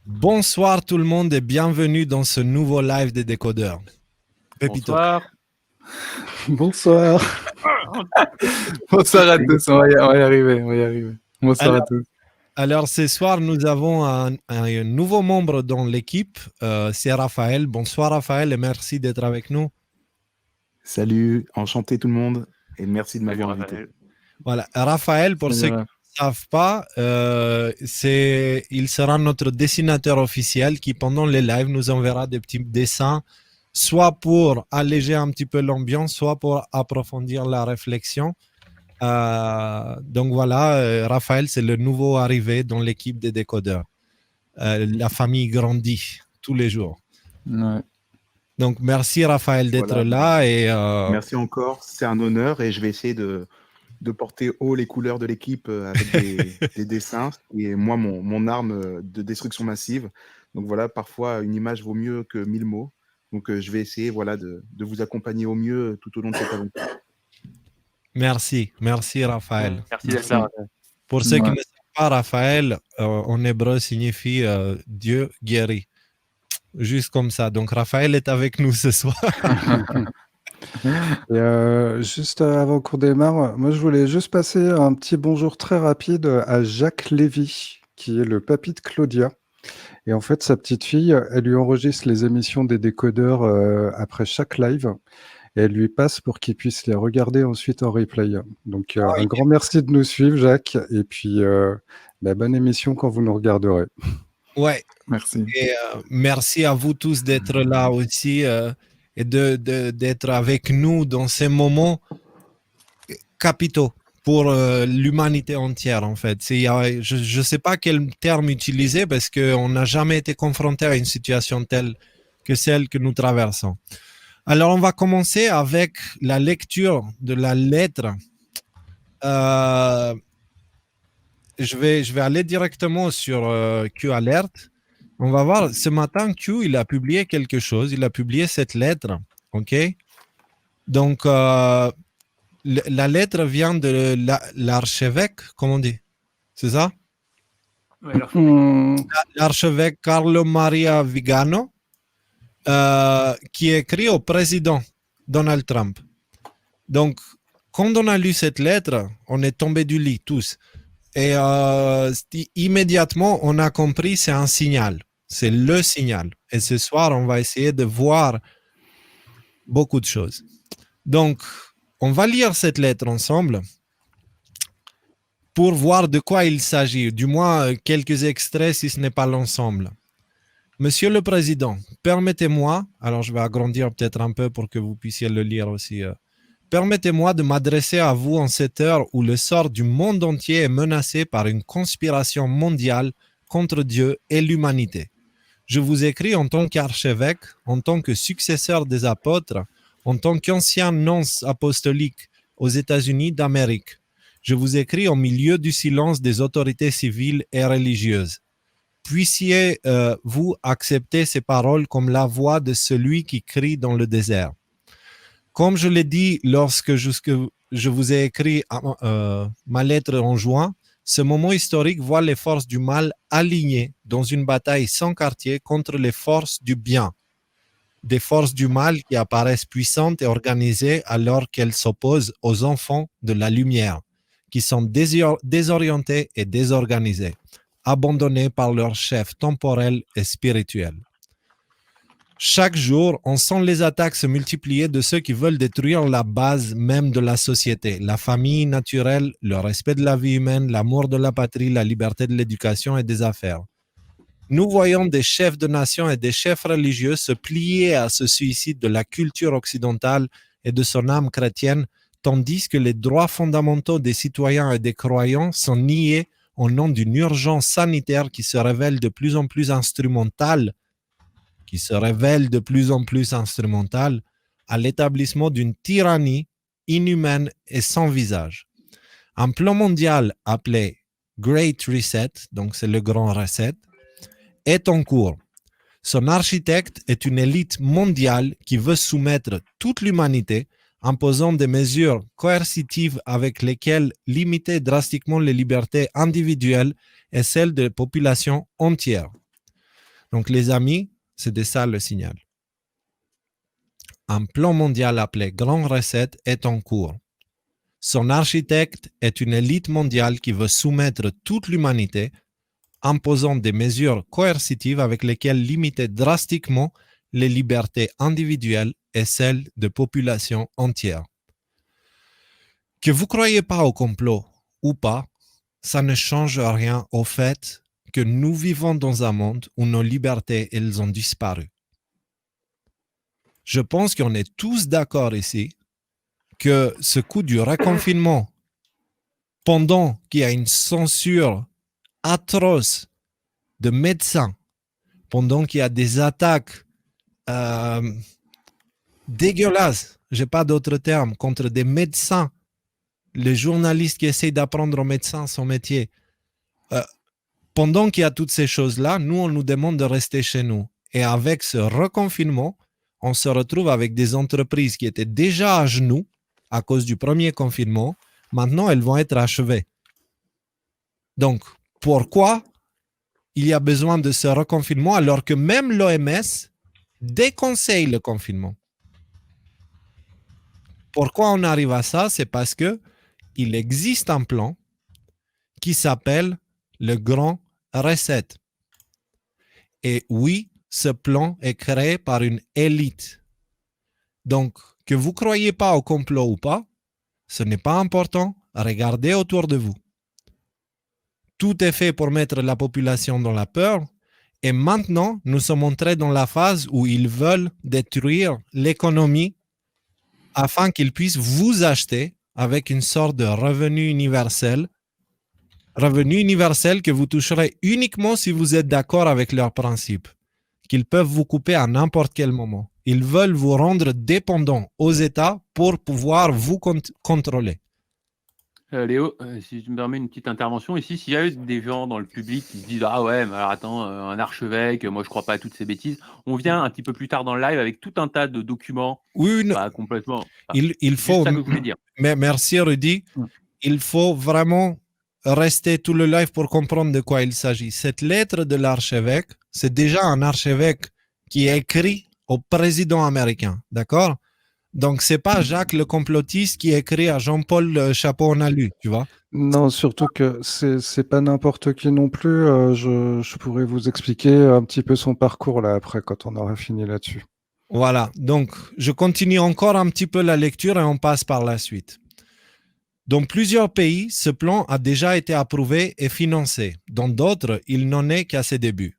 Bonsoir tout le monde et bienvenue dans ce nouveau live des décodeurs. Pépito. Bonsoir. Bonsoir. Bonsoir à tous, on va y arriver. Bonsoir à tous. Alors ce soir, nous avons un nouveau membre dans l'équipe, c'est Raphaël. Bonsoir Raphaël et merci d'être avec nous. Salut, enchanté tout le monde et merci de m'avoir invité. Voilà, Raphaël, pour ceux qui ne savent pas, il sera notre dessinateur officiel qui pendant les lives nous enverra des petits dessins, soit pour alléger un petit peu l'ambiance, soit pour approfondir la réflexion. Donc voilà, Raphaël, c'est le nouveau arrivé dans l'équipe des décodeurs. La famille grandit tous les jours. Ouais. Donc merci Raphaël d'être là. Et, Merci encore, c'est un honneur et je vais essayer de porter haut les couleurs de l'équipe avec des dessins. Et moi, mon arme de destruction massive. Donc voilà, parfois une image vaut mieux que 1000 mots. Donc je vais essayer de vous accompagner au mieux tout au long de cette aventure. Merci Raphaël. Merci d'être là. Pour ceux qui ne savent pas, Raphaël, en hébreu, signifie Dieu guérit. Juste comme ça. Donc Raphaël est avec nous ce soir. Et juste avant qu'on démarre, moi je voulais juste passer un petit bonjour très rapide à Jacques Lévy, qui est le papy de Claudia. Et en fait, sa petite fille, elle lui enregistre les émissions des décodeurs après chaque live. Et elle lui passe pour qu'il puisse les regarder ensuite en replay. Donc un grand merci de nous suivre, Jacques. Et puis bonne émission quand vous nous regarderez. Ouais. Merci. Et merci à vous tous d'être là aussi et d'être avec nous dans ces moments capitaux pour l'humanité entière en fait. Je ne sais pas quel terme utiliser parce qu'on n'a jamais été confronté à une situation telle que celle que nous traversons. Alors, on va commencer avec la lecture de la lettre. Je vais aller directement sur Q-Alert. On va voir, ce matin, Q, il a publié quelque chose. Il a publié cette lettre. OK? Donc, la lettre vient de l'archevêque, comment on dit? C'est ça? Ouais, l'archevêque Carlo Maria Vigano. Qui écrit au président Donald Trump. Donc, quand on a lu cette lettre, on est tombé du lit tous. Et immédiatement, on a compris c'est un signal. C'est le signal. Et ce soir, on va essayer de voir beaucoup de choses. Donc, on va lire cette lettre ensemble pour voir de quoi il s'agit. Du moins, quelques extraits si ce n'est pas l'ensemble. Monsieur le Président, permettez-moi, alors je vais agrandir peut-être un peu pour que vous puissiez le lire aussi, permettez-moi de m'adresser à vous en cette heure où le sort du monde entier est menacé par une conspiration mondiale contre Dieu et l'humanité. Je vous écris en tant qu'archevêque, en tant que successeur des apôtres, en tant qu'ancien nonce apostolique aux États-Unis d'Amérique. Je vous écris au milieu du silence des autorités civiles et religieuses. Puissiez-vous accepter ces paroles comme la voix de celui qui crie dans le désert. Comme je l'ai dit lorsque je vous ai écrit ma lettre en juin, ce moment historique voit les forces du mal alignées dans une bataille sans quartier contre les forces du bien. Des forces du mal qui apparaissent puissantes et organisées alors qu'elles s'opposent aux enfants de la lumière, qui sont désorientés et désorganisés, abandonnés par leurs chefs temporels et spirituels. Chaque jour, on sent les attaques se multiplier de ceux qui veulent détruire la base même de la société, la famille naturelle, le respect de la vie humaine, l'amour de la patrie, la liberté de l'éducation et des affaires. Nous voyons des chefs de nation et des chefs religieux se plier à ce suicide de la culture occidentale et de son âme chrétienne, tandis que les droits fondamentaux des citoyens et des croyants sont niés au nom d'une urgence sanitaire qui se révèle de plus en plus instrumentale, à l'établissement d'une tyrannie inhumaine et sans visage. Un plan mondial appelé Great Reset, donc c'est le grand reset, est en cours. Son architecte est une élite mondiale qui veut soumettre toute l'humanité imposant des mesures coercitives avec lesquelles limiter drastiquement les libertés individuelles et celles de la population entière. Donc, les amis, c'était ça le signal. Un plan mondial appelé Grand Reset est en cours. Son architecte est une élite mondiale qui veut soumettre toute l'humanité, imposant des mesures coercitives avec lesquelles limiter drastiquement les libertés individuelles et celles de populations entières. Que vous ne croyez pas au complot ou pas, ça ne change rien au fait que nous vivons dans un monde où nos libertés, elles ont disparu. Je pense qu'on est tous d'accord ici que ce coup du reconfinement, pendant qu'il y a une censure atroce de médecins, pendant qu'il y a des attaques dégueulasses, j'ai pas d'autre terme, contre des médecins, les journalistes qui essayent d'apprendre aux médecins son métier, pendant qu'il y a toutes ces choses-là, nous, on nous demande de rester chez nous. Et avec ce reconfinement, on se retrouve avec des entreprises qui étaient déjà à genoux à cause du premier confinement. Maintenant, elles vont être achevées. Donc, pourquoi il y a besoin de ce reconfinement alors que même l'OMS déconseille le confinement? Pourquoi on arrive à ça? C'est parce que il existe un plan qui s'appelle le Grand Reset. Et oui, ce plan est créé par une élite. Donc, que vous ne croyez pas au complot ou pas, ce n'est pas important. Regardez autour de vous. Tout est fait pour mettre la population dans la peur. Et maintenant, nous sommes entrés dans la phase où ils veulent détruire l'économie afin qu'ils puissent vous acheter avec une sorte de revenu universel que vous toucherez uniquement si vous êtes d'accord avec leurs principes, qu'ils peuvent vous couper à n'importe quel moment. Ils veulent vous rendre dépendants aux États pour pouvoir vous contrôler. Léo, si tu me permets une petite intervention ici, s'il y a eu des gens dans le public qui se disent ah ouais, mais alors attends, un archevêque, moi je crois pas à toutes ces bêtises. On vient un petit peu plus tard dans le live avec tout un tas de documents. Oui, complètement. Il faut. Ça que je voulais dire. Mais merci Rudy. Il faut vraiment rester tout le live pour comprendre de quoi il s'agit. Cette lettre de l'archevêque, c'est déjà un archevêque qui est écrit au président américain, d'accord? Donc, c'est pas Jacques le complotiste qui écrit à Jean-Paul Chapeau en alu, tu vois? Non, surtout que c'est pas n'importe qui non plus. Je pourrais vous expliquer un petit peu son parcours là après quand on aura fini là-dessus. Voilà. Donc, je continue encore un petit peu la lecture et on passe par la suite. Dans plusieurs pays, ce plan a déjà été approuvé et financé. Dans d'autres, il n'en est qu'à ses débuts.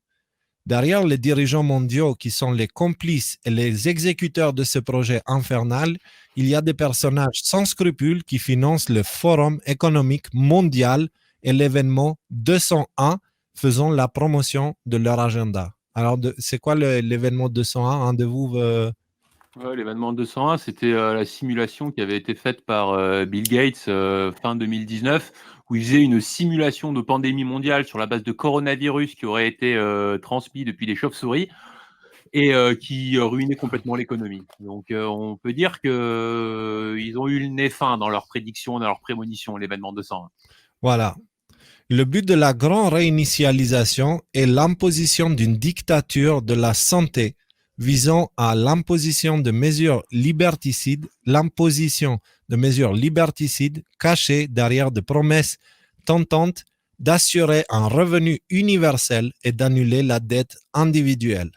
Derrière les dirigeants mondiaux qui sont les complices et les exécuteurs de ce projet infernal, il y a des personnages sans scrupules qui financent le Forum économique mondial et l'événement 201 faisant la promotion de leur agenda. Alors, c'est quoi l'événement 201? Un de vous Ouais, l'événement 201, c'était la simulation qui avait été faite par Bill Gates fin 2019, où il faisait une simulation de pandémie mondiale sur la base de coronavirus qui aurait été transmis depuis les chauves-souris et qui ruinait complètement l'économie. Donc on peut dire qu'ils ont eu le nez fin dans leurs prédictions, dans leurs prémonitions, l'événement 201. Voilà. Le but de la grande réinitialisation est l'imposition d'une dictature de la santé visant à l'imposition de mesures liberticides cachées derrière des promesses tentantes d'assurer un revenu universel et d'annuler la dette individuelle.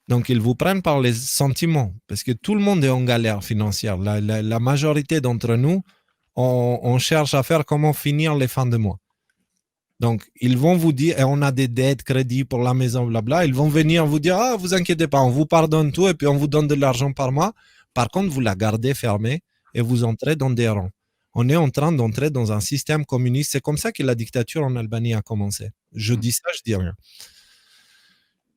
Donc, ils vous prennent par les sentiments, parce que tout le monde est en galère financière. La majorité d'entre nous, on cherche à faire comment finir les fins de mois. Donc, ils vont vous dire, et on a des dettes, crédits pour la maison, blabla. Ils vont venir vous dire, ah, vous inquiétez pas, on vous pardonne tout et puis on vous donne de l'argent par mois. Par contre, vous la gardez fermée et vous entrez dans des rangs. On est en train d'entrer dans un système communiste. C'est comme ça que la dictature en Albanie a commencé. Je dis ça, je dis rien.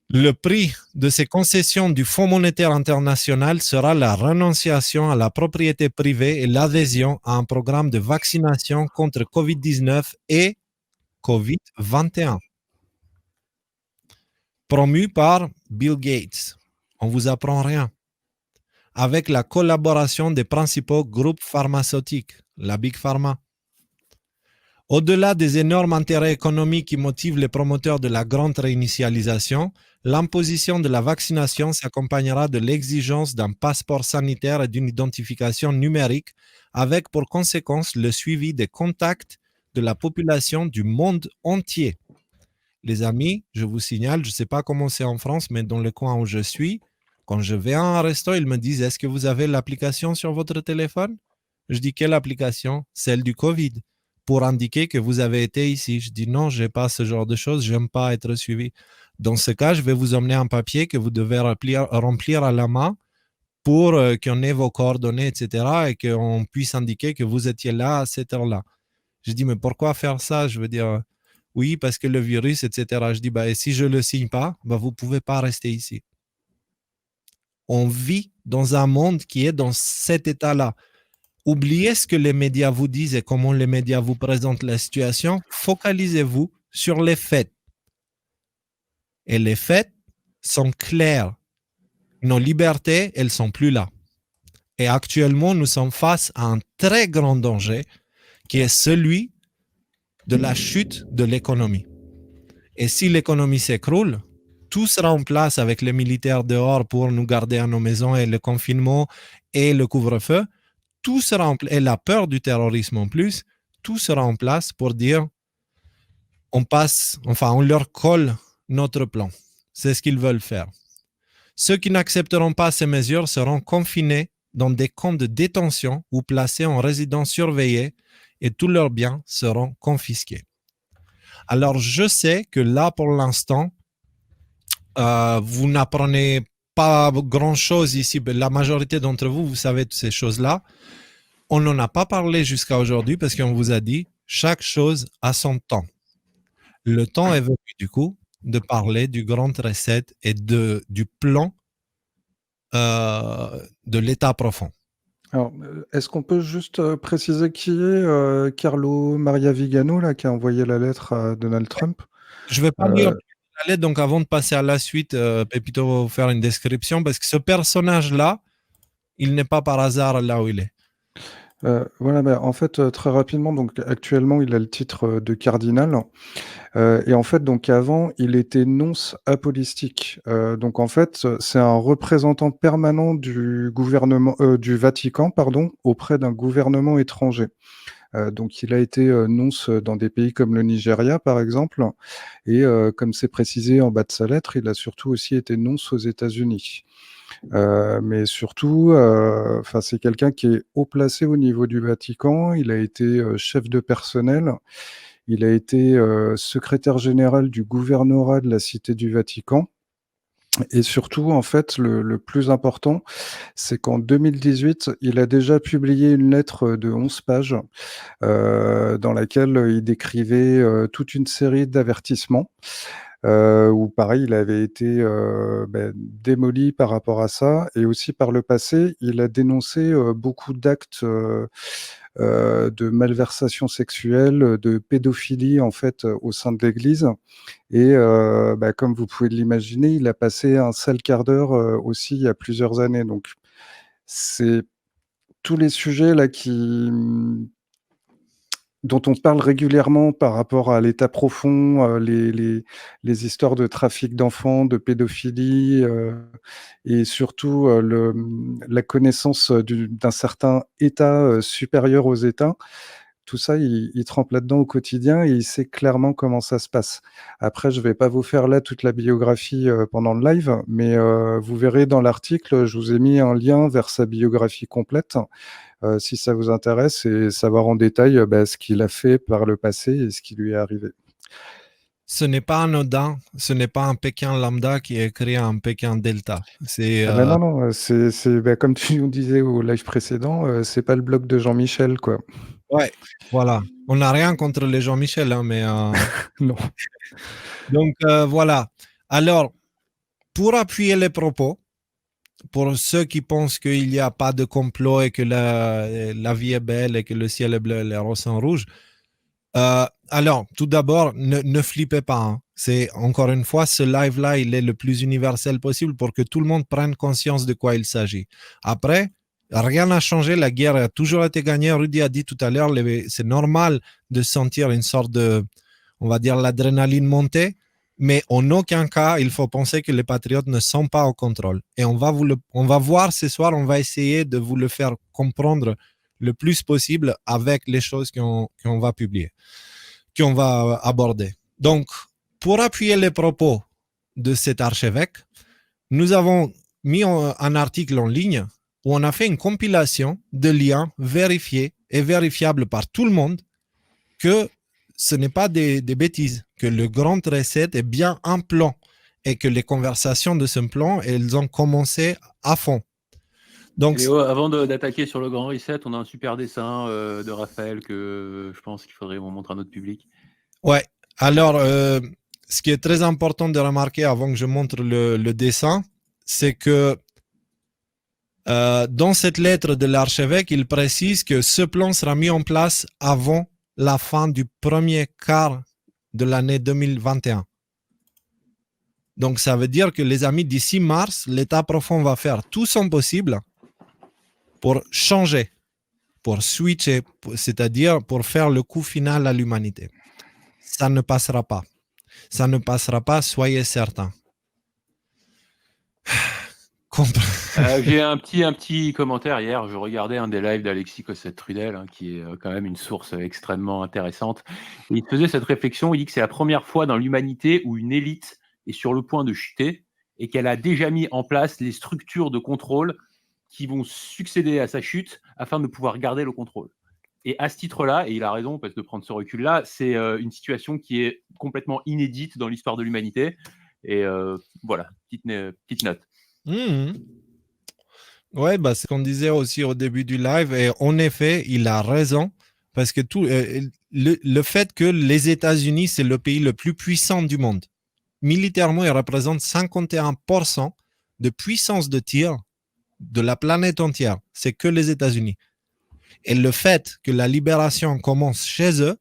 Le prix de ces concessions du Fonds monétaire international sera la renonciation à la propriété privée et l'adhésion à un programme de vaccination contre Covid-19 et Covid-21, promu par Bill Gates. On ne vous apprend rien. Avec la collaboration des principaux groupes pharmaceutiques, la Big Pharma. Au-delà des énormes intérêts économiques qui motivent les promoteurs de la grande réinitialisation, l'imposition de la vaccination s'accompagnera de l'exigence d'un passeport sanitaire et d'une identification numérique, avec pour conséquence le suivi des contacts de la population du monde entier. Les amis, je vous signale, je ne sais pas comment c'est en France, mais dans le coin où je suis, quand je vais à un resto, ils me disent, est-ce que vous avez l'application sur votre téléphone? Je dis, quelle application? Celle du Covid, pour indiquer que vous avez été ici. Je dis, non, je n'ai pas ce genre de choses, je n'aime pas être suivi. Dans ce cas, je vais vous emmener un papier que vous devez remplir à la main pour qu'on ait vos coordonnées, etc., et qu'on puisse indiquer que vous étiez là à cette heure-là. Je dis, mais pourquoi faire ça? Je veux dire, oui, parce que le virus, etc. Je dis, et si je ne le signe pas, vous ne pouvez pas rester ici. On vit dans un monde qui est dans cet état-là. Oubliez ce que les médias vous disent et comment les médias vous présentent la situation. Focalisez-vous sur les faits. Et les faits sont clairs. Nos libertés, elles ne sont plus là. Et actuellement, nous sommes face à un très grand danger qui est celui de la chute de l'économie. Et si l'économie s'écroule, tout sera en place avec les militaires dehors pour nous garder à nos maisons et le confinement et le couvre-feu. Tout sera en place, et la peur du terrorisme en plus, tout sera en place pour dire on leur colle notre plan. C'est ce qu'ils veulent faire. Ceux qui n'accepteront pas ces mesures seront confinés dans des camps de détention ou placés en résidence surveillée et tous leurs biens seront confisqués. Alors, je sais que là, pour l'instant, vous n'apprenez pas grand-chose ici. La majorité d'entre vous, vous savez toutes ces choses-là. On n'en a pas parlé jusqu'à aujourd'hui parce qu'on vous a dit chaque chose a son temps. Le temps est venu, du coup, de parler du grand reset et du plan de l'état profond. Alors, est-ce qu'on peut juste préciser qui est Carlo Maria Vigano, là, qui a envoyé la lettre à Donald Trump? Je ne vais pas lire la lettre, donc avant de passer à la suite, Pepito va vous faire une description parce que ce personnage-là, il n'est pas par hasard là où il est. Voilà, en fait, très rapidement, donc actuellement, il a le titre de cardinal. Et en fait, donc avant, il était nonce apostolique. Donc en fait, c'est un représentant permanent du gouvernement, du Vatican, pardon, auprès d'un gouvernement étranger. Donc il a été nonce dans des pays comme le Nigeria, par exemple, et comme c'est précisé en bas de sa lettre, il a surtout aussi été nonce aux États-Unis. Mais surtout, c'est quelqu'un qui est haut placé au niveau du Vatican. Il a été chef de personnel. Il a été secrétaire général du gouvernorat de la Cité du Vatican. Et surtout, en fait, le plus important, c'est qu'en 2018, il a déjà publié une lettre de 11 pages dans laquelle il décrivait toute une série d'avertissements. Où pareil, il avait été démoli par rapport à ça. Et aussi par le passé, il a dénoncé beaucoup d'actes de malversation sexuelle, de pédophilie en fait au sein de l'Église. Et comme vous pouvez l'imaginer, il a passé un sale quart d'heure aussi il y a plusieurs années. Donc c'est tous les sujets là dont on parle régulièrement par rapport à l'état profond, les histoires de trafic d'enfants, de pédophilie, et surtout la connaissance d'un certain état supérieur aux États. Tout ça, il trempe là-dedans au quotidien et il sait clairement comment ça se passe. Après, je ne vais pas vous faire là toute la biographie pendant le live, mais vous verrez dans l'article, je vous ai mis un lien vers sa biographie complète. Si ça vous intéresse et savoir en détail ce qu'il a fait par le passé et ce qui lui est arrivé. Ce n'est pas anodin, ce n'est pas un Pékin lambda qui a écrit un Pékin delta. Non, c'est comme tu nous disais au live précédent, c'est pas le blog de Jean-Michel, quoi. Ouais, voilà. On n'a rien contre les Jean-Michel, hein, mais non. Donc voilà. Alors, pour appuyer les propos, pour ceux qui pensent qu'il n'y a pas de complot et que la vie est belle et que le ciel est bleu et les roses sont rouges, alors, tout d'abord, ne flippez pas. Hein. C'est, encore une fois, ce live-là, il est le plus universel possible pour que tout le monde prenne conscience de quoi il s'agit. Après, Rien n'a changé, la guerre a toujours été gagnée. Rudy a dit tout à l'heure, c'est normal de sentir une sorte de, on va dire, l'adrénaline monter, mais en aucun cas, il faut penser que les patriotes ne sont pas au contrôle. Et on va voir ce soir, on va essayer de vous le faire comprendre le plus possible avec les choses qu'on va publier, qu'on va aborder. Donc, pour appuyer les propos de cet archevêque, nous avons mis un article en ligne où on a fait une compilation de liens vérifiés et vérifiables par tout le monde que ce n'est pas des bêtises, que le grand reset est bien un plan et que les conversations de ce plan, elles ont commencé à fond. Donc, Léo, avant d'attaquer sur le grand reset, on a un super dessin de Raphaël que je pense qu'il faudrait qu'on montre à notre public. Ouais. Alors, ce qui est très important de remarquer avant que je montre le dessin, c'est que dans cette lettre de l'archevêque, il précise que ce plan sera mis en place avant la fin du premier quart de l'année 2021. Donc, ça veut dire que les amis, d'ici mars, l'État profond va faire tout son possible pour changer, pour switcher, c'est-à-dire pour faire le coup final à l'humanité. Ça ne passera pas. Ça ne passera pas, soyez certains. J'ai un petit commentaire hier. Je regardais un des lives d'Alexis Cossette-Trudel, qui est quand même une source extrêmement intéressante. Et il faisait cette réflexion. Il dit que c'est la première fois dans l'humanité où une élite est sur le point de chuter et qu'elle a déjà mis en place les structures de contrôle qui vont succéder à sa chute afin de pouvoir garder le contrôle. Et à ce titre-là, et il a raison parce que de prendre ce recul-là, c'est une situation qui est complètement inédite dans l'histoire de l'humanité. Et voilà, petite note. Mmh. Ouais, bah, c'est ce qu'on disait aussi au début du live. Et en effet, il a raison. Parce que le fait que les États-Unis, c'est le pays le plus puissant du monde. Militairement, il représente 51% de puissance de tir de la planète entière. C'est que les États-Unis. Et le fait que la libération commence chez eux,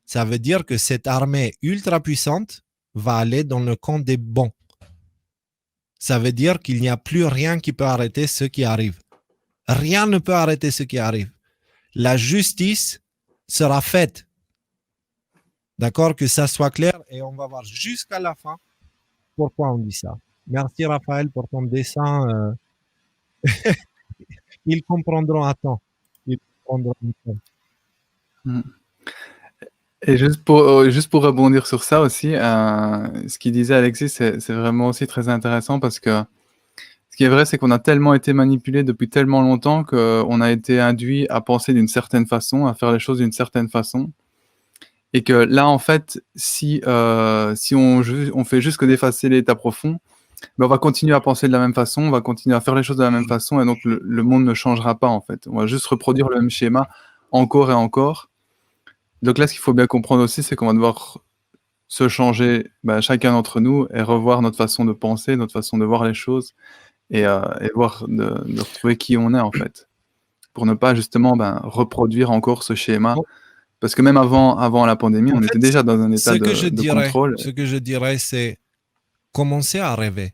ça veut dire que cette armée ultra puissante va aller dans le camp des bons. Ça veut dire qu'il n'y a plus rien qui peut arrêter ce qui arrive. Rien ne peut arrêter ce qui arrive. La justice sera faite. D'accord? Que ça soit clair et on va voir jusqu'à la fin pourquoi on dit ça. Merci Raphaël pour ton dessin. Ils comprendront à temps. Ils comprendront à temps. Et juste pour rebondir sur ça aussi, ce qu'il disait Alexis, c'est vraiment aussi très intéressant parce que ce qui est vrai, c'est qu'on a tellement été manipulé depuis tellement longtemps qu'on a été induit à penser d'une certaine façon, à faire les choses d'une certaine façon. Et que là, en fait, si on fait juste que d'effacer l'état profond, ben on va continuer à penser de la même façon, on va continuer à faire les choses de la même façon, et donc le monde ne changera pas, en fait. On va juste reproduire le même schéma encore et encore. Donc là, ce qu'il faut bien comprendre aussi, c'est qu'on va devoir se changer, chacun d'entre nous, et revoir notre façon de penser, notre façon de voir les choses, et voir de retrouver qui on est, en fait. Pour ne pas, justement, reproduire encore ce schéma. Parce que même avant la pandémie, on était déjà dans un état de contrôle. Ce que je dirais, c'est commencer à rêver.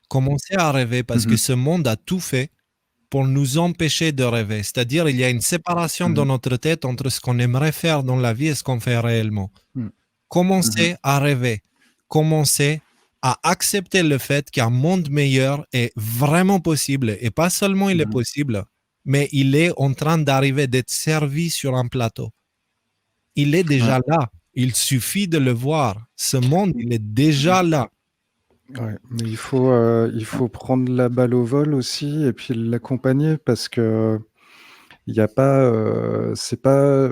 Commencer à rêver parce que ce monde a tout fait pour nous empêcher de rêver. C'est-à-dire, il y a une séparation dans notre tête entre ce qu'on aimerait faire dans la vie et ce qu'on fait réellement. Commencer à rêver. Commencer à accepter le fait qu'un monde meilleur est vraiment possible. Et pas seulement il est possible, mais il est en train d'arriver, d'être servi sur un plateau. Il est déjà là. Il suffit de le voir. Ce monde, il est déjà là. Ouais, mais il faut prendre la balle au vol aussi et puis l'accompagner parce que il n'y a pas, c'est pas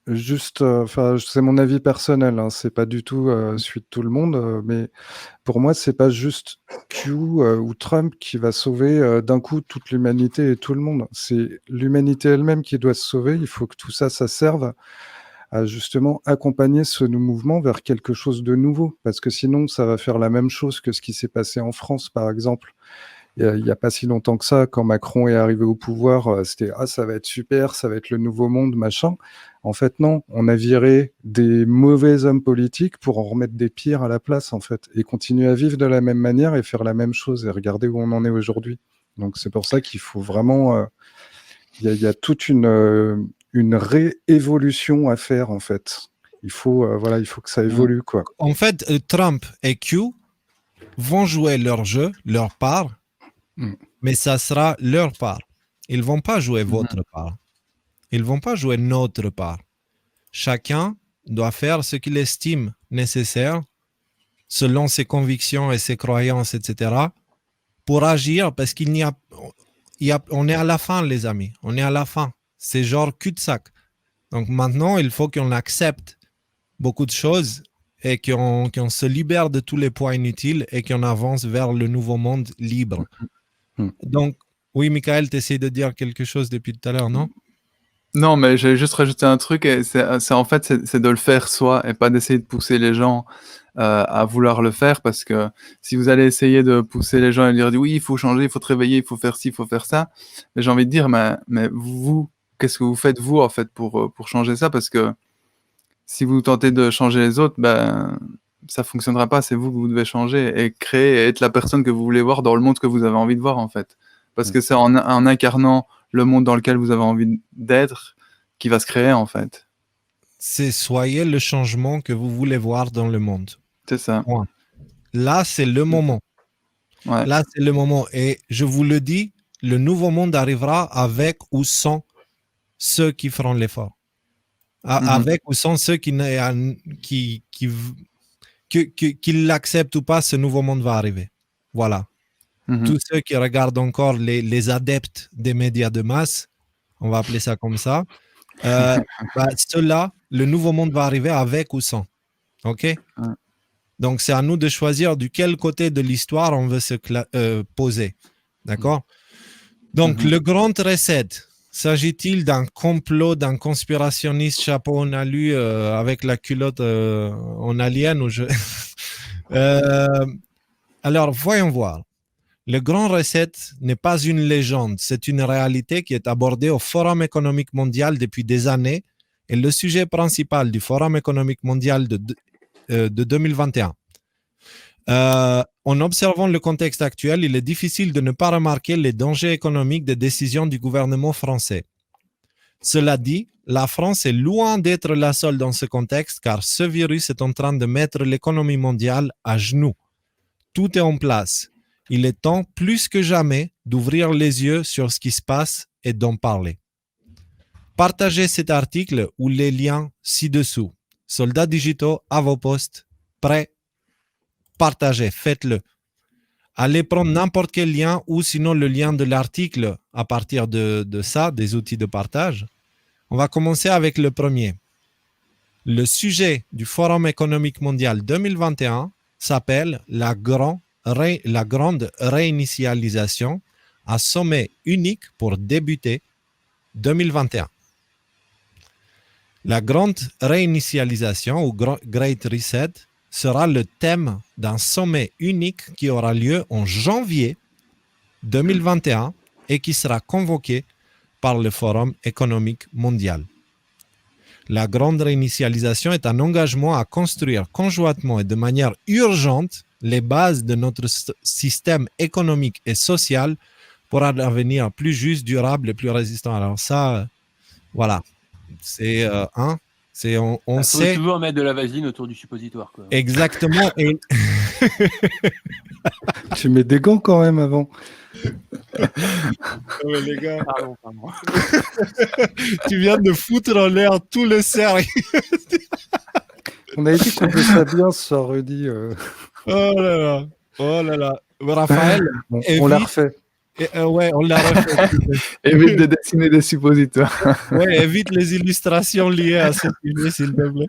juste, enfin, c'est mon avis personnel, hein, c'est pas du tout celui de tout le monde, mais pour moi, c'est pas juste Q ou Trump qui va sauver d'un coup toute l'humanité et tout le monde. C'est l'humanité elle-même qui doit se sauver. Il faut que tout ça, ça serve à justement accompagner ce mouvement vers quelque chose de nouveau, parce que sinon, ça va faire la même chose que ce qui s'est passé en France, par exemple. Il n'y a pas si longtemps que ça, quand Macron est arrivé au pouvoir, c'était « Ah, ça va être super, ça va être le nouveau monde, machin ». En fait, non, on a viré des mauvais hommes politiques pour en remettre des pires à la place, en fait, et continuer à vivre de la même manière et faire la même chose, et regarder où on en est aujourd'hui. Donc c'est pour ça qu'il faut vraiment... Il y a toute une réévolution à faire, en fait. Il faut que ça évolue, quoi. En fait, Trump et Q vont jouer leur jeu, leur part, mais ça sera leur part. Ils vont pas jouer votre part. Ils vont pas jouer notre part. Chacun doit faire ce qu'il estime nécessaire selon ses convictions et ses croyances, etc., pour agir, parce on est à la fin, les amis. On est à la fin. C'est genre cul-de-sac. Donc maintenant, il faut qu'on accepte beaucoup de choses et qu'on se libère de tous les poids inutiles et qu'on avance vers le nouveau monde libre. Donc, oui, Michael, tu essaies de dire quelque chose depuis tout à l'heure, non? Non, mais j'allais juste rajouter un truc, et c'est de le faire soi et pas d'essayer de pousser les gens à vouloir le faire, parce que si vous allez essayer de pousser les gens et leur dire oui, il faut changer, il faut te réveiller, il faut faire ci, il faut faire ça, mais j'ai envie de dire, mais vous, qu'est-ce que vous faites vous en fait pour changer ça? Parce que si vous tentez de changer les autres, ben ça fonctionnera pas. C'est vous que vous devez changer et créer et être la personne que vous voulez voir dans le monde que vous avez envie de voir, en fait. Parce que c'est en incarnant le monde dans lequel vous avez envie d'être qui va se créer, en fait. C'est soyez le changement que vous voulez voir dans le monde. C'est ça. Ouais. Là, c'est le moment. Ouais. Là, c'est le moment. Et je vous le dis, le nouveau monde arrivera avec ou sans ceux qui feront l'effort. Avec ou sans ceux qui l'acceptent ou pas, ce nouveau monde va arriver. Voilà. Tous ceux qui regardent encore les adeptes des médias de masse, on va appeler ça comme ça, ceux-là, le nouveau monde va arriver avec ou sans. OK? Donc, c'est à nous de choisir du quel côté de l'histoire on veut se poser. D'accord? Donc, le grand reset, s'agit-il d'un complot, d'un conspirationniste chapeau en alu avec la culotte en alien ou Alors, voyons voir. Le grand reset n'est pas une légende, c'est une réalité qui est abordée au Forum économique mondial depuis des années et le sujet principal du Forum économique mondial de 2021. En observant le contexte actuel, il est difficile de ne pas remarquer les dangers économiques des décisions du gouvernement français. Cela dit, la France est loin d'être la seule dans ce contexte car ce virus est en train de mettre l'économie mondiale à genoux. Tout est en place. Il est temps, plus que jamais, d'ouvrir les yeux sur ce qui se passe et d'en parler. Partagez cet article ou les liens ci-dessous. Soldats digitaux à vos postes, prêts. Partagez, faites-le. Allez prendre n'importe quel lien ou sinon le lien de l'article à partir de ça, des outils de partage. On va commencer avec le premier. Le sujet du Forum économique mondial 2021 s'appelle la grande réinitialisation à sommet unique pour débuter 2021. La grande réinitialisation ou Great Reset sera le thème d'un sommet unique qui aura lieu en janvier 2021 et qui sera convoqué par le Forum économique mondial. La grande réinitialisation est un engagement à construire conjointement et de manière urgente les bases de notre système économique et social pour un avenir plus juste, durable et plus résistant. Alors ça, voilà, c'est on sait toujours mettre de la vaseline autour du suppositoire, quoi. Exactement. Et... Tu mets des gants quand même avant. Ouais, les gars. Pardon. Tu viens de foutre en l'air tout le sérieux. On avait dit qu'on faisait ça bien ce soir, Rudy. Oh là là. Raphaël, on l'a refait. Ouais, on l'a refait. Évite de dessiner des suppositoires. Ouais, évite les illustrations liées à ce sujet, s'il te plaît.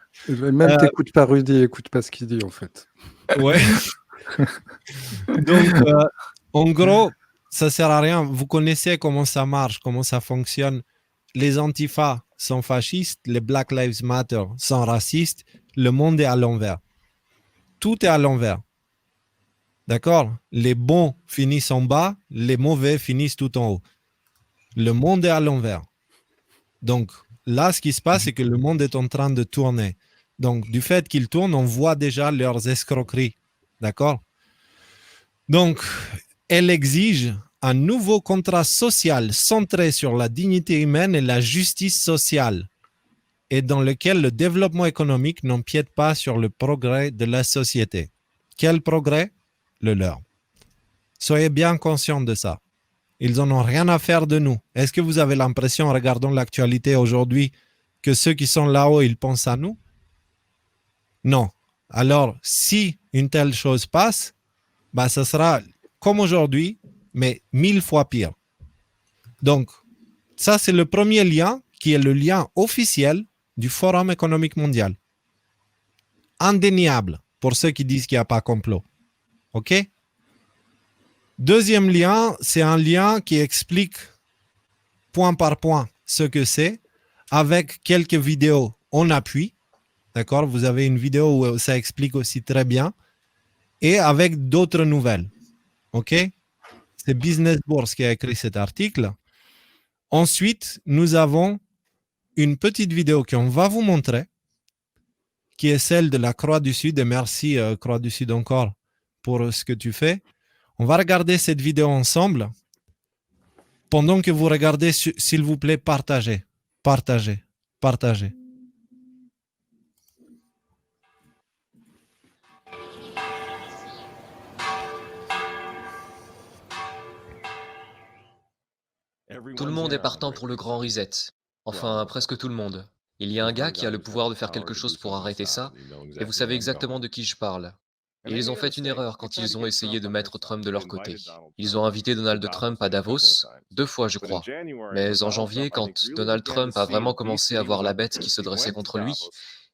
Même t'écoutes pas Rudy, écoute pas ce qu'il dit en fait. Ouais. Donc, en gros, ça sert à rien. Vous connaissez comment ça marche, comment ça fonctionne. Les antifas sont fascistes, les Black Lives Matter sont racistes. Le monde est à l'envers. Tout est à l'envers. D'accord? Les bons finissent en bas, les mauvais finissent tout en haut. Le monde est à l'envers. Donc, là, ce qui se passe, c'est que le monde est en train de tourner. Donc, du fait qu'il tourne, on voit déjà leurs escroqueries. D'accord? Donc, elle exige un nouveau contrat social centré sur la dignité humaine et la justice sociale, et dans lequel le développement économique n'empiète pas sur le progrès de la société. Quel progrès? Le leur. Soyez bien conscients de ça. Ils n'en ont rien à faire de nous. Est-ce que vous avez l'impression, en regardant l'actualité aujourd'hui, que ceux qui sont là-haut, ils pensent à nous? Non. Alors, si une telle chose passe, bah, ça sera comme aujourd'hui, mais 1000 fois pire. Donc, ça, c'est le premier lien qui est le lien officiel du Forum économique mondial. Indéniable pour ceux qui disent qu'il n'y a pas complot. OK? Deuxième lien, c'est un lien qui explique point par point ce que c'est, avec quelques vidéos en appui. D'accord? Vous avez une vidéo où ça explique aussi très bien. Et avec d'autres nouvelles. OK? C'est Business Bourse qui a écrit cet article. Ensuite, nous avons une petite vidéo qu'on va vous montrer, qui est celle de la Croix du Sud. Et merci, Croix du Sud, encore pour ce que tu fais. On va regarder cette vidéo ensemble. Pendant que vous regardez, s'il vous plaît, partagez. Partagez. Partagez. Tout le monde est partant pour le grand reset. Enfin, presque tout le monde. Il y a un gars qui a le pouvoir de faire quelque chose pour arrêter ça, et vous savez exactement de qui je parle. Et ils ont fait une erreur quand ils ont essayé de mettre Trump de leur côté. Ils ont invité Donald Trump à Davos, 2 fois je crois. Mais en janvier, quand Donald Trump a vraiment commencé à voir la bête qui se dressait contre lui,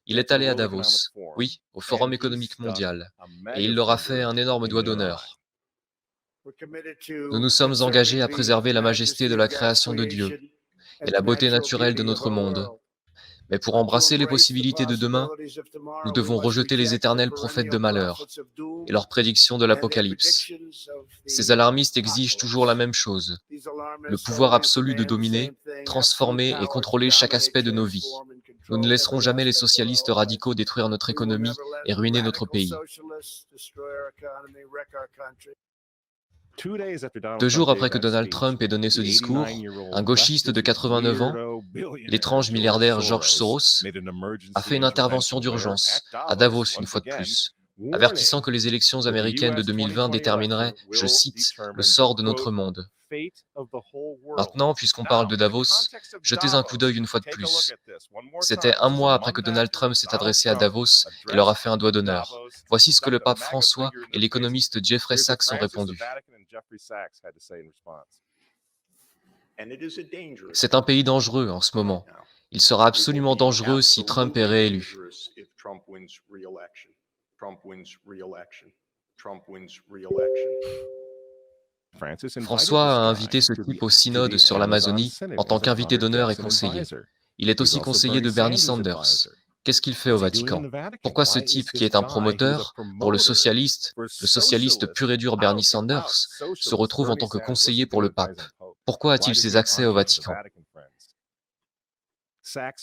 il est allé à Davos, oui, au Forum économique mondial, et il leur a fait un énorme doigt d'honneur. Nous nous sommes engagés à préserver la majesté de la création de Dieu et la beauté naturelle de notre monde. Mais pour embrasser les possibilités de demain, nous devons rejeter les éternels prophètes de malheur et leurs prédictions de l'Apocalypse. Ces alarmistes exigent toujours la même chose, le pouvoir absolu de dominer, transformer et contrôler chaque aspect de nos vies. Nous ne laisserons jamais les socialistes radicaux détruire notre économie et ruiner notre pays. 2 jours après que Donald Trump ait donné ce discours, un gauchiste de 89 ans, l'étrange milliardaire George Soros, a fait une intervention d'urgence à Davos une fois de plus, avertissant que les élections américaines de 2020 détermineraient, je cite, le sort de notre monde. Maintenant, puisqu'on parle de Davos, jetez un coup d'œil une fois de plus. C'était 1 mois après que Donald Trump s'est adressé à Davos et leur a fait un doigt d'honneur. Voici ce que le pape François et l'économiste Jeffrey Sachs ont répondu. C'est un pays dangereux en ce moment. Il sera absolument dangereux si Trump est réélu. François a invité ce type au synode sur l'Amazonie en tant qu'invité d'honneur et conseiller. Il est aussi conseiller de Bernie Sanders. Qu'est-ce qu'il fait au Vatican? Pourquoi ce type qui est un promoteur pour le socialiste pur et dur Bernie Sanders, se retrouve en tant que conseiller pour le pape? Pourquoi a-t-il ses accès au Vatican?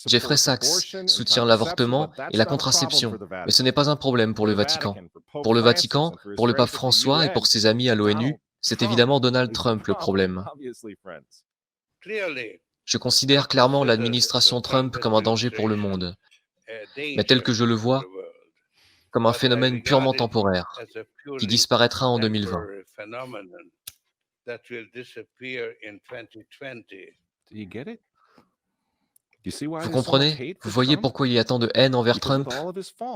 Jeffrey Sachs soutient l'avortement et la contraception, mais ce n'est pas un problème pour le Vatican. Pour le Vatican, pour le pape François et pour ses amis à l'ONU, c'est évidemment Donald Trump le problème. Je considère clairement l'administration Trump comme un danger pour le monde, mais tel que je le vois, comme un phénomène purement temporaire, qui disparaîtra en 2020. Vous comprenez? Vous voyez pourquoi il y a tant de haine envers Trump?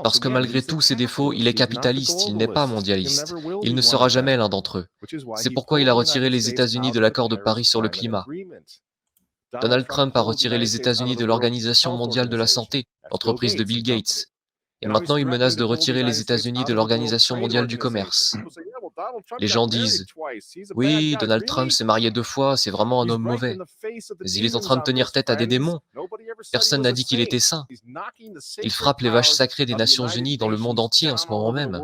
Parce que malgré tous ses défauts, il est capitaliste, il n'est pas mondialiste. Il ne sera jamais l'un d'entre eux. C'est pourquoi il a retiré les États-Unis de l'accord de Paris sur le climat. Donald Trump a retiré les États-Unis de l'Organisation mondiale de la santé, l'entreprise de Bill Gates. Et maintenant, il menace de retirer les États-Unis de l'Organisation mondiale du commerce. Les gens disent « Oui, Donald Trump s'est marié 2 fois, c'est vraiment un homme mauvais. Mais il est en train de tenir tête à des démons. Personne n'a dit qu'il était saint. Il frappe les vaches sacrées des Nations Unies dans le monde entier en ce moment même.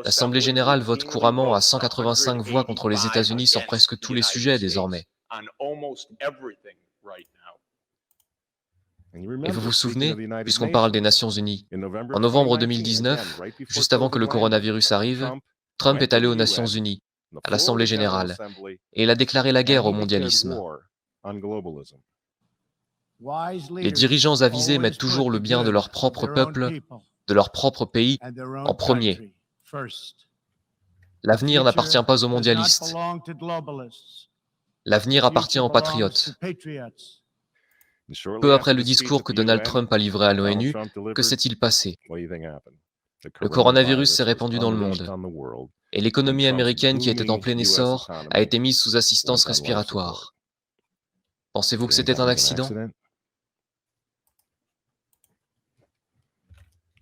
L'Assemblée générale vote couramment à 185 voix contre les États-Unis sur presque tous les sujets désormais. Et vous vous souvenez, puisqu'on parle des Nations Unies, en novembre 2019, juste avant que le coronavirus arrive, Trump est allé aux Nations Unies à l'Assemblée générale, et il a déclaré la guerre au mondialisme. Les dirigeants avisés mettent toujours le bien de leur propre peuple, de leur propre pays, en premier. L'avenir n'appartient pas aux mondialistes. L'avenir appartient aux patriotes. Peu après le discours que Donald Trump a livré à l'ONU, que s'est-il passé? Le coronavirus s'est répandu dans le monde, et l'économie américaine qui était en plein essor a été mise sous assistance respiratoire. Pensez-vous que c'était un accident?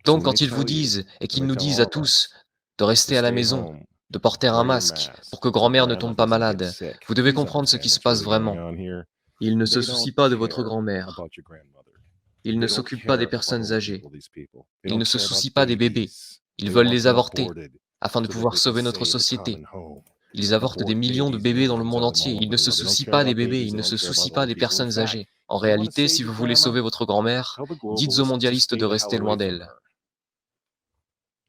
Donc quand ils vous disent, et qu'ils nous disent à tous, de rester à la maison, de porter un masque pour que grand-mère ne tombe pas malade, vous devez comprendre ce qui se passe vraiment. Ils ne se soucient pas de votre grand-mère. Ils ne s'occupent pas des personnes âgées. Ils ne se soucient pas des bébés. Ils veulent les avorter afin de pouvoir sauver notre société. Ils avortent des millions de bébés dans le monde entier. Ils ne se soucient pas des bébés, ils ne se soucient pas des personnes âgées. En réalité, si vous voulez sauver votre grand-mère, dites aux mondialistes de rester loin d'elle.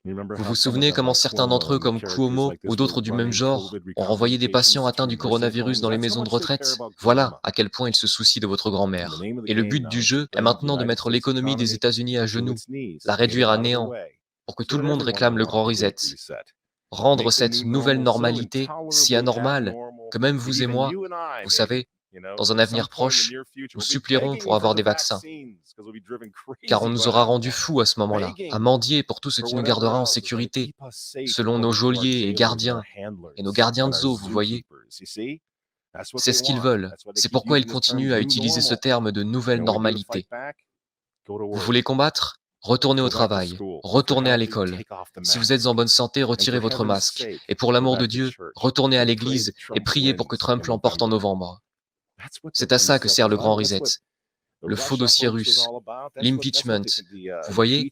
Vous vous souvenez comment certains d'entre eux, comme Cuomo ou d'autres du même genre, ont renvoyé des patients atteints du coronavirus dans les maisons de retraite? Voilà à quel point ils se soucient de votre grand-mère. Et le but du jeu est maintenant de mettre l'économie des États-Unis à genoux, la réduire à néant, pour que tout le monde réclame le grand reset. Rendre cette nouvelle normalité si anormale que même vous et moi, vous savez, dans un avenir proche, nous supplierons pour avoir des vaccins. Car on nous aura rendus fous à ce moment-là, à mendier pour tout ce qui nous gardera en sécurité, selon nos geôliers et gardiens, et nos gardiens de zoo, vous voyez. C'est ce qu'ils veulent. C'est pourquoi ils continuent à utiliser ce terme de nouvelle normalité. Vous voulez combattre? Retournez au travail, retournez à l'école. Si vous êtes en bonne santé, retirez votre masque. Et pour l'amour de Dieu, retournez à l'église et priez pour que Trump l'emporte en novembre. C'est à ça que sert le grand reset. Le faux dossier russe, l'impeachment. Vous voyez?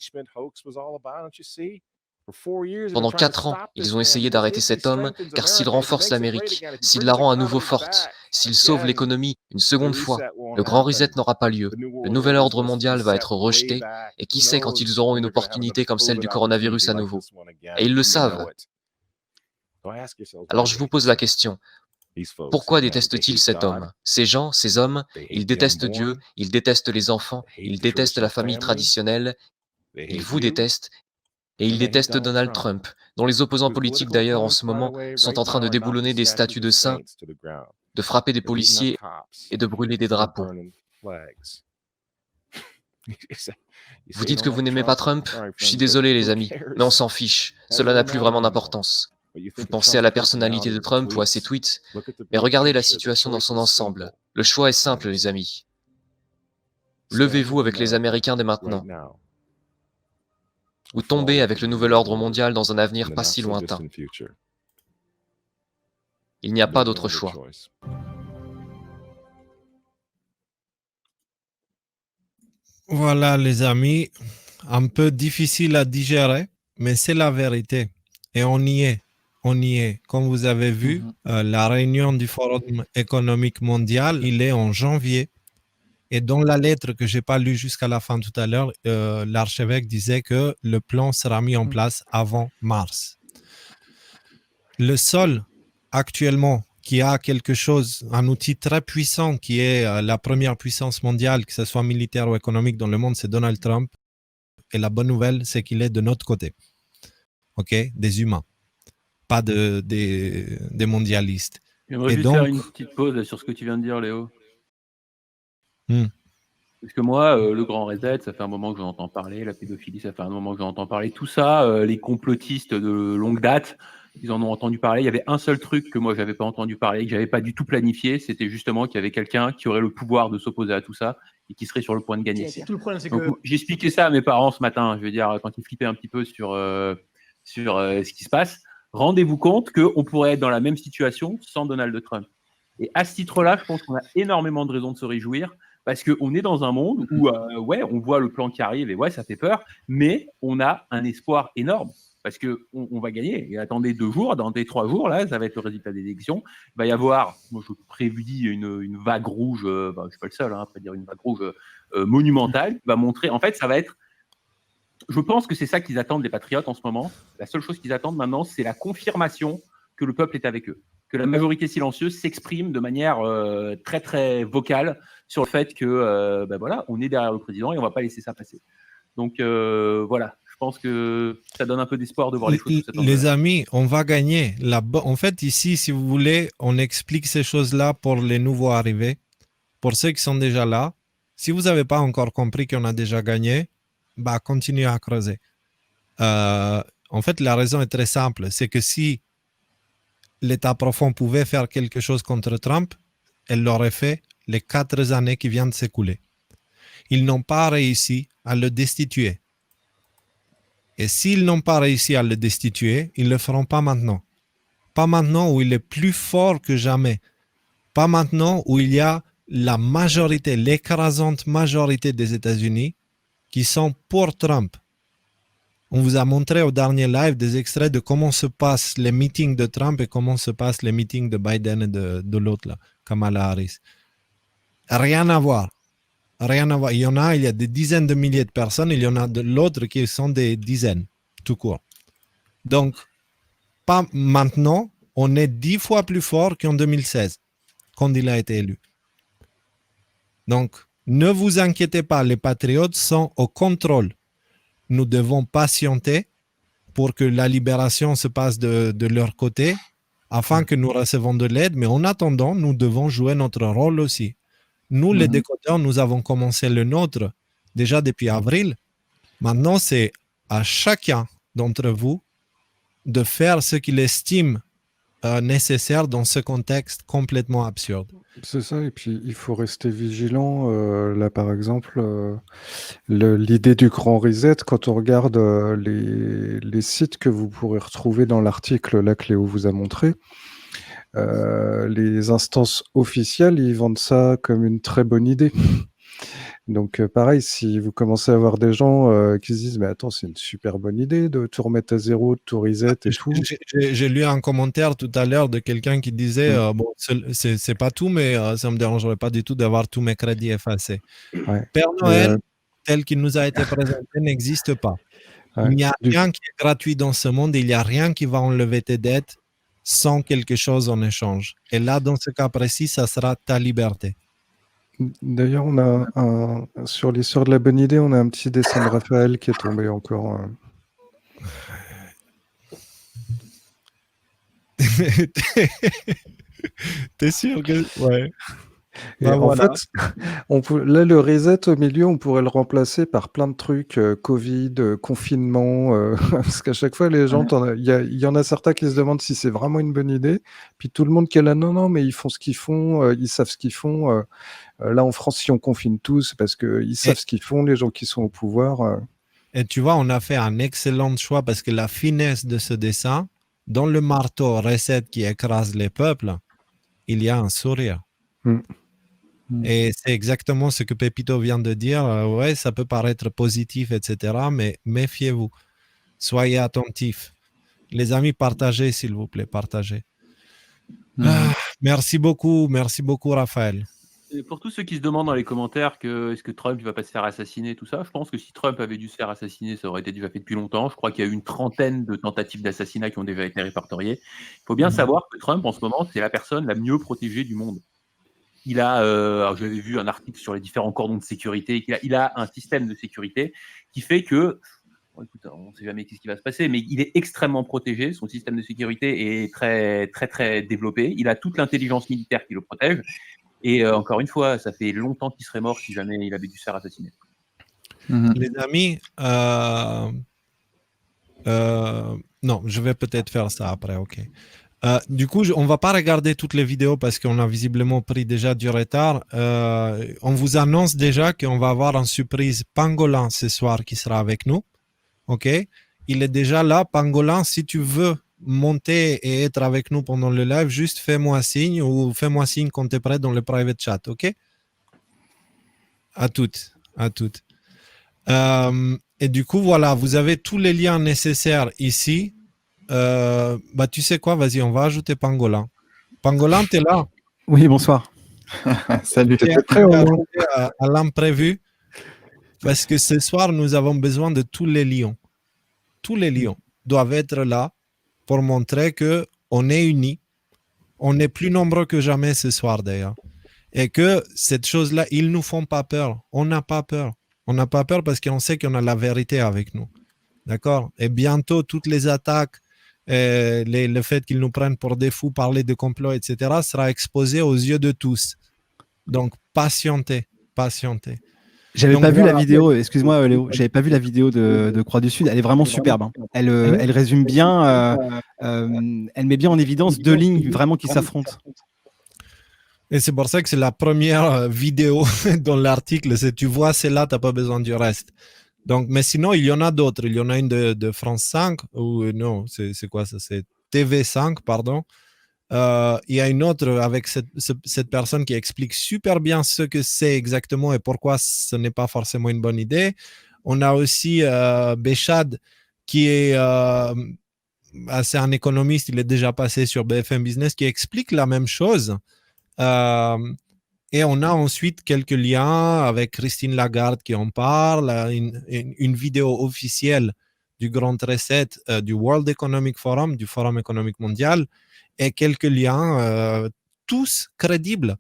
Pendant 4 ans, ils ont essayé d'arrêter cet homme, car s'il renforce l'Amérique, s'il la rend à nouveau forte, s'il sauve l'économie une seconde fois, le grand reset n'aura pas lieu. Le nouvel ordre mondial va être rejeté, et qui sait quand ils auront une opportunité comme celle du coronavirus à nouveau. Et ils le savent. Alors je vous pose la question. Pourquoi détestent-ils cet homme? Ces gens, ces hommes, ils détestent Dieu, ils détestent les enfants, ils détestent la famille traditionnelle, ils vous détestent, et ils détestent Donald Trump, dont les opposants politiques d'ailleurs en ce moment sont en train de déboulonner des statues de saints, de frapper des policiers et de brûler des drapeaux. Vous dites que vous n'aimez pas Trump? Je suis désolé les amis, mais on s'en fiche, cela n'a plus vraiment d'importance. Vous pensez à la personnalité de Trump ou à ses tweets, mais regardez la situation dans son ensemble. Le choix est simple les amis. Levez-vous avec les Américains dès maintenant, ou tombez avec le nouvel ordre mondial dans un avenir pas si lointain. Il n'y a pas d'autre choix. Voilà les amis, un peu difficile à digérer, mais c'est la vérité. Et on y est. On y est. Comme vous avez vu, la réunion du Forum économique mondial, il est en janvier. Et dans la lettre que je n'ai pas lue jusqu'à la fin tout à l'heure, l'archevêque disait que le plan sera mis en place avant mars. Le seul actuellement qui a quelque chose, un outil très puissant qui est la première puissance mondiale, que ce soit militaire ou économique dans le monde, c'est Donald Trump. Et la bonne nouvelle, c'est qu'il est de notre côté. OK? Des humains. Pas des mondialistes. J'aimerais juste faire une petite pause là, sur ce que tu viens de dire, Léo. Parce que moi, le grand reset, ça fait un moment que j'en entends parler, la pédophilie, ça fait un moment que j'en entends parler, tout ça, les complotistes de longue date, ils en ont entendu parler. Il y avait un seul truc que moi, j'avais pas entendu parler, que j'avais pas du tout planifié, c'était justement qu'il y avait quelqu'un qui aurait le pouvoir de s'opposer à tout ça et qui serait sur le point de gagner. Tout le problème, c'est Donc, que... j'ai expliqué ça à mes parents ce matin, je veux dire, quand ils flippaient un petit peu sur ce qui se passe. Rendez-vous compte qu'on pourrait être dans la même situation sans Donald Trump. Et à ce titre-là, je pense qu'on a énormément de raisons de se réjouir parce qu'on est dans un monde où, on voit le plan qui arrive et ouais, ça fait peur, mais on a un espoir énorme parce qu'on va gagner. Et attendez 2 jours, dans des 3 jours, là, ça va être le résultat des élections. Il va y avoir, moi je prédis une vague rouge, je ne suis pas le seul à prédire une vague rouge monumentale qui va montrer, en fait, ça va être. Je pense que c'est ça qu'ils attendent les patriotes en ce moment. La seule chose qu'ils attendent maintenant, c'est la confirmation que le peuple est avec eux, que la majorité silencieuse s'exprime de manière très très vocale sur le fait que voilà, on est derrière le président et on va pas laisser ça passer. Donc voilà, je pense que ça donne un peu d'espoir de voir les choses sous cet Les angle-là. amis, on va gagner. En fait, ici, si vous voulez, on explique ces choses-là pour les nouveaux arrivés, pour ceux qui sont déjà là. Si vous n'avez pas encore compris qu'on a déjà gagné, bah, continuez à creuser. En fait, la raison est très simple. C'est que si l'État profond pouvait faire quelque chose contre Trump, elle l'aurait fait les 4 années qui viennent de s'écouler. Ils n'ont pas réussi à le destituer. Et s'ils n'ont pas réussi à le destituer, ils ne le feront pas maintenant. Pas maintenant où il est plus fort que jamais. Pas maintenant où il y a la majorité, l'écrasante majorité des États-Unis qui sont pour Trump. On vous a montré au dernier live des extraits de comment se passent les meetings de Trump et comment se passent les meetings de Biden et de l'autre, là, Kamala Harris. Rien à voir. Rien à voir. Il y a des dizaines de milliers de personnes, il y en a de l'autre qui sont des dizaines, tout court. Donc, pas maintenant, on est 10 fois plus fort qu'en 2016, quand il a été élu. Donc, ne vous inquiétez pas, les patriotes sont au contrôle. Nous devons patienter pour que la libération se passe de leur côté, afin que nous recevons de l'aide. Mais en attendant, nous devons jouer notre rôle aussi. Nous, les décodeurs, nous avons commencé le nôtre déjà depuis avril. Maintenant, c'est à chacun d'entre vous de faire ce qu'il estime nécessaire dans ce contexte complètement absurde. C'est ça, et puis il faut rester vigilant. Là, par exemple, l'idée du grand reset, quand on regarde les sites que vous pourrez retrouver dans l'article, là, Cléo vous a montré, les instances officielles, ils vendent ça comme une très bonne idée. Donc pareil, si vous commencez à avoir des gens qui se disent « Mais attends, c'est une super bonne idée de tout remettre à zéro, de tout reset et tout. » J'ai lu un commentaire tout à l'heure de quelqu'un qui disait bon, c'est pas tout, mais ça me dérangerait pas du tout d'avoir tous mes crédits effacés. Ouais. Père Noël, tel qu'il nous a été présenté, n'existe pas. Ouais. Il n'y a rien qui est gratuit dans ce monde, il n'y a rien qui va enlever tes dettes sans quelque chose en échange. Et là, dans ce cas précis, ça sera ta liberté. D'ailleurs, on a sur l'histoire de la bonne idée, on a un petit dessin de Raphaël qui est tombé encore. T'es sûr que... Ouais. Et Bah, en voilà. fait, là, le reset au milieu, on pourrait le remplacer par plein de trucs, Covid, confinement, parce qu'à chaque fois, les gens, il y en a certains qui se demandent si c'est vraiment une bonne idée, puis tout le monde qui est là, non, mais ils font ce qu'ils font, ils savent ce qu'ils font. Là, en France, si on confine tous, parce qu'ils savent ce qu'ils font, les gens qui sont au pouvoir. Et tu vois, on a fait un excellent choix parce que la finesse de ce dessin, dans le marteau reset qui écrase les peuples, il y a un sourire. Et c'est exactement ce que Pepito vient de dire. Ouais, ça peut paraître positif, etc. Mais méfiez-vous. Soyez attentifs. Les amis, partagez, s'il vous plaît, partagez. Merci beaucoup, Raphaël. Et pour tous ceux qui se demandent dans les commentaires que est-ce que Trump il va pas se faire assassiner, tout ça, je pense que si Trump avait dû se faire assassiner, ça aurait été déjà fait depuis longtemps. Je crois qu'il y a eu une trentaine de tentatives d'assassinat qui ont déjà été répertoriées. Il faut bien savoir que Trump, en ce moment, c'est la personne la mieux protégée du monde. Il a, alors j'avais vu un article sur les différents cordons de sécurité, il a un système de sécurité qui fait que, bon, écoute, on ne sait jamais ce qui va se passer, mais il est extrêmement protégé, son système de sécurité est très, très, très développé, il a toute l'intelligence militaire qui le protège, et encore une fois, ça fait longtemps qu'il serait mort si jamais il avait dû se faire assassiner. Les amis, non, je vais peut-être faire ça après, ok. Du coup, on ne va pas regarder toutes les vidéos parce qu'on a visiblement pris déjà du retard. On vous annonce déjà qu'on va avoir une surprise Pangolin ce soir qui sera avec nous. Ok, il est déjà là. Pangolin, si tu veux monter et être avec nous pendant le live, juste fais-moi signe ou fais-moi signe quand tu es prêt dans le private chat. Ok, à toutes. Et du coup, voilà, vous avez tous les liens nécessaires ici. Bah, tu sais quoi, vas-y, on va ajouter Pangolin. Pangolin, t'es là? Oui, bonsoir. Salut. T'es prêt à l'imprévu parce que ce soir, nous avons besoin de tous les lions. Tous les lions doivent être là pour montrer que on est unis, on est plus nombreux que jamais ce soir d'ailleurs, et que cette chose-là, ils nous font pas peur. On n'a pas peur. On n'a pas peur parce qu'on sait qu'on a la vérité avec nous. D'accord? Et bientôt, toutes les attaques, le fait qu'ils nous prennent pour des fous, parler de complot, etc., sera exposé aux yeux de tous. Donc, patientez. J'avais Donc, pas vu la voilà. vidéo, excuse-moi Léo, j'avais pas vu la vidéo de Croix du Sud, elle est vraiment superbe, hein. Elle résume bien, elle met bien en évidence deux lignes vraiment qui s'affrontent. Et c'est pour ça que c'est la première vidéo dans l'article. Tu vois, c'est là, tu n'as pas besoin du reste. Donc, mais sinon, il y en a d'autres. Il y en a une de France 5, ou non, c'est quoi ça? C'est TV5, pardon. Il y a une autre avec cette personne qui explique super bien ce que c'est exactement et pourquoi ce n'est pas forcément une bonne idée. On a aussi Béchad qui est c'est un économiste, il est déjà passé sur BFM Business, qui explique la même chose. Et on a ensuite quelques liens avec Christine Lagarde qui en parle, une vidéo officielle du Grand Reset, du World Economic Forum, du Forum économique mondial, et quelques liens, tous crédibles.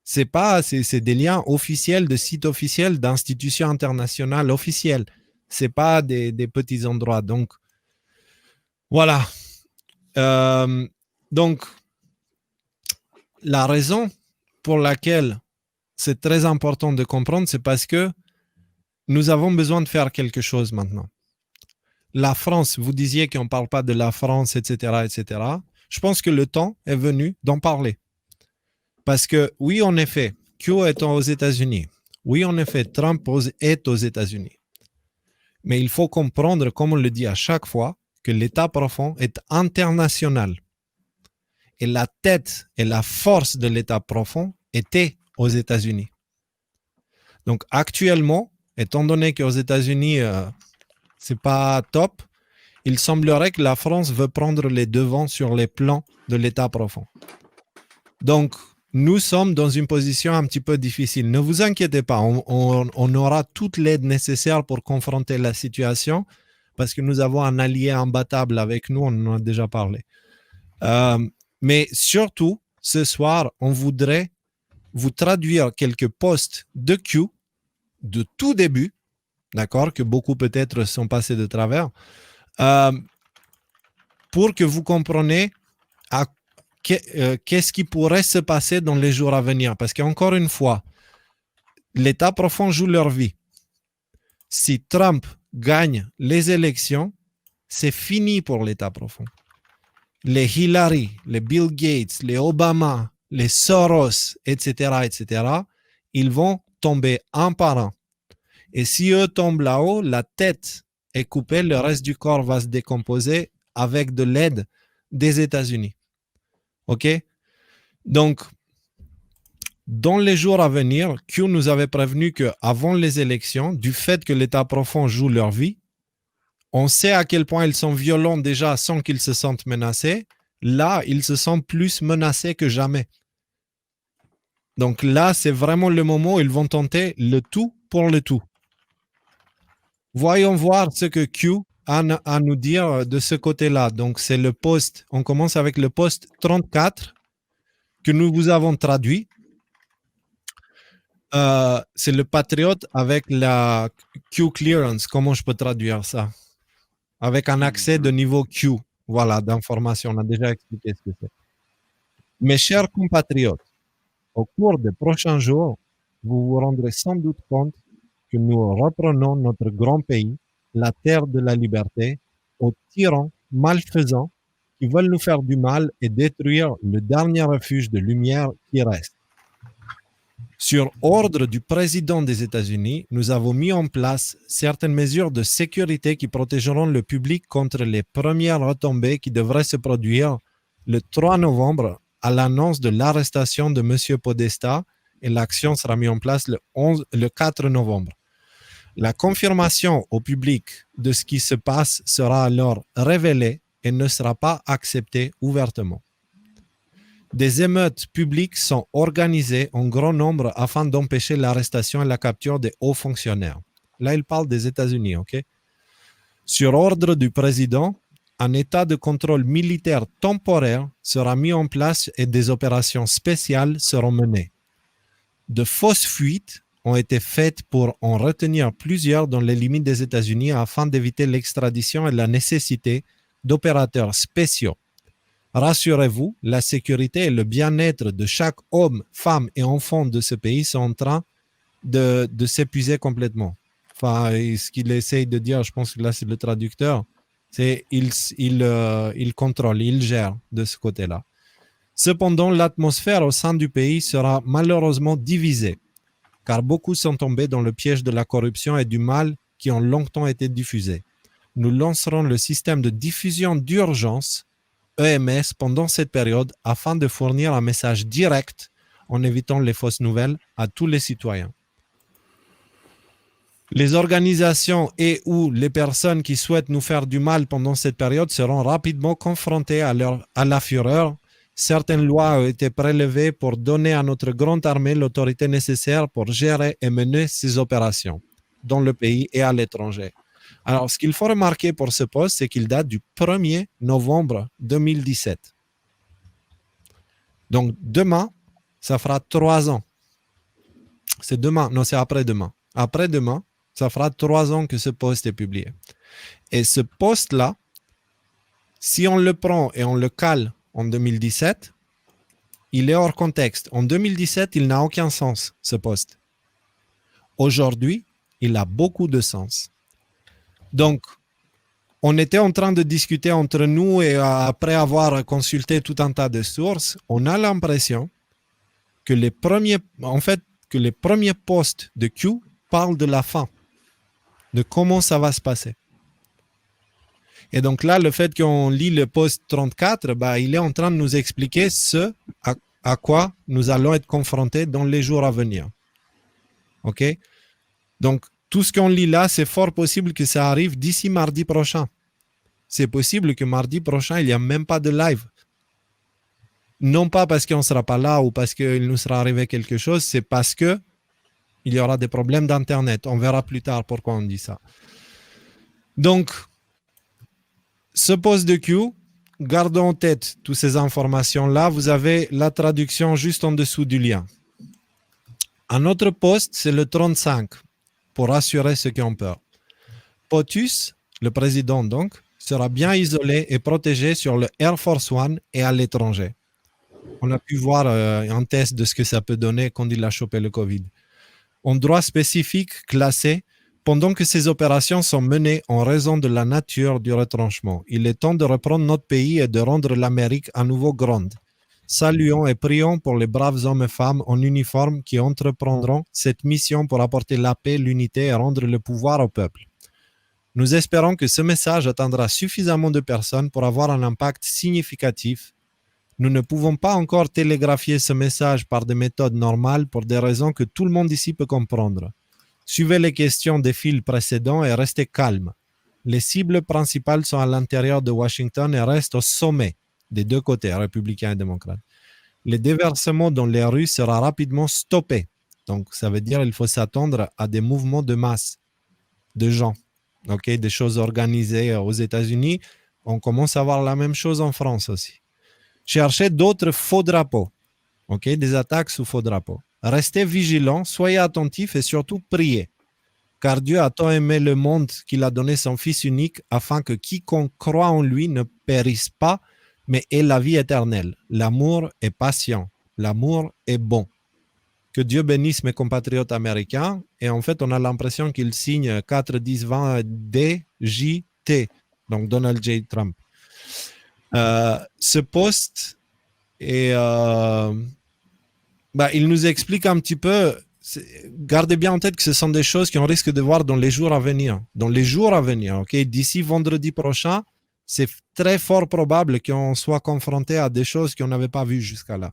C'est des liens officiels, de sites officiels, d'institutions internationales officielles. C'est pas des petits endroits. Donc, voilà. Donc, la raison pour laquelle c'est très important de comprendre, c'est parce que nous avons besoin de faire quelque chose maintenant. La France, vous disiez qu'on ne parle pas de la France, etc., etc. Je pense que le temps est venu d'en parler. Parce que, oui, en effet, Q est aux États-Unis. Oui, en effet, Trump est aux États-Unis. Mais il faut comprendre, comme on le dit à chaque fois, que l'État profond est international. Et la tête et la force de l'État profond étaient aux États-Unis. Donc actuellement, étant donné qu'aux États-Unis, c'est pas top, il semblerait que la France veut prendre les devants sur les plans de l'État profond. Donc, nous sommes dans une position un petit peu difficile. Ne vous inquiétez pas, on aura toute l'aide nécessaire pour confronter la situation parce que nous avons un allié imbattable avec nous, on en a déjà parlé. Mais surtout, ce soir, on voudrait vous traduire quelques posts de Q de tout début, d'accord, que beaucoup peut-être sont passés de travers, pour que vous compreniez qu'est-ce qui pourrait se passer dans les jours à venir. Parce qu'encore une fois, l'État profond joue leur vie. Si Trump gagne les élections, c'est fini pour l'État profond. Les Hillary, les Bill Gates, les Obama, les Soros, etc., ils vont tomber un par un. Et si eux tombent là-haut, la tête est coupée, le reste du corps va se décomposer avec de l'aide des États-Unis. OK? Donc, dans les jours à venir, Q nous avait prévenu qu'avant les élections, du fait que l'État profond joue leur vie, on sait à quel point ils sont violents déjà sans qu'ils se sentent menacés. Là, ils se sentent plus menacés que jamais. Donc là, c'est vraiment le moment où ils vont tenter le tout pour le tout. Voyons voir ce que Q a à nous dire de ce côté-là. Donc, c'est le post. On commence avec le post 34 que nous vous avons traduit. C'est le patriote avec la Q clearance. Comment je peux traduire ça? Avec un accès de niveau Q. Voilà, d'information. On a déjà expliqué ce que c'est. Mes chers compatriotes, au cours des prochains jours, vous vous rendrez sans doute compte que nous reprenons notre grand pays, la terre de la liberté, aux tyrans malfaisants qui veulent nous faire du mal et détruire le dernier refuge de lumière qui reste. Sur ordre du président des États-Unis, nous avons mis en place certaines mesures de sécurité qui protégeront le public contre les premières retombées qui devraient se produire le 3 novembre à l'annonce de l'arrestation de M. Podesta, et l'action sera mise en place le 4 novembre. La confirmation au public de ce qui se passe sera alors révélée et ne sera pas acceptée ouvertement. Des émeutes publiques sont organisées en grand nombre afin d'empêcher l'arrestation et la capture des hauts fonctionnaires. Là, il parle des États-Unis, OK? Sur ordre du président, un état de contrôle militaire temporaire sera mis en place et des opérations spéciales seront menées. De fausses fuites ont été faites pour en retenir plusieurs dans les limites des États-Unis afin d'éviter l'extradition et la nécessité d'opérateurs spéciaux. Rassurez-vous, la sécurité et le bien-être de chaque homme, femme et enfant de ce pays sont en train de s'épuiser complètement. Enfin, ce qu'il essaye de dire, je pense que là c'est le traducteur, c'est il contrôle, il gère de ce côté-là. Cependant, l'atmosphère au sein du pays sera malheureusement divisée, car beaucoup sont tombés dans le piège de la corruption et du mal qui ont longtemps été diffusés. Nous lancerons le système de diffusion d'urgence EMS pendant cette période afin de fournir un message direct en évitant les fausses nouvelles à tous les citoyens. Les organisations et ou les personnes qui souhaitent nous faire du mal pendant cette période seront rapidement confrontées à la fureur. Certaines lois ont été prélevées pour donner à notre grande armée l'autorité nécessaire pour gérer et mener ces opérations dans le pays et à l'étranger. Alors, ce qu'il faut remarquer pour ce poste, c'est qu'il date du 1er novembre 2017. Donc, demain, ça fera 3 ans. C'est demain, non, c'est après-demain. Après-demain, ça fera 3 ans que ce poste est publié. Et ce poste-là, si on le prend et on le cale en 2017, il est hors contexte. En 2017, il n'a aucun sens, ce poste. Aujourd'hui, il a beaucoup de sens. Donc, on était en train de discuter entre nous et après avoir consulté tout un tas de sources, on a l'impression que les premiers posts de Q parlent de la fin, de comment ça va se passer. Et donc là, le fait qu'on lit le post 34, il est en train de nous expliquer ce à quoi nous allons être confrontés dans les jours à venir. OK? Donc, tout ce qu'on lit là, c'est fort possible que ça arrive d'ici mardi prochain. C'est possible que mardi prochain, il n'y a même pas de live. Non pas parce qu'on ne sera pas là ou parce qu'il nous sera arrivé quelque chose, c'est parce qu'il y aura des problèmes d'Internet. On verra plus tard pourquoi on dit ça. Donc, ce post de Q, gardons en tête toutes ces informations-là. Vous avez la traduction juste en dessous du lien. Un autre post, c'est le 35, pour rassurer ceux qui ont peur. POTUS, le président donc, sera bien isolé et protégé sur le Air Force One et à l'étranger. On a pu voir un test de ce que ça peut donner quand il a chopé le Covid. En droit spécifique classé, pendant que ces opérations sont menées en raison de la nature du retranchement, il est temps de reprendre notre pays et de rendre l'Amérique à nouveau grande. Saluons et prions pour les braves hommes et femmes en uniforme qui entreprendront cette mission pour apporter la paix, l'unité et rendre le pouvoir au peuple. Nous espérons que ce message atteindra suffisamment de personnes pour avoir un impact significatif. Nous ne pouvons pas encore télégraphier ce message par des méthodes normales pour des raisons que tout le monde ici peut comprendre. Suivez les questions des fils précédents et restez calmes. Les cibles principales sont à l'intérieur de Washington et restent au sommet des deux côtés, républicains et démocrates. Le déversement dans les rues sera rapidement stoppé. Donc, ça veut dire qu'il faut s'attendre à des mouvements de masse de gens. Okay? Des choses organisées aux États-Unis. On commence à voir la même chose en France aussi. Cherchez d'autres faux drapeaux. Okay? Des attaques sous faux drapeaux. Restez vigilants, soyez attentifs et surtout priez. Car Dieu a tant aimé le monde qu'il a donné son Fils unique afin que quiconque croit en lui ne périsse pas, mais ait la vie éternelle. L'amour est patient. L'amour est bon. Que Dieu bénisse mes compatriotes américains. Et en fait, on a l'impression qu'ils signent 4, 10, 20 DJT. Donc Donald J. Trump. Ce post est... il nous explique un petit peu, gardez bien en tête que ce sont des choses qu'on risque de voir dans les jours à venir. Dans les jours à venir, okay? D'ici vendredi prochain, c'est très fort probable qu'on soit confronté à des choses qu'on n'avait pas vues jusqu'à là.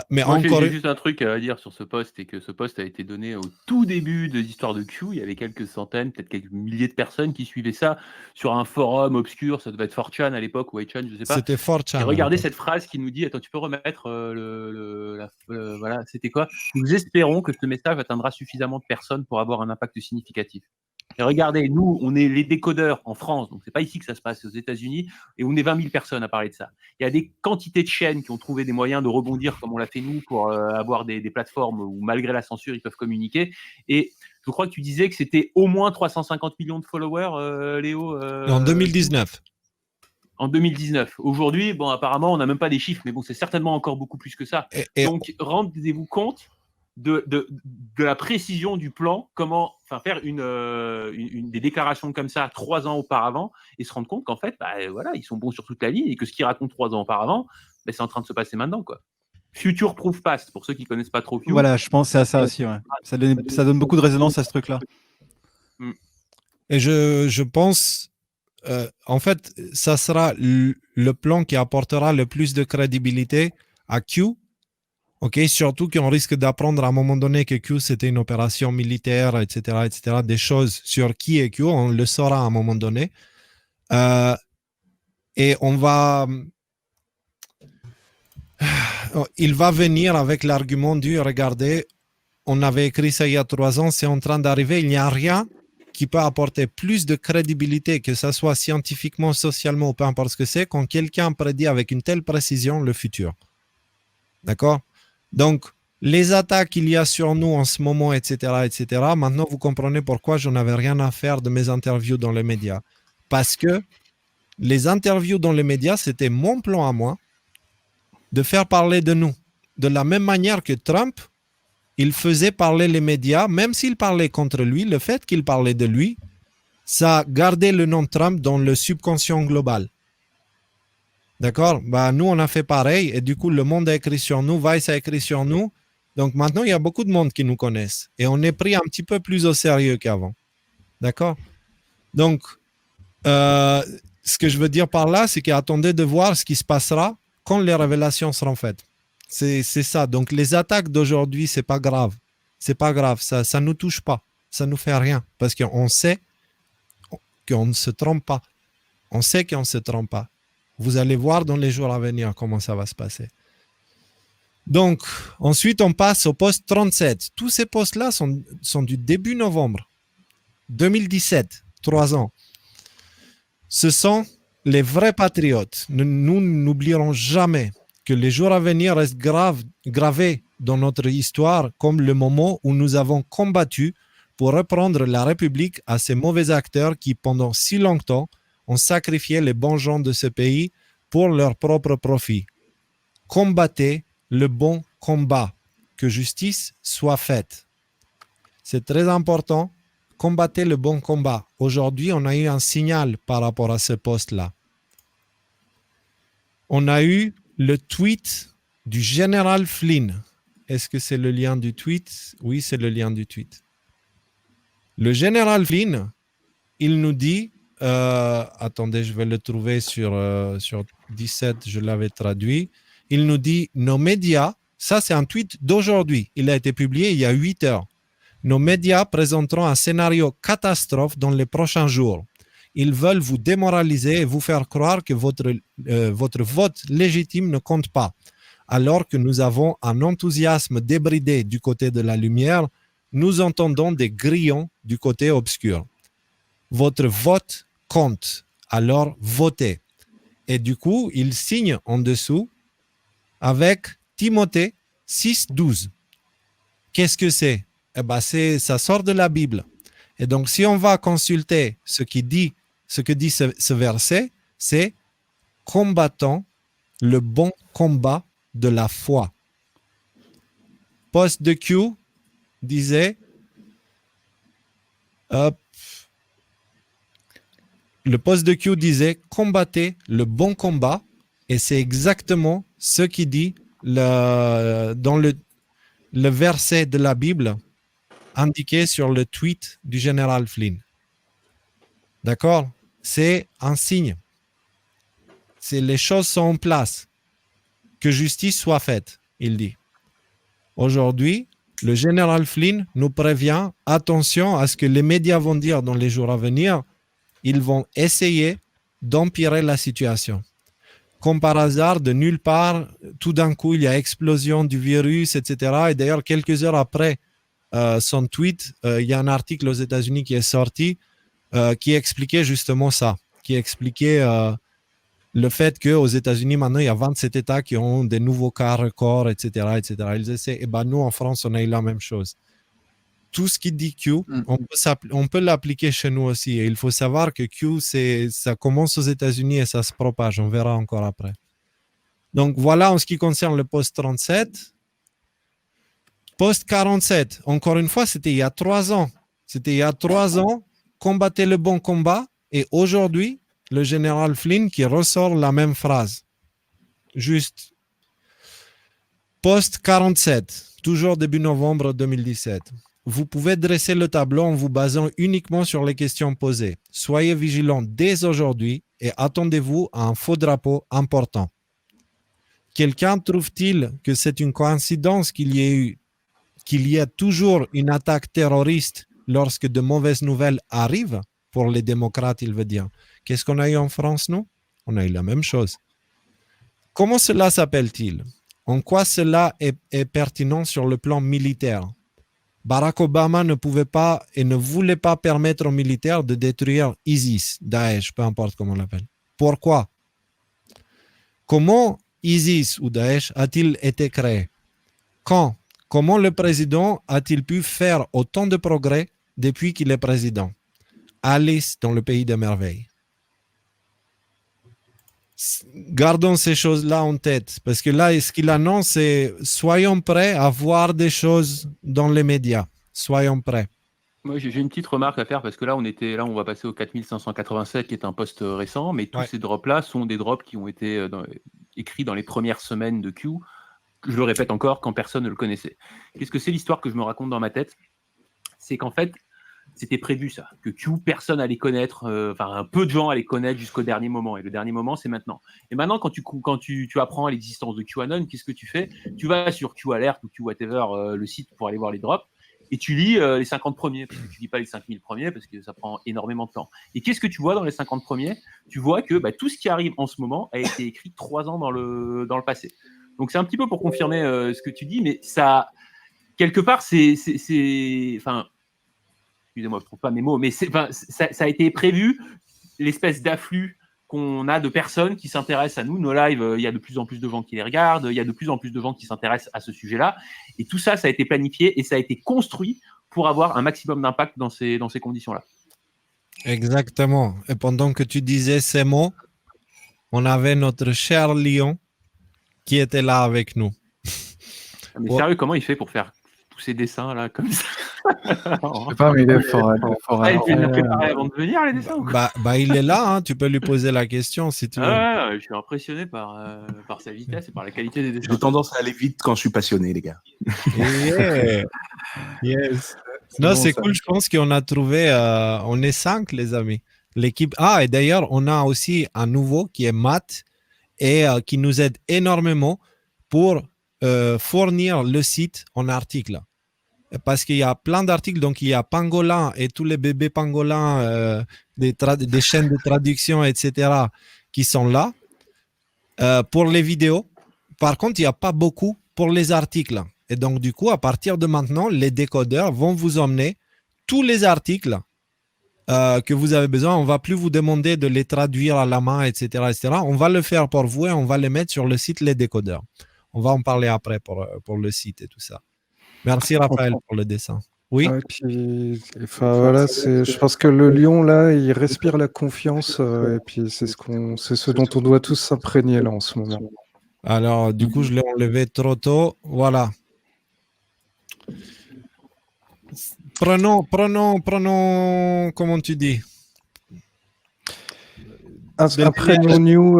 Mais Moi, encore... j'ai juste un truc à dire sur ce poste, et que ce poste a été donné au tout début de l'histoire de Q. Il y avait quelques centaines, peut-être quelques milliers de personnes qui suivaient ça sur un forum obscur. Ça devait être 4chan à l'époque, ou 8chan, je sais pas. C'était 4chan. Et regardez cette phrase qui nous dit, attends, tu peux remettre voilà, c'était quoi? Nous espérons que ce message atteindra suffisamment de personnes pour avoir un impact significatif. Et regardez, nous, on est les décodeurs en France, donc c'est pas ici que ça se passe, c'est aux États-Unis, et on est 20 000 personnes à parler de ça. Il y a des quantités de chaînes qui ont trouvé des moyens de rebondir comme on l'a fait nous pour avoir des plateformes où malgré la censure, ils peuvent communiquer. Et je crois que tu disais que c'était au moins 350 millions de followers, Léo. En 2019. En 2019. Aujourd'hui, bon, apparemment, on n'a même pas des chiffres, mais bon, c'est certainement encore beaucoup plus que ça. Et Donc, rendez-vous compte de la précision du plan, comment faire des déclarations comme ça 3 ans auparavant et se rendre compte qu'en fait, voilà, ils sont bons sur toute la ligne et que ce qu'ils racontent 3 ans auparavant, c'est en train de se passer maintenant, quoi. Future proof past, pour ceux qui connaissent pas trop Future. Voilà, je pense que c'est à ça aussi. Ouais. Ça donne beaucoup de résonance à ce truc-là. Et je pense, en fait, ça sera le plan qui apportera le plus de crédibilité à Q. Ok, surtout qu'on risque d'apprendre à un moment donné que Q c'était une opération militaire, etc., etc. Des choses sur qui est Q, on le saura à un moment donné. Et on va, il va venir avec l'argument du regardez, on avait écrit ça il y a 3 ans, c'est en train d'arriver, il n'y a rien qui peut apporter plus de crédibilité, que ce soit scientifiquement, socialement ou peu importe ce que c'est, quand quelqu'un prédit avec une telle précision le futur. D'accord ? Donc, les attaques qu'il y a sur nous en ce moment, etc., etc., maintenant, vous comprenez pourquoi je n'avais rien à faire de mes interviews dans les médias. Parce que les interviews dans les médias, c'était mon plan à moi de faire parler de nous. De la même manière que Trump, il faisait parler les médias, même s'il parlait contre lui, le fait qu'il parlait de lui, ça gardait le nom Trump dans le subconscient global. D'accord? Nous, on a fait pareil et du coup, le monde a écrit sur nous, Vice a écrit sur nous. Donc maintenant, il y a beaucoup de monde qui nous connaissent et on est pris un petit peu plus au sérieux qu'avant. D'accord? Donc, ce que je veux dire par là, c'est qu'attendez de voir ce qui se passera quand les révélations seront faites. C'est ça. Donc, les attaques d'aujourd'hui, c'est pas grave. C'est pas grave. Ça nous touche pas. Ça nous fait rien parce qu'on sait qu'on ne se trompe pas. On sait qu'on ne se trompe pas. Vous allez voir dans les jours à venir comment ça va se passer. Donc, ensuite, on passe au poste 37. Tous ces postes-là sont du début novembre 2017, 3 ans. Ce sont les vrais patriotes. Nous n'oublierons jamais que les jours à venir restent gravés dans notre histoire comme le moment où nous avons combattu pour reprendre la République à ces mauvais acteurs qui, pendant si longtemps, ont sacrifié les bons gens de ce pays pour leur propre profit. Combattez le bon combat, que justice soit faite. C'est très important. Combattez le bon combat. Aujourd'hui, on a eu un signal par rapport à ce poste-là. On a eu le tweet du général Flynn. Est-ce que c'est le lien du tweet? Oui, c'est le lien du tweet. Le général Flynn, il nous dit, attendez, je vais le trouver sur 17, je l'avais traduit. Il nous dit, nos médias, ça c'est un tweet d'aujourd'hui, il a été publié il y a 8 heures. Nos médias présenteront un scénario catastrophe dans les prochains jours. Ils veulent vous démoraliser et vous faire croire que votre vote légitime ne compte pas. Alors que nous avons un enthousiasme débridé du côté de la lumière, nous entendons des grillons du côté obscur. Votre vote compte, alors votez. Et du coup, il signe en dessous avec Timothée 6,12. Qu'est-ce que c'est? Ça sort de la Bible. Et donc, si on va consulter ce que dit ce verset, c'est « Combattons le bon combat de la foi ». Post de Q disait le post de Q disait « Combattez le bon combat » et c'est exactement ce qui dit dans le verset de la Bible indiqué sur le tweet du général Flynn. D'accord? C'est un signe. Les choses sont en place. Que justice soit faite, il dit. Aujourd'hui, le général Flynn nous prévient, attention à ce que les médias vont dire dans les jours à venir, ils vont essayer d'empirer la situation. Comme par hasard, de nulle part, tout d'un coup, il y a explosion du virus, etc. Et d'ailleurs, quelques heures après son tweet, il y a un article aux États-Unis qui est sorti qui expliquait justement ça, qui expliquait le fait qu'aux États-Unis, maintenant, il y a 27 États qui ont des nouveaux cas records, etc., etc. Ils essaient, et ben nous, en France, on a eu la même chose. Tout ce qui dit Q, on peut l'appliquer chez nous aussi. Et il faut savoir que Q, ça commence aux États-Unis et ça se propage. On verra encore après. Donc voilà en ce qui concerne le post 37. Post 47, encore une fois, c'était il y a 3 ans. C'était il y a 3 ans, combattez le bon combat. Et aujourd'hui, le général Flynn qui ressort la même phrase. Juste. Post 47, toujours début novembre 2017. Vous pouvez dresser le tableau en vous basant uniquement sur les questions posées. Soyez vigilants dès aujourd'hui et attendez-vous à un faux drapeau important. Quelqu'un trouve-t-il que c'est une coïncidence qu'il y ait toujours une attaque terroriste lorsque de mauvaises nouvelles arrivent? Pour les démocrates, il veut dire. Qu'est-ce qu'on a eu en France, nous? On a eu la même chose. Comment cela s'appelle-t-il? En quoi cela est pertinent sur le plan militaire? Barack Obama ne pouvait pas et ne voulait pas permettre aux militaires de détruire ISIS, Daesh, peu importe comment on l'appelle. Pourquoi? Comment ISIS ou Daesh a-t-il été créé? Quand? Comment le président a-t-il pu faire autant de progrès depuis qu'il est président? Alice dans le pays des merveilles. Gardons ces choses-là en tête, parce que là, ce qu'il annonce, c'est soyons prêts à voir des choses dans les médias. Soyons prêts. Moi, j'ai une petite remarque à faire, parce que là, on va passer au 4587, qui est un post récent, mais tous ces drops-là sont des drops qui ont été écrits dans les premières semaines de Q. Je le répète encore, quand personne ne le connaissait. Qu'est-ce que c'est l'histoire que je me raconte dans ma tête? C'est qu'en fait, c'était prévu ça, que Q, personne allait connaître, un peu de gens allaient connaître jusqu'au dernier moment. Et le dernier moment, c'est maintenant. Et maintenant, quand tu apprends l'existence de QAnon, qu'est-ce que tu fais? Tu vas sur Q Alert ou Q Whatever, le site pour aller voir les drops, et tu lis les 50 premiers, parce que tu lis pas les 5000 premiers, parce que ça prend énormément de temps. Et qu'est-ce que tu vois dans les 50 premiers? Tu vois que tout ce qui arrive en ce moment a été écrit 3 ans dans le passé. Donc c'est un petit peu pour confirmer ce que tu dis, mais ça, quelque part, excusez-moi, je ne trouve pas mes mots, mais ça a été prévu, l'espèce d'afflux qu'on a de personnes qui s'intéressent à nous. Nos lives, il y a de plus en plus de gens qui les regardent, il y a de plus en plus de gens qui s'intéressent à ce sujet-là. Et tout ça, ça a été planifié et ça a été construit pour avoir un maximum d'impact dans ces conditions-là. Exactement. Et pendant que tu disais ces mots, on avait notre cher Lion qui était là avec nous. Mais sérieux, comment il fait pour faire tous ces dessins là comme ça? Je sais pas, mais il est fort. Il fait bien préparer avant de venir les dessins ou quoi? Il est là, hein, tu peux lui poser la question si tu veux. Je suis impressionné par sa vitesse et par la qualité des dessins. J'ai tendance à aller vite quand je suis passionné, les gars. Yeah. Yes. Non, bon, c'est cool, je pense qu'on a trouvé, on est 5 les amis. L'équipe. Et d'ailleurs, on a aussi un nouveau qui est Matt et qui nous aide énormément pour fournir le site en articles. Parce qu'il y a plein d'articles, donc il y a Pangolin et tous les bébés pangolins des chaînes de traduction, etc., qui sont là pour les vidéos. Par contre, il n'y a pas beaucoup pour les articles. Et donc, du coup, à partir de maintenant, les décodeurs vont vous emmener tous les articles que vous avez besoin. On ne va plus vous demander de les traduire à la main, etc., etc. On va le faire pour vous et on va les mettre sur le site Les Décodeurs. On va en parler après pour le site et tout ça. Merci Raphaël pour le dessin. Oui. Puis, voilà, je pense que le lion là, il respire la confiance et puis c'est ce dont on doit tous s'imprégner là en ce moment. Alors du coup, je l'ai enlevé trop tôt. Voilà. Prenons, comment tu dis? Imprégnons-nous,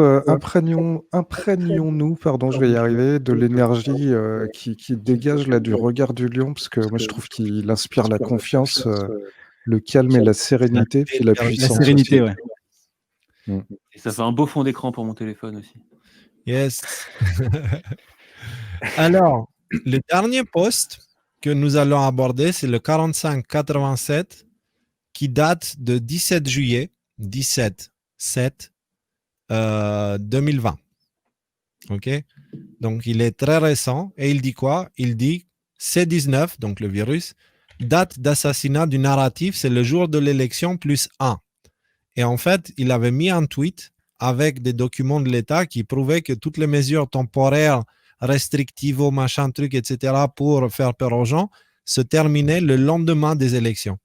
pardon, je vais y arriver, de l'énergie qui dégage là du regard du lion, parce que moi je trouve qu'il inspire la confiance, le calme et la sérénité, puis la puissance. La sérénité, aussi. Ouais. Et ça fait un beau fond d'écran pour mon téléphone aussi. Yes. Alors, le dernier post que nous allons aborder, c'est le 4587 qui date de 17 juillet 2020. OK? Donc, il est très récent et il dit quoi? Il dit C19, donc le virus, date d'assassinat du narratif, c'est le jour de l'élection plus 1. Et en fait, il avait mis un tweet avec des documents de l'État qui prouvaient que toutes les mesures temporaires, restrictives, machin, truc, etc., pour faire peur aux gens, se terminaient le lendemain des élections.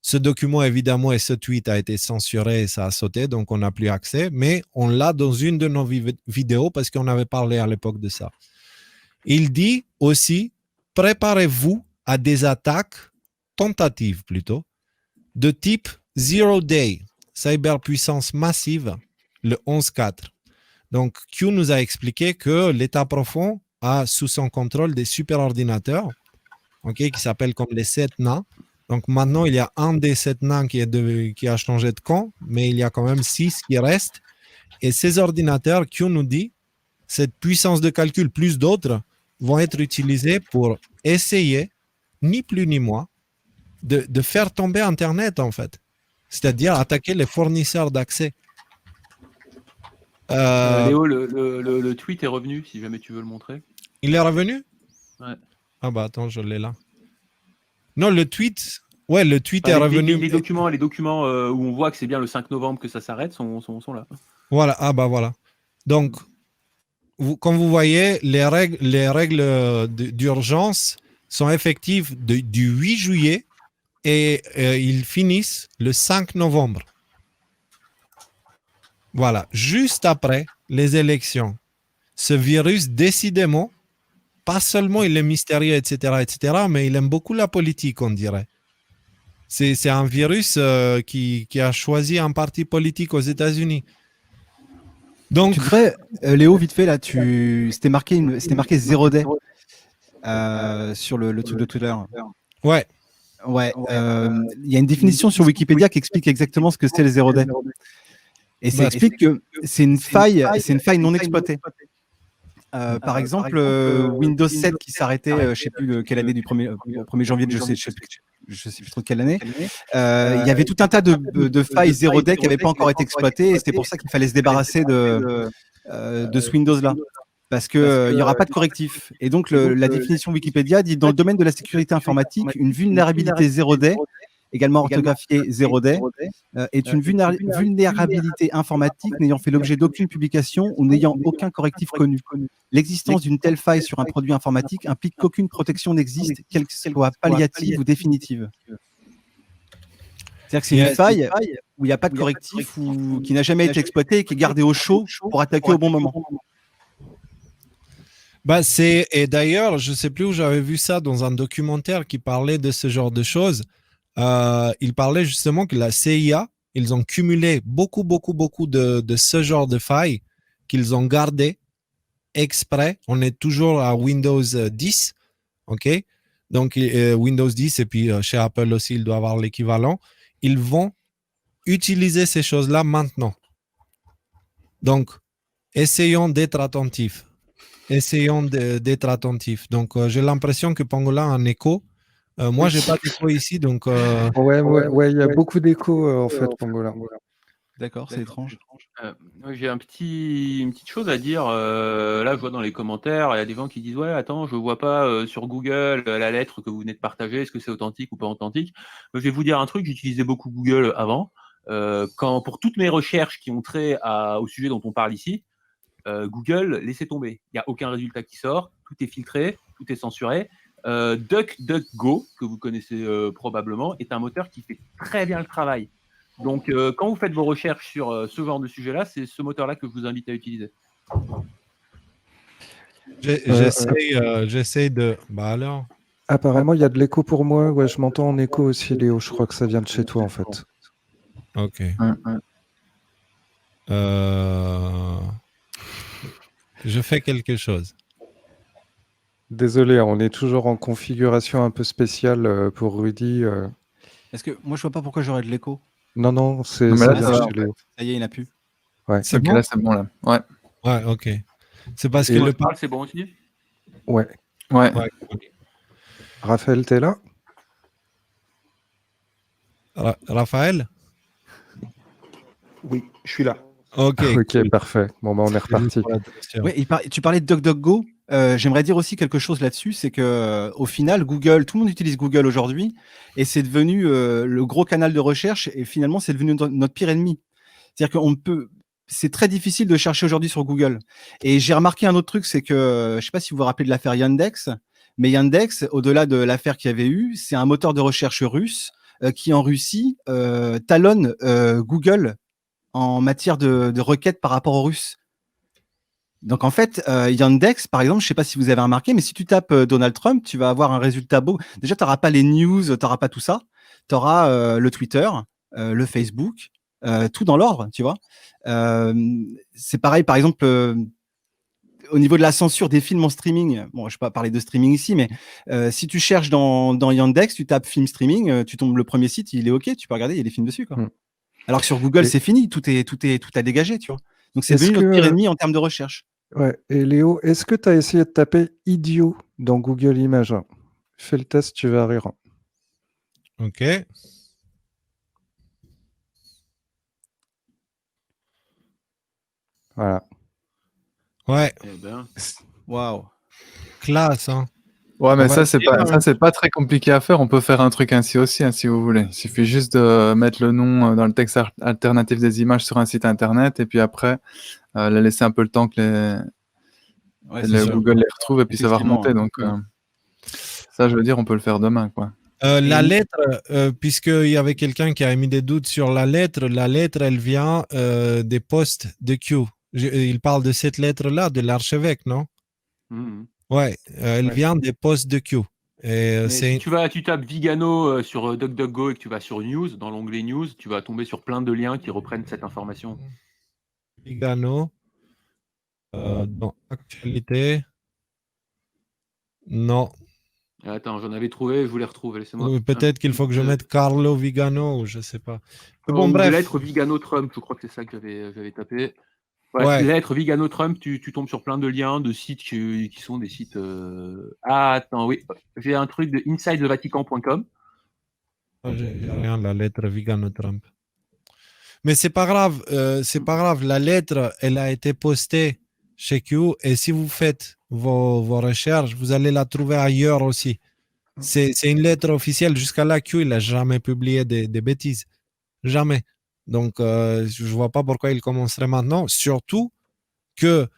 Ce document, évidemment, et ce tweet a été censuré et ça a sauté, donc on n'a plus accès, mais on l'a dans une de nos vidéos parce qu'on avait parlé à l'époque de ça. Il dit aussi, préparez-vous à des attaques, tentatives plutôt, de type Zero Day, cyberpuissance massive, le 11/4. Donc, Q nous a expliqué que l'État profond a sous son contrôle des superordinateurs, qui s'appellent comme les 7 nains. Donc, maintenant, il y a un des 7 nains qui a changé de camp, mais il y a quand même 6 qui restent. Et ces ordinateurs, Q nous dit, cette puissance de calcul plus d'autres vont être utilisés pour essayer, ni plus ni moins, de faire tomber Internet, en fait. C'est-à-dire attaquer les fournisseurs d'accès. Léo, le tweet est revenu, si jamais tu veux le montrer. Il est revenu? Ouais. Ah bah attends, je l'ai là. Non, le tweet est revenu. Les documents où on voit que c'est bien le 5 novembre que ça s'arrête sont là. Voilà, ah bah voilà. Donc, comme vous voyez, les règles d'urgence sont effectives du 8 juillet et ils finissent le 5 novembre. Voilà, juste après les élections. Ce virus, décidément, pas seulement il est mystérieux, etc., mais il aime beaucoup la politique, on dirait. C'est un virus qui a choisi un parti politique aux États-Unis. Donc, tu devrais, Léo, vite fait, là, c'était marqué 0 day sur le truc de Twitter. Ouais. Ouais. Il y a une définition sur Wikipédia qui explique exactement ce que c'est le 0 day. Et ça explique que c'est une faille non exploitée. Par exemple, Windows 7 qui s'arrêtait, je ne sais plus quelle année, du 1er janvier, je sais plus trop de quelle année. Il y avait tout un tas de failles 0 day qui n'avaient pas encore été exploitées, et c'était pour ça qu'il fallait se débarrasser de ce Windows-là. Parce qu'il n'y aura pas de correctif. Et donc, la définition Wikipédia dit, dans le domaine de la sécurité informatique, une vulnérabilité 0 day, également orthographiée 0 day, est une vulnérabilité informatique n'ayant fait l'objet d'aucune publication ou n'ayant aucun correctif connu. L'existence d'une telle faille sur un produit informatique implique qu'aucune protection n'existe, qu'elle soit palliative ou définitive. C'est-à-dire que c'est une faille où il n'y a pas de correctif ou qui n'a jamais été exploitée et qui est gardée au chaud pour attaquer au bon moment. Et d'ailleurs, je ne sais plus où j'avais vu ça dans un documentaire qui parlait de ce genre de choses. Il parlait justement que la CIA, ils ont cumulé beaucoup de ce genre de failles qu'ils ont gardées exprès. On est toujours à Windows 10, ok? Donc, Windows 10 et puis chez Apple aussi, il doit avoir l'équivalent. Ils vont utiliser ces choses-là maintenant. Donc, essayons d'être attentifs. Donc, j'ai l'impression que Pangolin a un écho. Moi, j'ai pas d'écho ici, donc. Ouais, il y a beaucoup d'écho en fait, Pangolin. D'accord, c'est étrange. J'ai une petite chose à dire. Là, je vois dans les commentaires, il y a des gens qui disent ouais, attends, je vois pas sur Google la lettre que vous venez de partager. Est-ce que c'est authentique ou pas authentique? Je vais vous dire un truc. J'utilisais beaucoup Google avant. Pour toutes mes recherches qui ont trait au sujet dont on parle ici, Google, laissez tomber. Il n'y a aucun résultat qui sort. Tout est filtré, tout est censuré. DuckDuckGo, que vous connaissez probablement, est un moteur qui fait très bien le travail. Donc, quand vous faites vos recherches sur ce genre de sujet-là, c'est ce moteur-là que je vous invite à utiliser. J'essaie de... Bah alors. Apparemment, il y a de l'écho pour moi. Ouais, je m'entends en écho aussi, Léo. Je crois que ça vient de chez toi, en fait. Ok. Je fais quelque chose. Désolé, on est toujours en configuration un peu spéciale pour Rudy. Est-ce que moi, je vois pas pourquoi j'aurais de l'écho. Non, c'est mais là, bien ça chez Léo. Ça y est, il n'y en a plus. Ouais. C'est Ok, bon? là, c'est bon, là. Ouais. Ouais, ok. C'est parce que Et le parle, c'est bon aussi? Ouais. Ouais. Raphaël, t'es là? Raphaël? Oui, je suis là. Ok. Ok, parfait. Bon, bah, on est reparti. Ouais, tu parlais de DuckDuckGo. j'aimerais dire aussi quelque chose là-dessus, c'est que au final, Google, tout le monde utilise Google aujourd'hui, et c'est devenu le gros canal de recherche, et finalement, c'est devenu notre pire ennemi. C'est-à-dire c'est très difficile de chercher aujourd'hui sur Google. Et j'ai remarqué un autre truc, c'est que, je sais pas si vous vous rappelez de l'affaire Yandex, mais Yandex, au-delà de l'affaire qu'il y avait eu, c'est un moteur de recherche russe qui, en Russie, talonne Google en matière de requêtes par rapport aux Russes. Donc en fait, Yandex, par exemple, je sais pas si vous avez remarqué, mais si tu tapes Donald Trump, tu vas avoir un résultat beau. Déjà, tu n'auras pas les news, tu n'auras pas tout ça. Tu auras le Twitter, le Facebook, tout dans l'ordre, tu vois. C'est pareil, par exemple, au niveau de la censure des films en streaming. Bon, je ne vais pas parler de streaming ici, mais si tu cherches dans Yandex, tu tapes film streaming, tu tombes le premier site, il est OK, tu peux regarder, il y a des films dessus, quoi. Alors que sur Google, c'est fini, tout a dégagé, tu vois. Donc c'est devenu notre pire ennemi en termes de recherche. Ouais. Et Léo, est-ce que tu as essayé de taper idiot dans Google Images? Fais le test, tu vas rire. Ok. Voilà. Ouais. Eh ben. Waouh. Classe, hein. Ouais, mais On va ça, c'est pas très compliqué à faire. On peut faire un truc ainsi aussi, hein, si vous voulez. Il suffit juste de mettre le nom dans le texte alternatif des images sur un site internet, et puis après, la laisser un peu le temps que Google les retrouve, et puis ça va remonter. Donc, ça, je veux dire, on peut le faire demain, quoi. La lettre, puisqu'il y avait quelqu'un qui a émis des doutes sur la lettre, elle vient des postes de Q. Il parle de cette lettre-là, de l'archevêque, non? Ouais, elle vient des postes de Q. Et si tu tapes Vigano sur DuckDuckGo et que tu vas sur News, dans l'onglet News, tu vas tomber sur plein de liens qui reprennent cette information. Vigano, dans Actualité, non. Attends, j'en avais trouvé, je voulais retrouver. Laissez-moi. Peut-être qu'il faut que je mette Carlo Vigano, ou je sais pas. Bon, bref. Lettre Vigano Trump, je crois que c'est ça que j'avais tapé. Ouais. Lettre Vigano Trump, tu tombes sur plein de liens de sites qui sont des sites. Ah, attends, oui, j'ai un truc de insidethevatican.com. J'ai rien, la lettre Vigano Trump. Mais c'est pas grave, La lettre, elle a été postée chez Q, et si vous faites vos recherches, vous allez la trouver ailleurs aussi. C'est une lettre officielle. Jusqu'à là, Q, il n'a jamais publié des bêtises. Jamais. Donc, je ne vois pas pourquoi il commencerait maintenant. Surtout que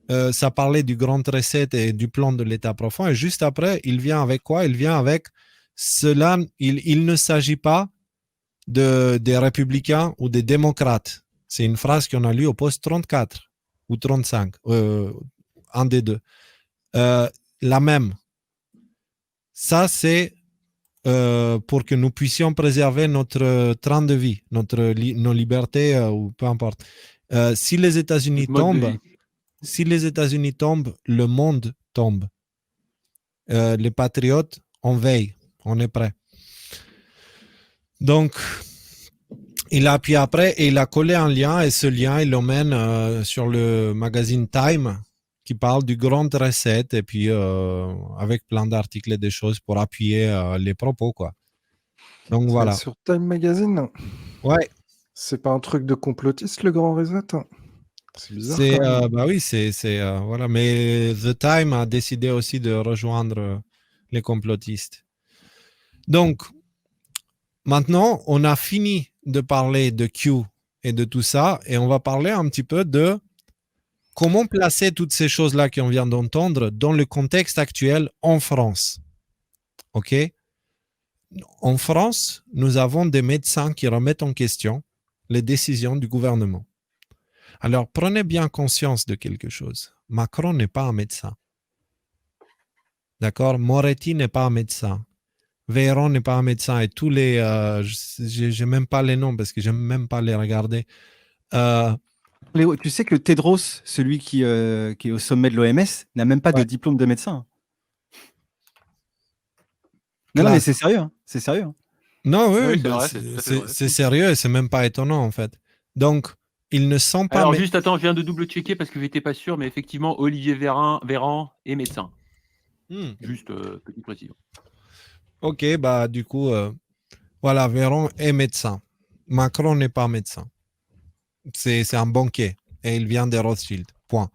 ça parlait du grand reset et du plan de l'État profond. Et juste après, il vient avec quoi? Il vient avec cela. Il ne s'agit pas des républicains ou des démocrates. C'est une phrase qu'on a lue au poste 34 ou 35, un des deux. La même. Ça, c'est pour que nous puissions préserver notre train de vie, nos libertés, ou peu importe. Si les États-Unis tombent, le monde tombe. Les patriotes, on veille, on est prêt. Donc, il a appuyé après et il a collé un lien, et ce lien, il l'emmène sur le magazine Time, qui parle du grand reset, et puis avec plein d'articles et des choses pour appuyer les propos, quoi. Donc voilà. Sur Time Magazine? Ouais. C'est pas un truc de complotiste, le grand reset? C'est bizarre. Bah oui, voilà. Mais The Time a décidé aussi de rejoindre les complotistes. Donc, maintenant, on a fini de parler de Q et de tout ça, et on va parler un petit peu de comment placer toutes ces choses-là qu'on vient d'entendre dans le contexte actuel en France. OK? En France, nous avons des médecins qui remettent en question les décisions du gouvernement. Alors, prenez bien conscience de quelque chose. Macron n'est pas un médecin. D'accord? Moretti n'est pas un médecin. Véran n'est pas un médecin. Et tous les... je n'ai même pas les noms parce que je n'aime même pas les regarder. Léo, tu sais que Tedros, celui qui est au sommet de l'OMS, n'a même pas de diplôme de médecin. Non, mais c'est sérieux. Hein. C'est sérieux. Hein. Non, oui, c'est sérieux, et c'est même pas étonnant, en fait. Donc, ils ne sont pas... Alors, juste, attends, je viens de double-checker parce que je n'étais pas sûr, mais effectivement, Olivier Véran est médecin. Juste petite précision. Ok, bah du coup, voilà, Véran est médecin. Macron n'est pas médecin. C'est un banquier, et il vient des Rothschild. Point.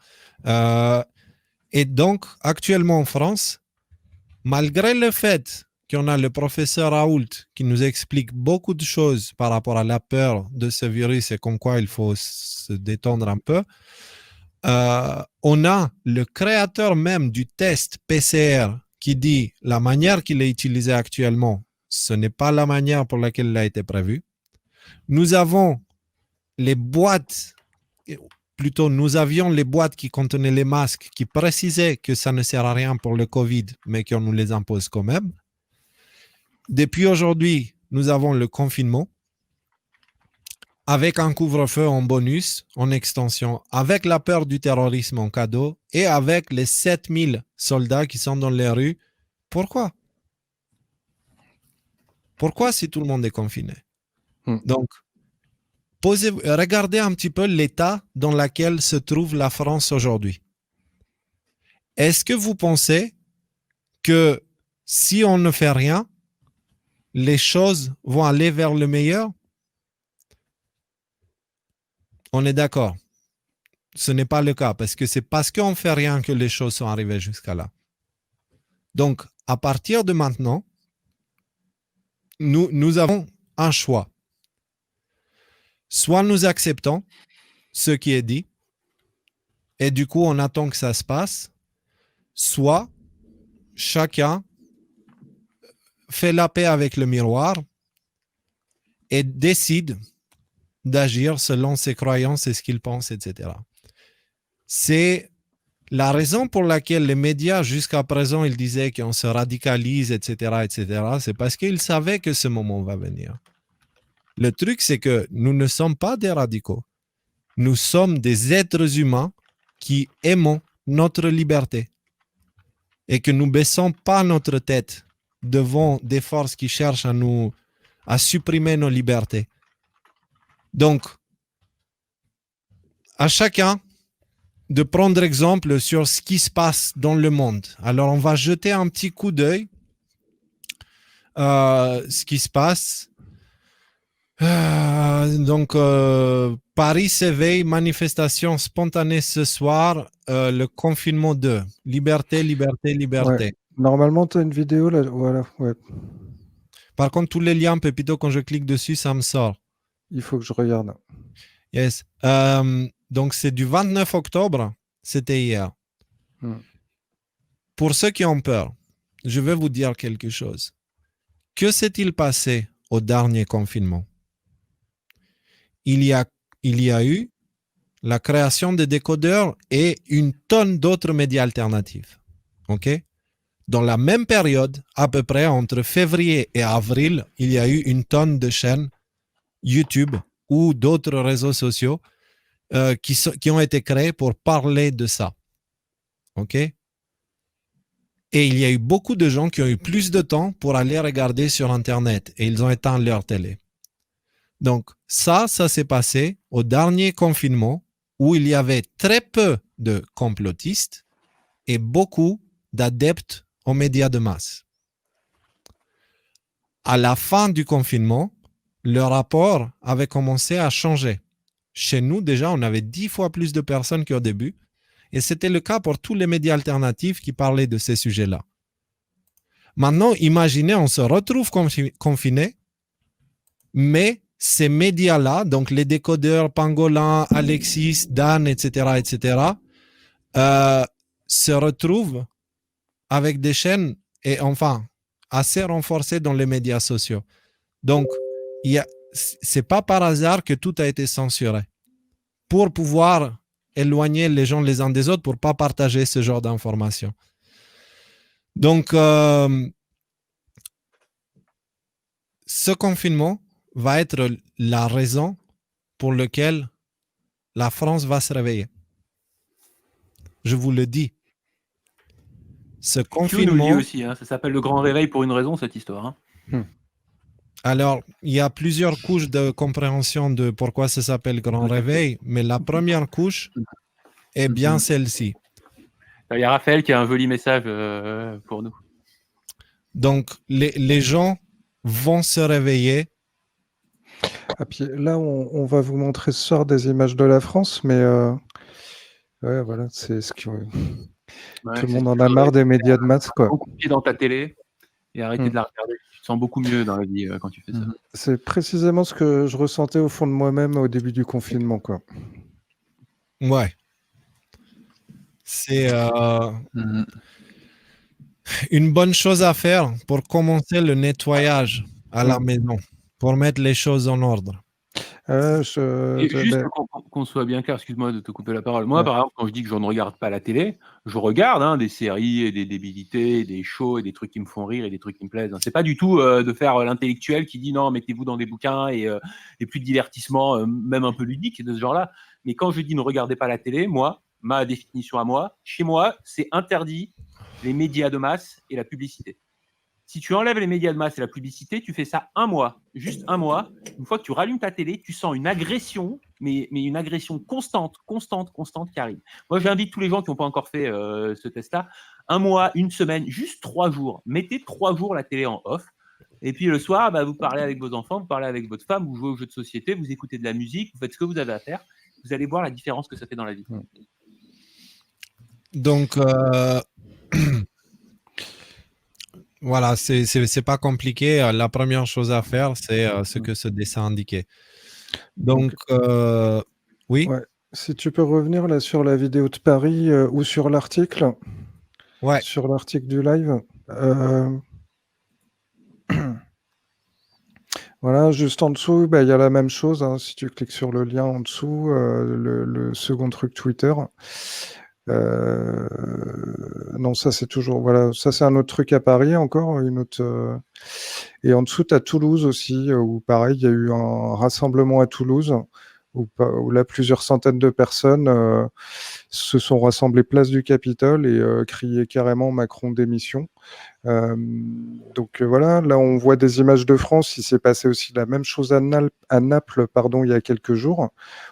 Et donc, actuellement en France, malgré le fait qu'on a le professeur Raoult qui nous explique beaucoup de choses par rapport à la peur de ce virus et comme quoi il faut se détendre un peu, on a le créateur même du test PCR qui dit la manière qu'il est utilisé actuellement, ce n'est pas la manière pour laquelle il a été prévu. Nous avons les boîtes, plutôt nous avions les boîtes qui contenaient les masques qui précisaient que ça ne sert à rien pour le Covid, mais qu'on nous les impose quand même. Depuis aujourd'hui, nous avons le confinement avec un couvre-feu en bonus, en extension, avec la peur du terrorisme en cadeau et avec les 7000 soldats qui sont dans les rues. Pourquoi? Pourquoi si tout le monde est confiné? Donc, regardez un petit peu l'état dans lequel se trouve la France aujourd'hui. Est-ce que vous pensez que si on ne fait rien, les choses vont aller vers le meilleur? On est d'accord. Ce n'est pas le cas parce que c'est parce qu'on ne fait rien que les choses sont arrivées jusqu'à là. Donc, à partir de maintenant, nous avons un choix. Soit nous acceptons ce qui est dit et du coup, on attend que ça se passe, soit chacun fait la paix avec le miroir et décide d'agir selon ses croyances et ce qu'il pense, etc. C'est la raison pour laquelle les médias, jusqu'à présent, ils disaient qu'on se radicalise, etc., etc., c'est parce qu'ils savaient que ce moment va venir. Le truc, c'est que nous ne sommes pas des radicaux. Nous sommes des êtres humains qui aimons notre liberté et que nous ne baissons pas notre tête devant des forces qui cherchent à supprimer nos libertés. Donc, à chacun de prendre exemple sur ce qui se passe dans le monde. Alors, on va jeter un petit coup d'œil ce qui se passe. Paris s'éveille, manifestation spontanée ce soir, le confinement 2. Liberté, liberté, liberté. Ouais. Normalement, tu as une vidéo là. Voilà, ouais. Par contre, tous les liens, Pépito, quand je clique dessus, ça me sort. Il faut que je regarde. Yes. Donc, c'est du 29 octobre. C'était hier. Pour ceux qui ont peur, je vais vous dire quelque chose. Que s'est-il passé au dernier confinement? Il y a eu la création de décodeurs et une tonne d'autres médias alternatifs. OK? Dans la même période, à peu près entre février et avril, il y a eu une tonne de chaînes YouTube ou d'autres réseaux sociaux qui ont été créés pour parler de ça. OK? Et il y a eu beaucoup de gens qui ont eu plus de temps pour aller regarder sur Internet et ils ont éteint leur télé. Donc, ça s'est passé au dernier confinement où il y avait très peu de complotistes et beaucoup d'adeptes aux médias de masse. À la fin du confinement, le rapport avait commencé à changer. Chez nous, déjà, on avait 10 fois plus de personnes qu'au début. Et c'était le cas pour tous les médias alternatifs qui parlaient de ces sujets-là. Maintenant, imaginez, on se retrouve confinés, mais ces médias-là, donc les décodeurs, Pangolin, Alexis, Dan, etc., se retrouvent avec des chaînes et enfin assez renforcées dans les médias sociaux. Donc, c'est pas par hasard que tout a été censuré pour pouvoir éloigner les gens les uns des autres pour pas partager ce genre d'informations. Donc, ce confinement va être la raison pour laquelle la France va se réveiller. Je vous le dis. Ce confinement... nous le dit aussi, hein, ça s'appelle le grand réveil pour une raison, cette histoire. Hein. Alors, il y a plusieurs couches de compréhension de pourquoi ça s'appelle grand réveil, mais la première couche est bien celle-ci. Il y a Raphaël qui a un joli message pour nous. Donc, les gens vont se réveiller. Ah, puis là, on va vous montrer ce soir des images de la France, mais ouais, voilà, c'est ce qui... Ouais, Tout le c'est monde ce en que a je marre voudrais des médias de masse, quoi. beaucoup de pied dans ta télé et arrêter Mm. de la regarder. Tu te sens beaucoup mieux dans la vie quand tu fais ça. Mhm. C'est précisément ce que je ressentais au fond de moi-même au début du confinement, quoi. Ouais. C'est Mhm. une bonne chose à faire pour commencer le nettoyage à la Mm. maison, pour mettre les choses en ordre. Et juste Ben, qu'on soit bien clair, excuse-moi de te couper la parole. Moi, ouais. par exemple, quand je dis que je ne regarde pas la télé, je regarde des séries et des débilités, des shows et des trucs qui me font rire et des trucs qui me plaisent. C'est pas du tout de faire l'intellectuel qui dit non, mettez-vous dans des bouquins et plus de divertissement, même un peu ludique de ce genre-là. Mais quand je dis ne regardez pas la télé, moi, ma définition à moi, chez moi, c'est interdit les médias de masse et la publicité. Si tu enlèves les médias de masse et la publicité, tu fais ça un mois, juste un mois. Une fois que tu rallumes ta télé, tu sens une agression, mais une agression constante qui arrive. Moi, j'invite tous les gens qui n'ont pas encore fait ce test-là, un mois, une semaine, juste 3 jours. Mettez 3 jours la télé en off. Et puis le soir, vous parlez avec vos enfants, vous parlez avec votre femme, vous jouez aux jeux de société, vous écoutez de la musique, vous faites ce que vous avez à faire. Vous allez voir la différence que ça fait dans la vie. Donc, voilà, c'est pas compliqué. La première chose à faire, c'est ce que ce dessin indiquait. Donc, oui, Ouais. Si tu peux revenir là sur la vidéo de Paris ou sur l'article, ouais, sur l'article du live. Voilà, juste en dessous, il y a la même chose. Hein, si tu cliques sur le lien en dessous, le second truc Twitter. Non, ça c'est toujours. Voilà, ça c'est un autre truc à Paris encore, une autre. Et en dessous, tu as Toulouse aussi, où pareil, il y a eu un rassemblement à Toulouse, où là, plusieurs centaines de personnes se sont rassemblées place du Capitole et criaient carrément Macron démission. Donc voilà, là on voit des images de France. Il s'est passé aussi la même chose à Naples, pardon, il y a quelques jours,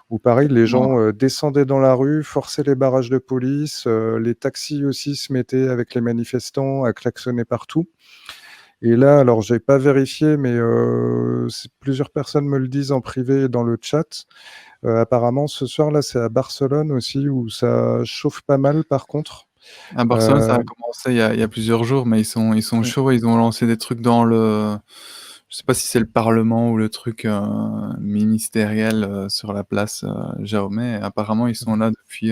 où pareil, les gens descendaient dans la rue, forçaient les barrages de police, les taxis aussi se mettaient avec les manifestants à klaxonner partout. Et là, alors j'ai pas vérifié, mais plusieurs personnes me le disent en privé et dans le chat. Apparemment, ce soir là, c'est à Barcelone aussi où ça chauffe pas mal. Par contre, À Barcelone, ça a commencé il y a plusieurs jours, mais ils sont chauds. Ils ont lancé des trucs dans le. Je sais pas si c'est le Parlement ou le truc ministériel sur la place Jaume. Apparemment, ils sont là depuis.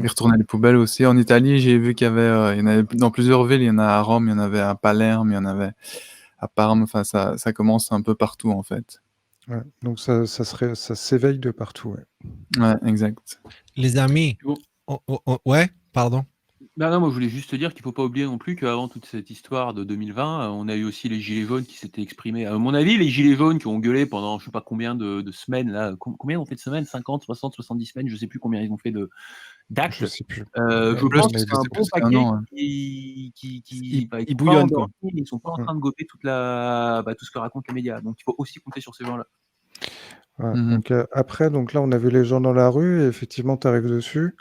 Ils retournaient les poubelles aussi. En Italie, j'ai vu qu'il y avait, il y en avait dans plusieurs villes. Il y en a à Rome, il y en avait à Palerme, il y en avait à Parme. Enfin, ça commence un peu partout en fait. ouais, donc ça s'éveille de partout. Ouais. Ouais, exact. les amis, ouais, pardon. Non, moi je voulais juste te dire qu'il ne faut pas oublier non plus qu'avant toute cette histoire de 2020, on a eu aussi les Gilets jaunes qui s'étaient exprimés. À mon avis, les Gilets jaunes qui ont gueulé pendant je ne sais pas combien de semaines, là, combien ils ont fait de semaines 50, 60, 70 semaines, je ne sais plus combien ils ont fait d'actes. Je sais plus. Je Plus, pense que mais c'est un c'est bon plus qu'un paquet an, hein. qui Ils sont pas bouillonnent, quoi. endormis, ils ne sont pas en train de gober tout ce que racontent les médias. Donc il faut aussi compter sur ces gens-là. Ouais, Mhm. donc après, donc là, on a vu les gens dans la rue et effectivement, tu arrives dessus.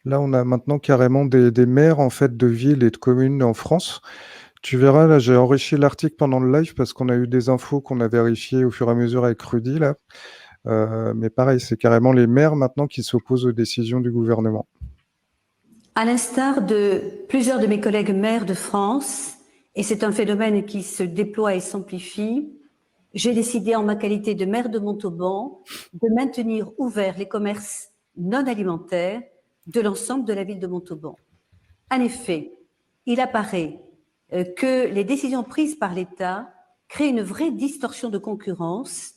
Là, on a maintenant carrément des maires en fait de villes et de communes en France. Tu verras, là, j'ai enrichi l'article pendant le live parce qu'on a eu des infos qu'on a vérifiées au fur et à mesure avec Rudy là. Mais pareil, c'est carrément les maires maintenant qui s'opposent aux décisions du gouvernement. À l'instar de plusieurs de mes collègues maires de France, et c'est un phénomène qui se déploie et s'amplifie, j'ai décidé en ma qualité de maire de Montauban de maintenir ouverts les commerces non alimentaires de l'ensemble de la ville de Montauban. En effet, il apparaît que les décisions prises par l'État créent une vraie distorsion de concurrence,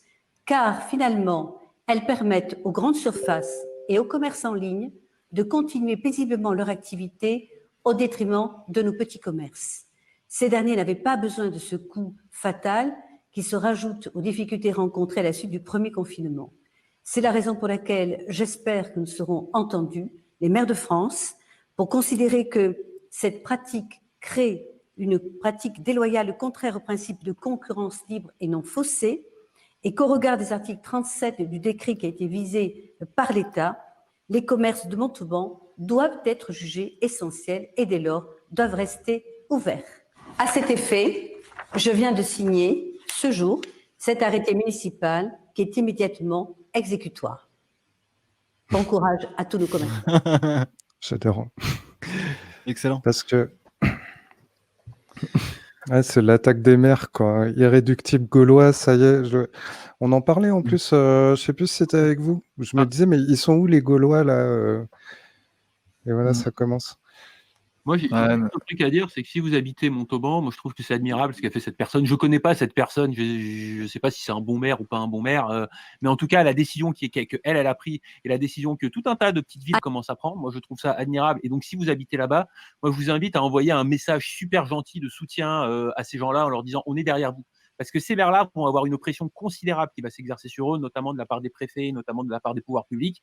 car finalement, elles permettent aux grandes surfaces et aux commerces en ligne de continuer paisiblement leur activité au détriment de nos petits commerces. Ces derniers n'avaient pas besoin de ce coup fatal qui se rajoute aux difficultés rencontrées à la suite du premier confinement. C'est la raison pour laquelle j'espère que nous serons entendus, les maires de France, pour considérer que cette pratique crée une pratique déloyale contraire au principe de concurrence libre et non faussée, et qu'au regard des articles 37 du décret qui a été visé par l'État, les commerces de Montauban doivent être jugés essentiels et dès lors doivent rester ouverts. À cet effet, je viens de signer ce jour cet arrêté municipal qui est immédiatement exécutoire. Bon courage à tous nos commerçants. J'adore. Excellent. Parce que ouais, c'est l'attaque des mers, quoi. Irréductible gaulois, ça y est. On en parlait en plus, je sais plus si c'était avec vous. Je me disais, mais ils sont où les Gaulois là Et voilà, ça commence. Moi, j'ai Ouais, juste un truc à dire, c'est que si vous habitez Montauban, moi je trouve que c'est admirable ce qu'a fait cette personne. Je connais pas cette personne, je sais pas si c'est un bon maire ou pas un bon maire, mais en tout cas, la décision elle a pris et la décision que tout un tas de petites villes commencent à prendre, moi je trouve ça admirable. Et donc, si vous habitez là-bas, moi je vous invite à envoyer un message super gentil de soutien à ces gens-là en leur disant on est derrière vous. Parce que ces maires-là vont avoir une oppression considérable qui va s'exercer sur eux, notamment de la part des préfets, notamment de la part des pouvoirs publics.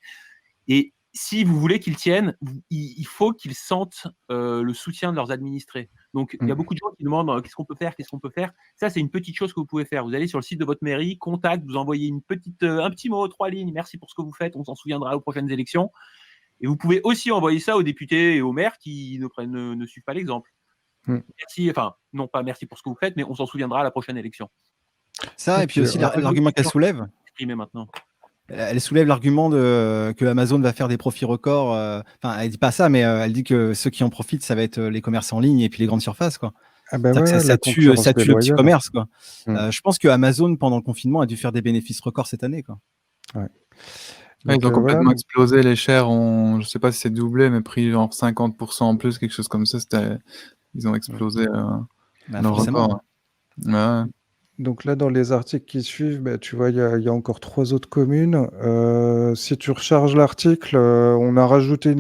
Et si vous voulez qu'ils tiennent, il faut qu'ils sentent le soutien de leurs administrés. Donc, il y a beaucoup de gens qui demandent qu'est-ce qu'on peut faire, qu'est-ce qu'on peut faire. Ça, c'est une petite chose que vous pouvez faire. Vous allez sur le site de votre mairie, contact, vous envoyez un petit mot, 3 lignes. Merci pour ce que vous faites. On s'en souviendra aux prochaines élections. Et vous pouvez aussi envoyer ça aux députés et aux maires qui ne suivent pas l'exemple. Merci, enfin, non pas merci pour ce que vous faites, mais on s'en souviendra à la prochaine élection. Ça, et puis aussi l'argument qu'elle soulève. Maintenant. Elle soulève l'argument que Amazon va faire des profits records. Enfin, elle dit pas ça, mais elle dit que ceux qui en profitent, ça va être les commerces en ligne et puis les grandes surfaces, quoi. Ah bah C'est-à-dire ouais, que la ça tue le petit déloyale. commerce, quoi. Je pense que Amazon, pendant le confinement, a dû faire des bénéfices records cette année, quoi. Ouais. Ouais, ils ont complètement voilà. explosé, les shares ont, je sais pas si c'est doublé, mais pris genre 50% en plus, quelque chose comme ça. Ils ont explosé leur forcément. record. Ouais. Donc là, dans les articles qui suivent, bah, tu vois, il y a encore 3 autres communes. Si tu recharges l'article, on a rajouté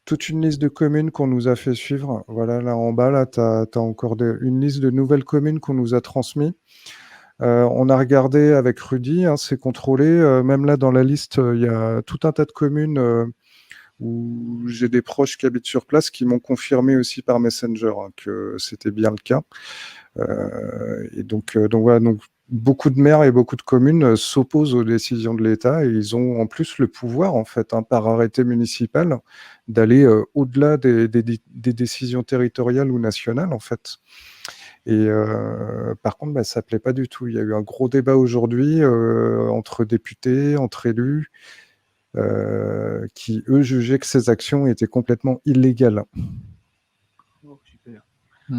toute une liste de communes qu'on nous a fait suivre. Voilà, là en bas, là, tu as encore une liste de nouvelles communes qu'on nous a transmises. On a regardé avec Rudy, hein, c'est contrôlé. Même là, dans la liste, il y a tout un tas de communes où j'ai des proches qui habitent sur place qui m'ont confirmé aussi par Messenger que c'était bien le cas. Et donc voilà, donc beaucoup de maires et beaucoup de communes s'opposent aux décisions de l'État et ils ont en plus le pouvoir, en fait, par arrêté municipal, d'aller au-delà des décisions territoriales ou nationales, en fait. Et par contre, ça ne plaît pas du tout. Il y a eu un gros débat aujourd'hui entre députés, entre élus, qui, eux, jugeaient que ces actions étaient complètement illégales.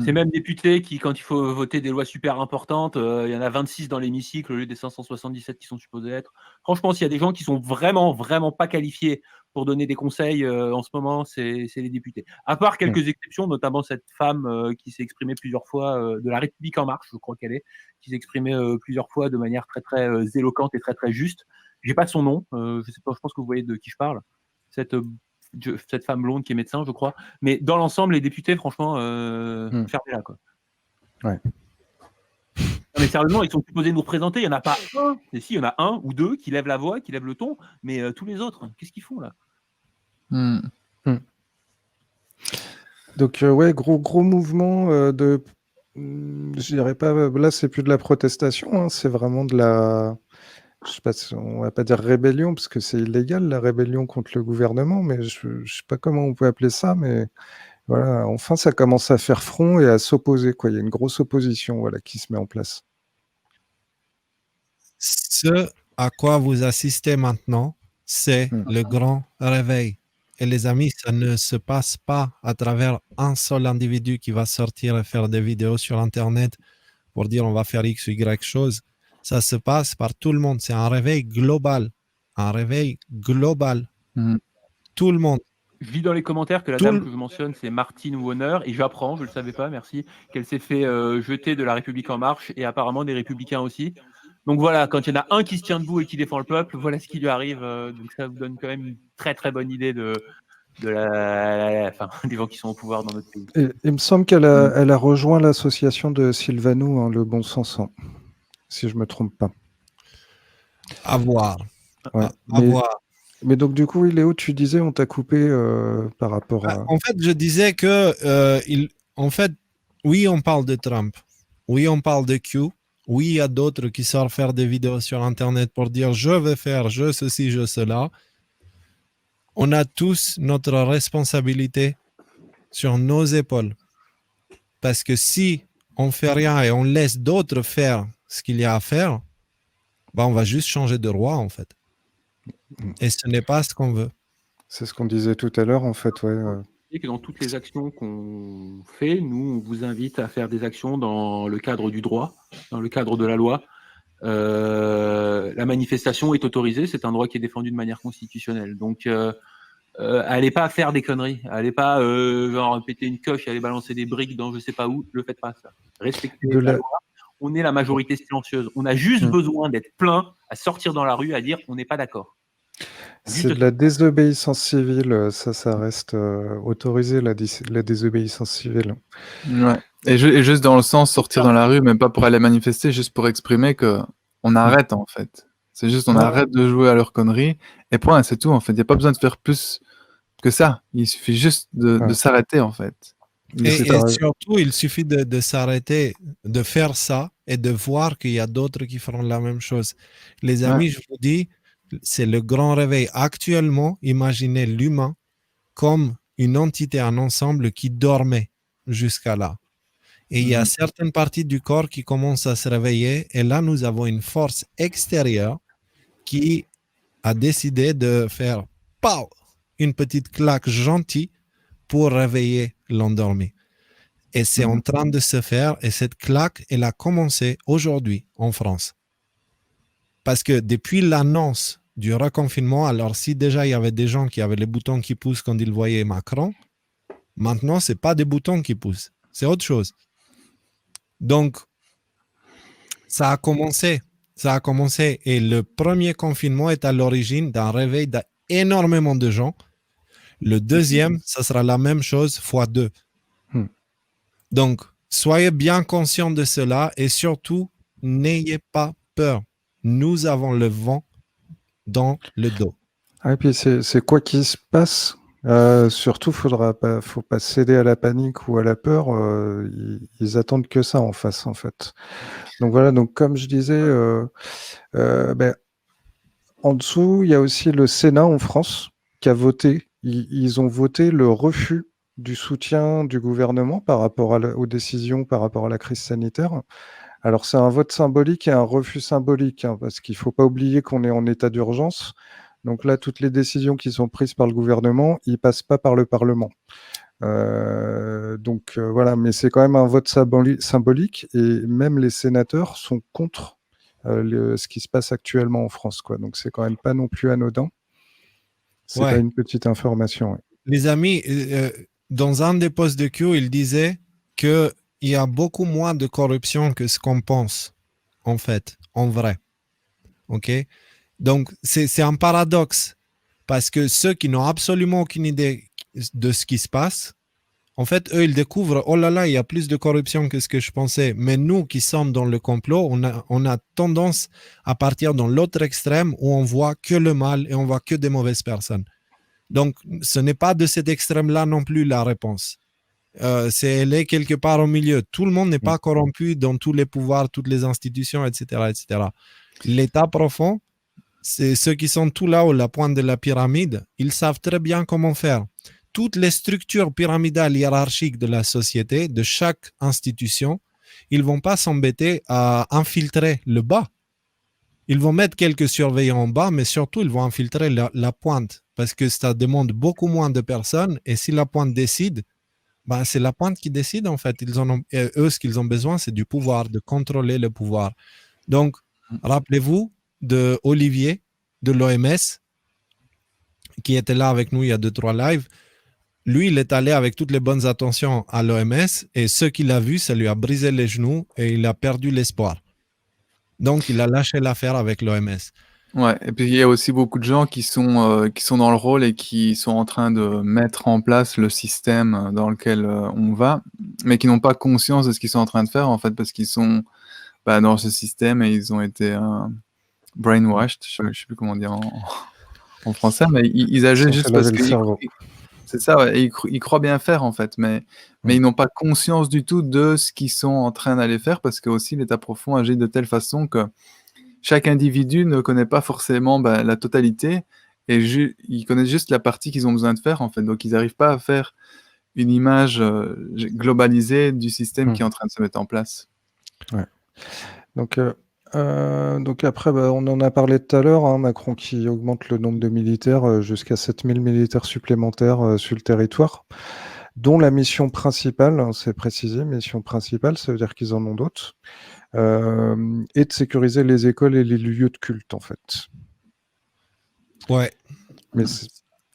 C'est même députés qui, quand il faut voter des lois super importantes, il y en a 26 dans l'hémicycle au lieu des 577 qui sont supposés être. Franchement, s'il y a des gens qui sont vraiment, vraiment pas qualifiés pour donner des conseils en ce moment, c'est les députés. À part quelques exceptions, notamment cette femme qui s'est exprimée plusieurs fois de La République En Marche, je crois qu'elle est, qui s'est exprimée plusieurs fois de manière très, très éloquente et très, très juste. J'ai pas son nom, je sais pas, je pense que vous voyez de qui je parle. Cette femme blonde qui est médecin, je crois. Mais dans l'ensemble, les députés, franchement, fermez-la, quoi. Ouais. Non, mais sérieusement, ils sont supposés nous représenter. Il n'y en a pas un. Et si, il y en a un ou deux qui lèvent la voix, qui lèvent le ton. Mais tous les autres, qu'est-ce qu'ils font là? Donc, ouais, gros mouvement de. Je dirais pas. Là, c'est plus de la protestation, hein, c'est vraiment de la. Je sais pas, on va pas dire rébellion, parce que c'est illégal, la rébellion contre le gouvernement, mais je sais pas comment on peut appeler ça, mais voilà, enfin, ça commence à faire front et à s'opposer, quoi. Il y a une grosse opposition, voilà, qui se met en place. Ce à quoi vous assistez maintenant, c'est le grand réveil. Et les amis, ça ne se passe pas à travers un seul individu qui va sortir et faire des vidéos sur Internet pour dire on va faire X ou Y chose. Ça se passe par tout le monde. C'est un réveil global. Un réveil global. Tout le monde. Je lis dans les commentaires que la dame que je mentionne, c'est Martine Warner, et j'apprends, je ne le savais pas, merci, qu'elle s'est fait jeter de La République En Marche, et apparemment des Républicains aussi. Donc voilà, quand il y en a un qui se tient debout et qui défend le peuple, voilà ce qui lui arrive. Donc ça vous donne quand même une très très bonne idée des gens qui sont au pouvoir dans notre pays. Et, il me semble qu'elle a rejoint l'association de Sylvanou, hein, Le Bon Sens, hein, si je ne me trompe pas. À voir. Ouais, à voir. Mais donc, du coup, Léo, tu disais, on t'a coupé par rapport à. En fait, je disais que, en fait, oui, on parle de Trump. Oui, on parle de Q. Oui, il y a d'autres qui sortent faire des vidéos sur Internet pour dire je vais faire je ceci, je cela. On a tous notre responsabilité sur nos épaules. Parce que si on fait rien et on laisse d'autres faire ce qu'il y a à faire, on va juste changer de roi, en fait. Et ce n'est pas ce qu'on veut. C'est ce qu'on disait tout à l'heure, en fait, ouais. Et que dans toutes les actions qu'on fait, nous, on vous invite à faire des actions dans le cadre du droit, dans le cadre de la loi. La manifestation est autorisée, c'est un droit qui est défendu de manière constitutionnelle. Donc, allez pas faire des conneries, allez pas genre péter une coche, aller balancer des briques dans je sais pas où, le faites pas ça. Respectez De la la... loi. On est la majorité silencieuse. On a juste besoin d'être plein à sortir dans la rue à dire on n'est pas d'accord. C'est de la désobéissance civile, ça reste autorisé, la désobéissance civile. Ouais. Et juste dans le sens sortir dans la rue, même pas pour aller manifester, juste pour exprimer que on arrête en fait. C'est juste on arrête de jouer à leurs conneries et point, c'est tout en fait. Il n'y a pas besoin de faire plus que ça. Il suffit juste de s'arrêter en fait. Et surtout, il suffit de s'arrêter, de faire ça et de voir qu'il y a d'autres qui feront la même chose. Les amis, je vous dis, c'est le grand réveil. Actuellement, imaginez l'humain comme une entité, un ensemble qui dormait jusqu'à là. Et il y a certaines parties du corps qui commencent à se réveiller. Et là, nous avons une force extérieure qui a décidé de faire une petite claque gentille pour réveiller l'endormi. Et c'est en train de se faire. Et cette claque, elle a commencé aujourd'hui en France. Parce que depuis l'annonce du reconfinement, alors si déjà il y avait des gens qui avaient les boutons qui poussent quand ils voyaient Macron, maintenant, ce n'est pas des boutons qui poussent. C'est autre chose. Donc, ça a commencé. Ça a commencé. Et le premier confinement est à l'origine d'un réveil d'énormément de gens. Le deuxième, ça sera la même chose fois 2. Donc, soyez bien conscients de cela et surtout, n'ayez pas peur. Nous avons le vent dans le dos. Et puis, c'est quoi qui se passe. Surtout, faut pas céder à la panique ou à la peur. Ils attendent que ça en face, en fait. Donc voilà. Donc comme je disais, en dessous, il y a aussi le Sénat en France qui a voté. Ils ont voté le refus du soutien du gouvernement par rapport aux décisions par rapport à la crise sanitaire. Alors c'est un vote symbolique et un refus symbolique, hein, parce qu'il ne faut pas oublier qu'on est en état d'urgence. Donc là, toutes les décisions qui sont prises par le gouvernement, ils ne passent pas par le Parlement. Voilà, mais c'est quand même un vote symbolique et même les sénateurs sont contre ce qui se passe actuellement en France, quoi. Donc c'est quand même pas non plus anodin. C'est pas une petite information. Les amis, dans un des posts de Q, il disait qu'il y a beaucoup moins de corruption que ce qu'on pense, en fait, en vrai. OK? Donc, c'est un paradoxe parce que ceux qui n'ont absolument aucune idée de ce qui se passe, en fait, eux, ils découvrent, oh là là, il y a plus de corruption que ce que je pensais. Mais nous qui sommes dans le complot, on a tendance à partir dans l'autre extrême où on voit que le mal et on voit que des mauvaises personnes. Donc, ce n'est pas de cet extrême-là non plus la réponse. Elle est quelque part au milieu. Tout le monde n'est pas corrompu dans tous les pouvoirs, toutes les institutions, etc., etc. L'état profond, c'est ceux qui sont tout là-haut, la pointe de la pyramide, ils savent très bien comment faire. Toutes les structures pyramidales hiérarchiques de la société, de chaque institution, ils ne vont pas s'embêter à infiltrer le bas. Ils vont mettre quelques surveillants en bas, mais surtout, ils vont infiltrer la pointe parce que ça demande beaucoup moins de personnes. Et si la pointe décide, c'est la pointe qui décide en fait. Eux, ce qu'ils ont besoin, c'est du pouvoir, de contrôler le pouvoir. Donc, rappelez-vous de Olivier de l'OMS qui était là avec nous il y a 2-3 lives. Lui, il est allé avec toutes les bonnes intentions à l'OMS et ce qu'il a vu, ça lui a brisé les genoux et il a perdu l'espoir. Donc, il a lâché l'affaire avec l'OMS. Ouais, et puis il y a aussi beaucoup de gens qui sont dans le rôle et qui sont en train de mettre en place le système dans lequel on va, mais qui n'ont pas conscience de ce qu'ils sont en train de faire, en fait, parce qu'ils sont dans ce système et ils ont été brainwashed, je ne sais plus comment dire en français, mais ils agissent juste parce que c'est ça, ouais, et ils croient bien faire, en fait, mais ils n'ont pas conscience du tout de ce qu'ils sont en train d'aller faire, parce que aussi l'état profond agit de telle façon que chaque individu ne connaît pas forcément la totalité et ils connaissent juste la partie qu'ils ont besoin de faire, en fait. Donc, ils n'arrivent pas à faire une image globalisée du système qui est en train de se mettre en place. Ouais. Donc, Donc après, on en a parlé tout à l'heure, hein, Macron qui augmente le nombre de militaires jusqu'à 7000 militaires supplémentaires sur le territoire, dont la mission principale, hein, c'est précisé, mission principale, ça veut dire qu'ils en ont d'autres, et de sécuriser les écoles et les lieux de culte, en fait. Ouais. Mais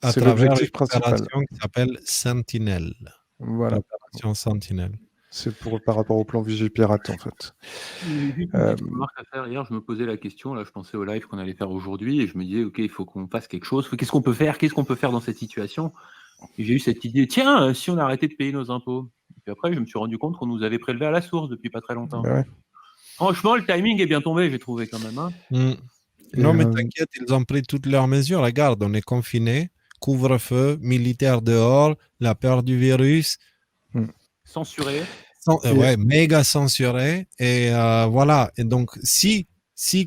à c'est travers l'objectif une principal. opération qui s'appelle Sentinelle. Voilà. L'opération Sentinelle. C'est par rapport au plan Vigipirate, en fait. Juste une petite remarque à faire. Hier, je me posais la question, là, je pensais au live qu'on allait faire aujourd'hui, et je me disais, OK, il faut qu'on fasse quelque chose. Qu'est-ce qu'on peut faire? Qu'est-ce qu'on peut faire dans cette situation? Et j'ai eu cette idée, tiens, si on arrêtait de payer nos impôts. Et puis après, je me suis rendu compte qu'on nous avait prélevé à la source depuis pas très longtemps. Ouais. Franchement, le timing est bien tombé, j'ai trouvé quand même. Hein. Non, mais t'inquiète, ils ont pris toutes leurs mesures. Regarde, on est confinés, couvre-feu, militaire dehors, la peur du virus. Censuré. Ouais, méga censuré. Et voilà. Et donc, si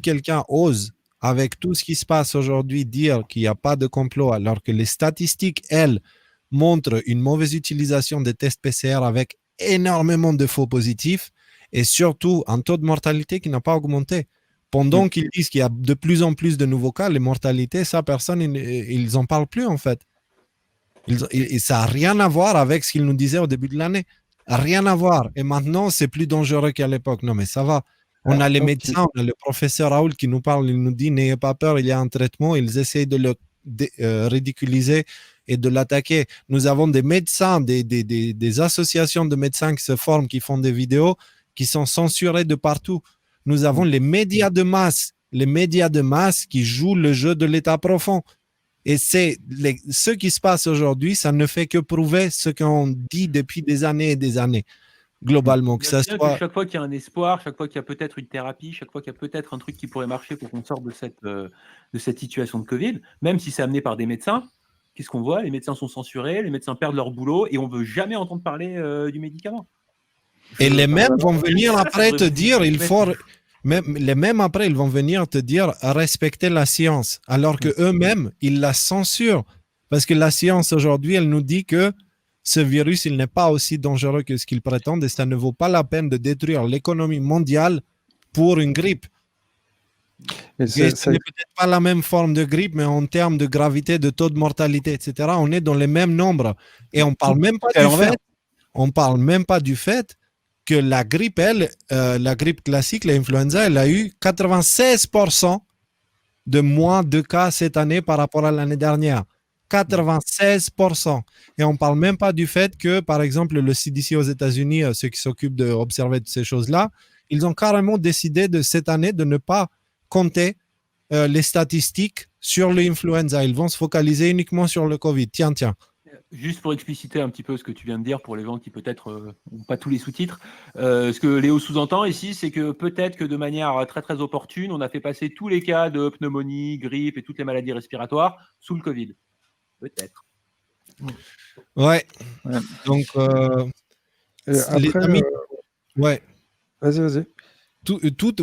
quelqu'un ose, avec tout ce qui se passe aujourd'hui, dire qu'il n'y a pas de complot, alors que les statistiques, elles, montrent une mauvaise utilisation des tests PCR avec énormément de faux positifs et surtout un taux de mortalité qui n'a pas augmenté. Pendant qu'ils disent qu'il y a de plus en plus de nouveaux cas, les mortalités, ça, personne, ils n'en parlent plus en fait. Et ça n'a rien à voir avec ce qu'ils nous disaient au début de l'année. Rien à voir. Et maintenant, c'est plus dangereux qu'à l'époque. Non, mais ça va. On a les médecins, on a le professeur Raoul qui nous parle, il nous dit n'ayez pas peur, il y a un traitement. Ils essayent de le ridiculiser et de l'attaquer. Nous avons des médecins, des associations de médecins qui se forment, qui font des vidéos, qui sont censurées de partout. Nous avons les médias de masse qui jouent le jeu de l'état profond. Et ce qui se passe aujourd'hui, ça ne fait que prouver ce qu'on dit depuis des années et des années, globalement. Que ça soit... Chaque fois qu'il y a un espoir, chaque fois qu'il y a peut-être une thérapie, chaque fois qu'il y a peut-être un truc qui pourrait marcher pour qu'on sorte de cette situation de Covid, même si c'est amené par des médecins, qu'est-ce qu'on voit? Les médecins sont censurés, les médecins perdent leur boulot et on ne veut jamais entendre parler du médicament. Et les mêmes vont venir après te dire, il faut... les mêmes après, ils vont venir te dire respecter la science, alors que eux-mêmes, ils la censurent. Parce que la science aujourd'hui, elle nous dit que ce virus, il n'est pas aussi dangereux que ce qu'ils prétendent et ça ne vaut pas la peine de détruire l'économie mondiale pour une grippe. Ce n'est peut-être pas la même forme de grippe, mais en termes de gravité, de taux de mortalité, etc., on est dans les mêmes nombres. Et on parle même pas du fait que la grippe, la grippe classique, l'influenza, elle a eu 96% de moins de cas cette année par rapport à l'année dernière. 96%. Et on ne parle même pas du fait que, par exemple, le CDC aux États-Unis, ceux qui s'occupent d'observer ces choses-là, ils ont carrément décidé de cette année de ne pas compter les statistiques sur l'influenza. Ils vont se focaliser uniquement sur le Covid. Tiens. Juste pour expliciter un petit peu ce que tu viens de dire pour les gens qui peut-être n'ont pas tous les sous-titres, ce que Léo sous-entend ici, c'est que peut-être que de manière très très opportune, on a fait passer tous les cas de pneumonie, grippe et toutes les maladies respiratoires sous le Covid. Peut-être. Ouais. Donc, les amis, ouais. Vas-y.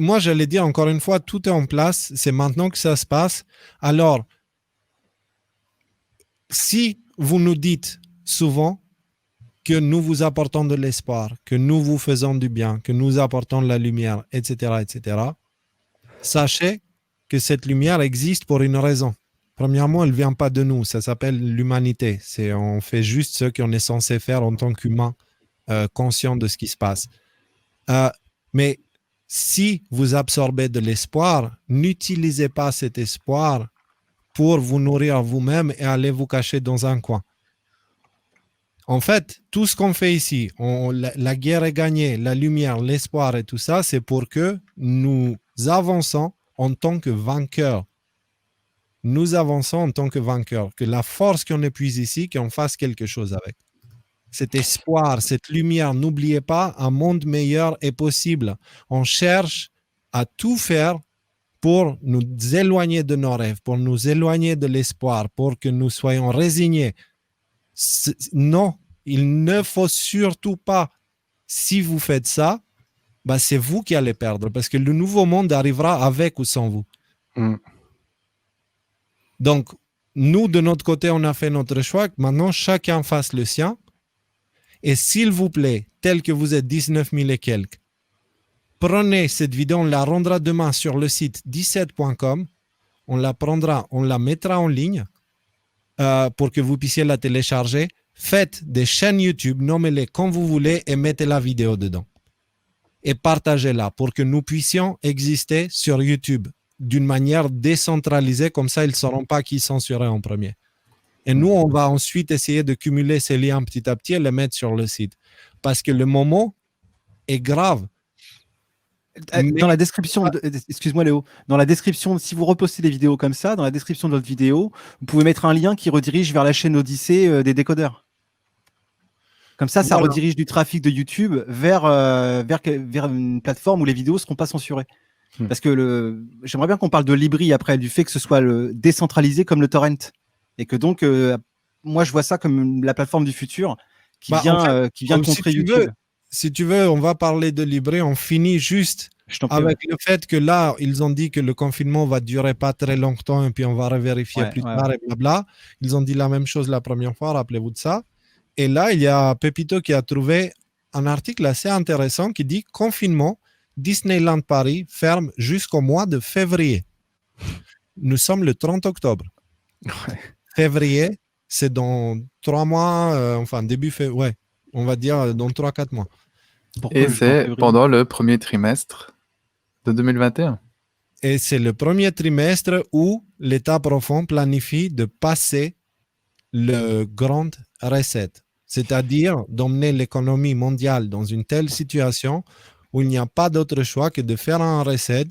Moi, j'allais dire encore une fois, tout est en place. C'est maintenant que ça se passe. Alors, si vous nous dites souvent que nous vous apportons de l'espoir, que nous vous faisons du bien, que nous apportons de la lumière, etc., sachez que cette lumière existe pour une raison. Premièrement, elle ne vient pas de nous, ça s'appelle l'humanité. On fait juste ce qu'on est censé faire en tant qu'humain conscient de ce qui se passe. Mais si vous absorbez de l'espoir, n'utilisez pas cet espoir pour vous nourrir vous-même et aller vous cacher dans un coin. En fait, tout ce qu'on fait ici, la guerre est gagnée, la lumière, l'espoir et tout ça, c'est pour que nous avançons en tant que vainqueurs. Nous avançons en tant que vainqueurs, que la force qu'on épuise ici, qu'on fasse quelque chose avec. Cet espoir, cette lumière, n'oubliez pas, un monde meilleur est possible. On cherche à tout faire pour nous éloigner de nos rêves, pour nous éloigner de l'espoir, pour que nous soyons résignés. Non, il ne faut surtout pas. Si vous faites ça, c'est vous qui allez perdre, parce que le nouveau monde arrivera avec ou sans vous. Donc, nous, de notre côté, on a fait notre choix. Maintenant, chacun fasse le sien. Et s'il vous plaît, tel que vous êtes 19 000 et quelques, Prenez cette vidéo, on la rendra demain sur le site 17.com. On la prendra, on la mettra en ligne pour que vous puissiez la télécharger. Faites des chaînes YouTube, nommez-les comme vous voulez et mettez la vidéo dedans. Et partagez-la pour que nous puissions exister sur YouTube d'une manière décentralisée, comme ça ils ne sauront pas qui censurait en premier. Et nous, on va ensuite essayer de cumuler ces liens petit à petit et les mettre sur le site. Parce que le moment est grave. Dans la description, excuse-moi Léo, dans la description, si vous repostez des vidéos comme ça, dans la description de votre vidéo, vous pouvez mettre un lien qui redirige vers la chaîne Odyssée des décodeurs. Comme ça, ça redirige du trafic de YouTube vers une plateforme où les vidéos ne seront pas censurées. Parce que j'aimerais bien qu'on parle de Libri après, du fait que ce soit décentralisé comme le torrent. Et que donc, moi, je vois ça comme la plateforme du futur qui vient contrer YouTube. Si tu veux, on va parler de Libri. On finit juste avec le fait que là, ils ont dit que le confinement va durer pas très longtemps et puis on va revérifier plus tard et blabla. Ils ont dit la même chose la première fois, rappelez-vous de ça. Et là, il y a Pepito qui a trouvé un article assez intéressant qui dit « Confinement, Disneyland Paris ferme jusqu'au mois de février ». Nous sommes le 30 octobre. Février, c'est dans 3 mois, début février, on va dire dans 3-4 mois. Pourquoi et c'est pendant le premier trimestre de 2021. Et c'est le premier trimestre où l'État profond planifie de passer le grand reset, c'est-à-dire d'emmener l'économie mondiale dans une telle situation où il n'y a pas d'autre choix que de faire un reset,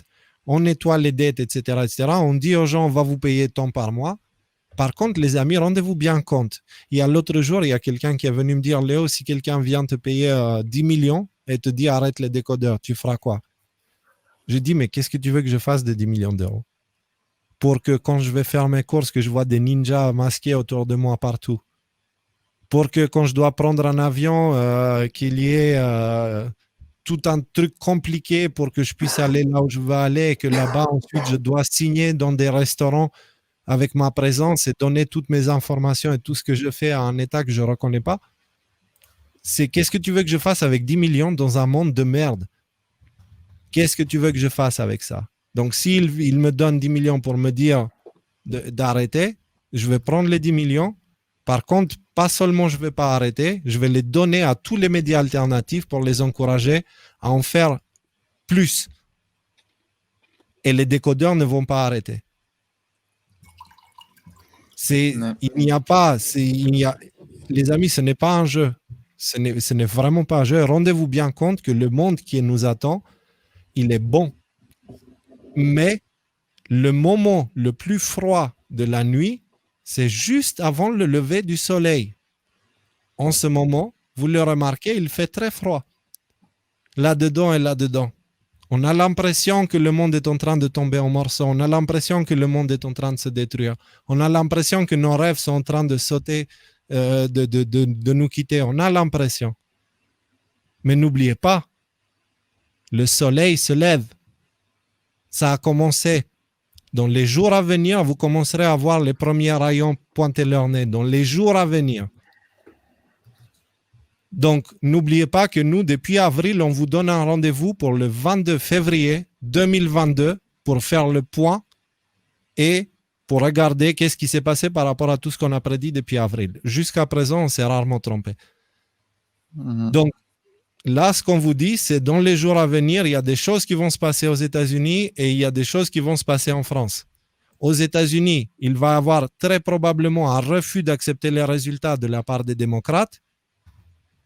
on nettoie les dettes, etc., etc. On dit aux gens, on va vous payer tant par mois. Par contre, les amis, rendez-vous bien compte. Il y a l'autre jour, il y a quelqu'un qui est venu me dire, Léo, si quelqu'un vient te payer 10 millions et te dit arrête les décodeurs, tu feras quoi? Je dis, mais qu'est-ce que tu veux que je fasse de 10 millions d'euros? Pour que quand je vais faire mes courses, que je vois des ninjas masqués autour de moi partout. Pour que quand je dois prendre un avion, qu'il y ait tout un truc compliqué pour que je puisse aller là où je veux aller et que là-bas, ensuite, je dois signer dans des restaurants avec ma présence et donner toutes mes informations et tout ce que je fais à un État que je ne reconnais pas. C'est qu'est-ce que tu veux que je fasse avec 10 millions dans un monde de merde? Qu'est-ce que tu veux que je fasse avec ça? Donc, s'il me donne 10 millions pour me dire d'arrêter, je vais prendre les 10 millions. Par contre, pas seulement je ne vais pas arrêter, je vais les donner à tous les médias alternatifs pour les encourager à en faire plus. Et les décodeurs ne vont pas arrêter. Les amis, ce n'est pas un jeu. Ce n'est vraiment pas un jeu. Rendez-vous bien compte que le monde qui nous attend, il est bon. Mais le moment le plus froid de la nuit, c'est juste avant le lever du soleil. En ce moment, vous le remarquez, il fait très froid. Là-dedans et là-dedans. On a l'impression que le monde est en train de tomber en morceaux. On a l'impression que le monde est en train de se détruire. On a l'impression que nos rêves sont en train de sauter, de nous quitter. On a l'impression. Mais n'oubliez pas, le soleil se lève. Ça a commencé. Dans les jours à venir, vous commencerez à voir les premiers rayons pointer leur nez. Dans les jours à venir. Donc, n'oubliez pas que nous, depuis avril, on vous donne un rendez-vous pour le 22 février 2022 pour faire le point et pour regarder qu'est-ce qui s'est passé par rapport à tout ce qu'on a prédit depuis avril. Jusqu'à présent, on s'est rarement trompé. Donc, là, ce qu'on vous dit, c'est dans les jours à venir, il y a des choses qui vont se passer aux États-Unis et il y a des choses qui vont se passer en France. Aux États-Unis, il va y avoir très probablement un refus d'accepter les résultats de la part des démocrates.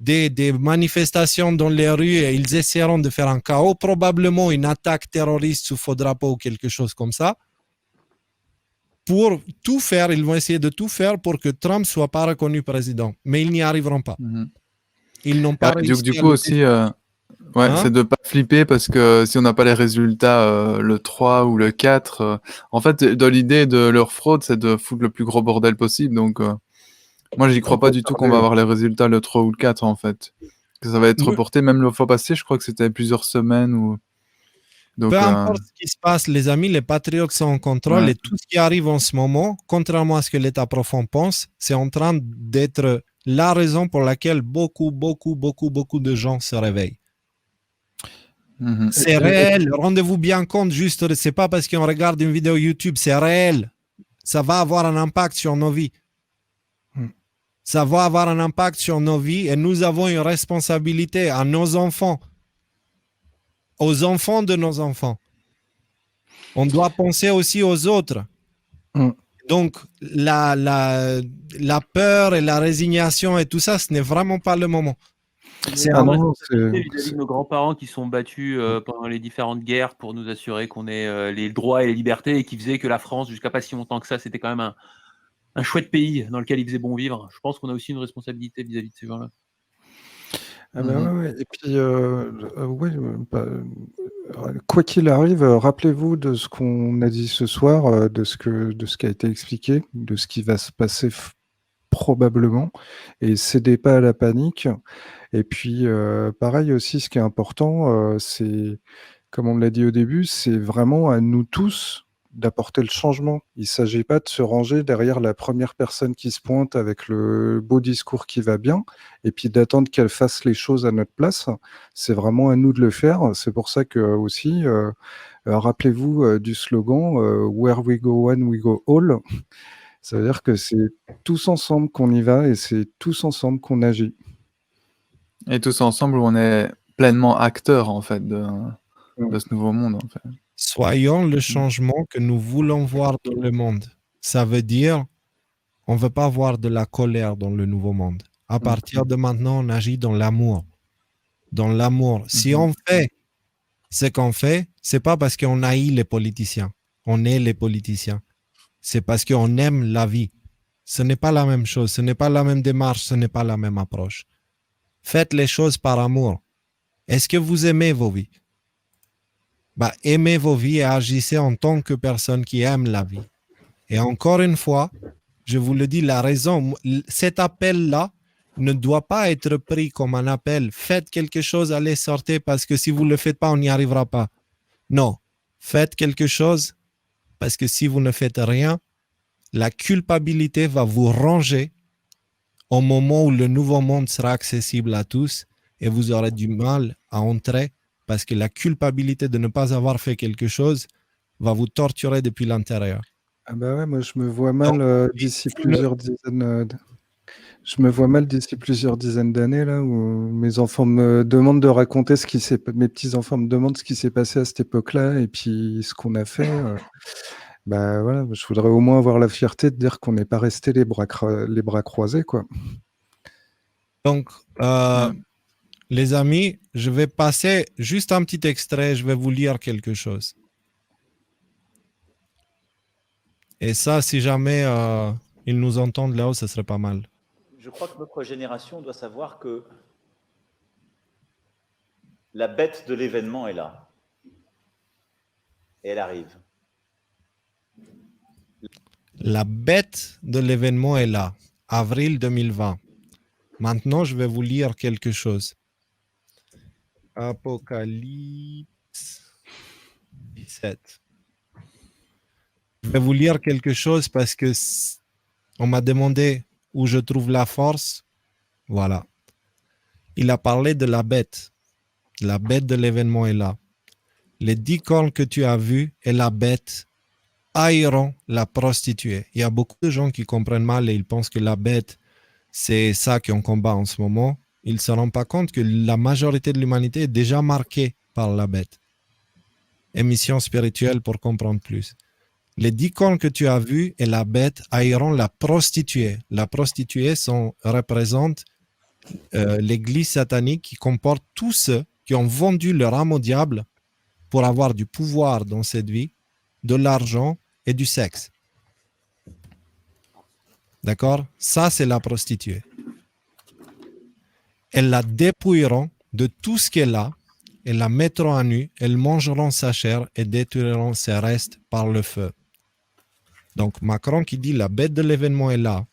Des manifestations dans les rues et ils essaieront de faire un chaos, probablement une attaque terroriste sous faux drapeau ou quelque chose comme ça. Pour tout faire, ils vont essayer de tout faire pour que Trump ne soit pas reconnu président. Mais ils n'y arriveront pas. Ils n'ont pas réussi. Du coup aussi, c'est de ne pas flipper parce que si on n'a pas les résultats le 3 ou le 4, en fait, dans l'idée de leur fraude, c'est de foutre le plus gros bordel possible. Donc, moi, j'y crois pas du tout qu'on va avoir les résultats le 3 ou le 4, en fait. Que ça va être reporté. Même la fois passée, je crois que c'était plusieurs semaines. Donc, peu importe ce qui se passe, les amis, les patriotes sont en contrôle et tout ce qui arrive en ce moment, contrairement à ce que l'État profond pense, c'est en train d'être la raison pour laquelle beaucoup de gens se réveillent. Mhm. C'est réel. Rendez-vous bien compte, juste, c'est pas parce qu'on regarde une vidéo YouTube, c'est réel. Ça va avoir un impact sur nos vies. Ça va avoir un impact sur nos vies et nous avons une responsabilité à nos enfants, aux enfants de nos enfants. On doit penser aussi aux autres. Mm. Donc, la peur et la résignation et tout ça, ce n'est vraiment pas le moment. C'est Ah vraiment non, responsabilité vis-à-vis de nos grands-parents qui sont battus pendant les différentes guerres pour nous assurer qu'on ait les droits et les libertés et qui faisaient que la France, jusqu'à pas si longtemps que ça, c'était quand même un chouette pays dans lequel il faisait bon vivre. Je pense qu'on a aussi une responsabilité vis-à-vis de ces gens-là. Ah bah ouais. Et puis, quoi qu'il arrive, rappelez-vous de ce qu'on a dit ce soir, de ce qui a été expliqué, de ce qui va se passer probablement, et cédez pas à la panique. Et puis, pareil aussi, ce qui est important, c'est, comme on l'a dit au début, c'est vraiment à nous tous d'apporter le changement. Il ne s'agit pas de se ranger derrière la première personne qui se pointe avec le beau discours qui va bien, et puis d'attendre qu'elle fasse les choses à notre place. C'est vraiment à nous de le faire. C'est pour ça que aussi, rappelez-vous du slogan Where we go one, we go all. Ça veut dire que c'est tous ensemble qu'on y va et c'est tous ensemble qu'on agit. Et tous ensemble, on est pleinement acteurs en fait de ce nouveau monde. En fait. Soyons le changement que nous voulons voir dans le monde. Ça veut dire, on ne veut pas voir de la colère dans le nouveau monde. À partir de maintenant, on agit dans l'amour. Dans l'amour. Si on fait ce qu'on fait, c'est pas parce qu'on haït les politiciens. On est les politiciens. C'est parce qu'on aime la vie. Ce n'est pas la même chose. Ce n'est pas la même démarche. Ce n'est pas la même approche. Faites les choses par amour. Est-ce que vous aimez vos vies? Aimez vos vies et agissez en tant que personne qui aime la vie. Et encore une fois, je vous le dis, la raison, cet appel-là ne doit pas être pris comme un appel. Faites quelque chose, allez, sortez, parce que si vous ne le faites pas, on n'y arrivera pas. Non, faites quelque chose, parce que si vous ne faites rien, la culpabilité va vous ranger au moment où le nouveau monde sera accessible à tous et vous aurez du mal à entrer parce que la culpabilité de ne pas avoir fait quelque chose va vous torturer depuis l'intérieur. Ah bah ouais, moi je me vois mal d'ici plusieurs dizaines. Je me vois mal d'ici plusieurs dizaines d'années là où mes enfants me demandent de raconter mes petits enfants me demandent ce qui s'est passé à cette époque-là et puis ce qu'on a fait. Bah voilà, je voudrais au moins avoir la fierté de dire qu'on n'est pas resté les bras croisés quoi. Donc, les amis, je vais passer juste un petit extrait, je vais vous lire quelque chose. Et ça, si jamais ils nous entendent là-haut, ce serait pas mal. Je crois que notre génération doit savoir que la bête de l'événement est là. Et elle arrive. La bête de l'événement est là, avril 2020. Maintenant, je vais vous lire quelque chose. Apocalypse 17. Je vais vous lire quelque chose parce que on m'a demandé où je trouve la force. Voilà. Il a parlé de la bête. La bête de l'événement est là. Les 10 cornes que tu as vues et la bête haïront la prostituée. Il y a beaucoup de gens qui comprennent mal et ils pensent que la bête, c'est ça qu'on combat en ce moment. Ils ne se rendent pas compte que la majorité de l'humanité est déjà marquée par la bête. Émission spirituelle pour comprendre plus. Les 10 cornes que tu as vues et la bête haïront la prostituée. La prostituée représente l'église satanique qui comporte tous ceux qui ont vendu leur âme au diable pour avoir du pouvoir dans cette vie, de l'argent et du sexe. D'accord? Ça, c'est la prostituée. Elles la dépouilleront de tout ce qu'elle a, elles la mettront à nu, elles mangeront sa chair et détruiront ses restes par le feu. Donc Macron qui dit la bête de l'événement est là,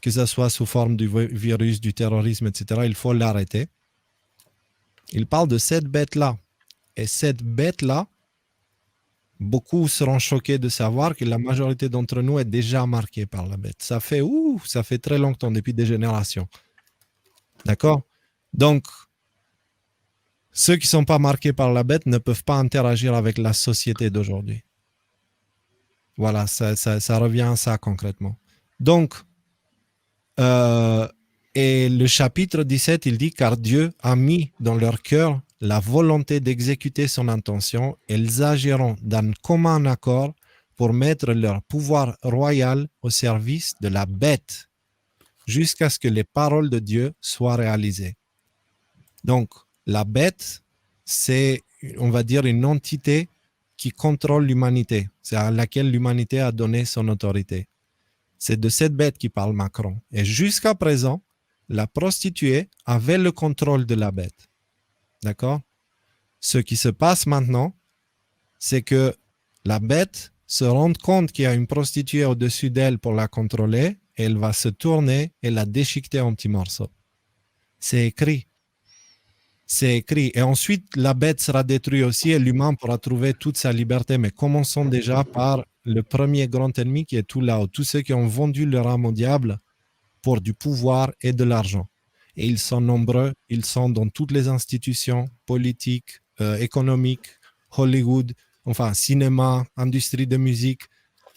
que ce soit sous forme du virus, du terrorisme, etc., il faut l'arrêter. Il parle de cette bête-là. Et cette bête-là, beaucoup seront choqués de savoir que la majorité d'entre nous est déjà marquée par la bête. Ça fait très longtemps, depuis des générations. D'accord? Donc, ceux qui ne sont pas marqués par la bête ne peuvent pas interagir avec la société d'aujourd'hui. Voilà, ça revient à ça concrètement. Donc, et le chapitre 17, il dit « Car Dieu a mis dans leur cœur la volonté d'exécuter son intention, ils agiront d'un commun accord pour mettre leur pouvoir royal au service de la bête, jusqu'à ce que les paroles de Dieu soient réalisées. » Donc, la bête, c'est, on va dire, une entité qui contrôle l'humanité, c'est à laquelle l'humanité a donné son autorité. C'est de cette bête qui parle Macron. Et jusqu'à présent, la prostituée avait le contrôle de la bête. D'accord? Ce qui se passe maintenant, c'est que la bête se rend compte qu'il y a une prostituée au-dessus d'elle pour la contrôler, et elle va se tourner et la déchiqueter en petits morceaux. C'est écrit. C'est écrit. Et ensuite, la bête sera détruite aussi et l'humain pourra trouver toute sa liberté. Mais commençons déjà par le premier grand ennemi qui est tout là-haut. Tous ceux qui ont vendu leur âme au diable pour du pouvoir et de l'argent. Et ils sont nombreux. Ils sont dans toutes les institutions politiques, économiques, Hollywood, enfin, cinéma, industrie de musique,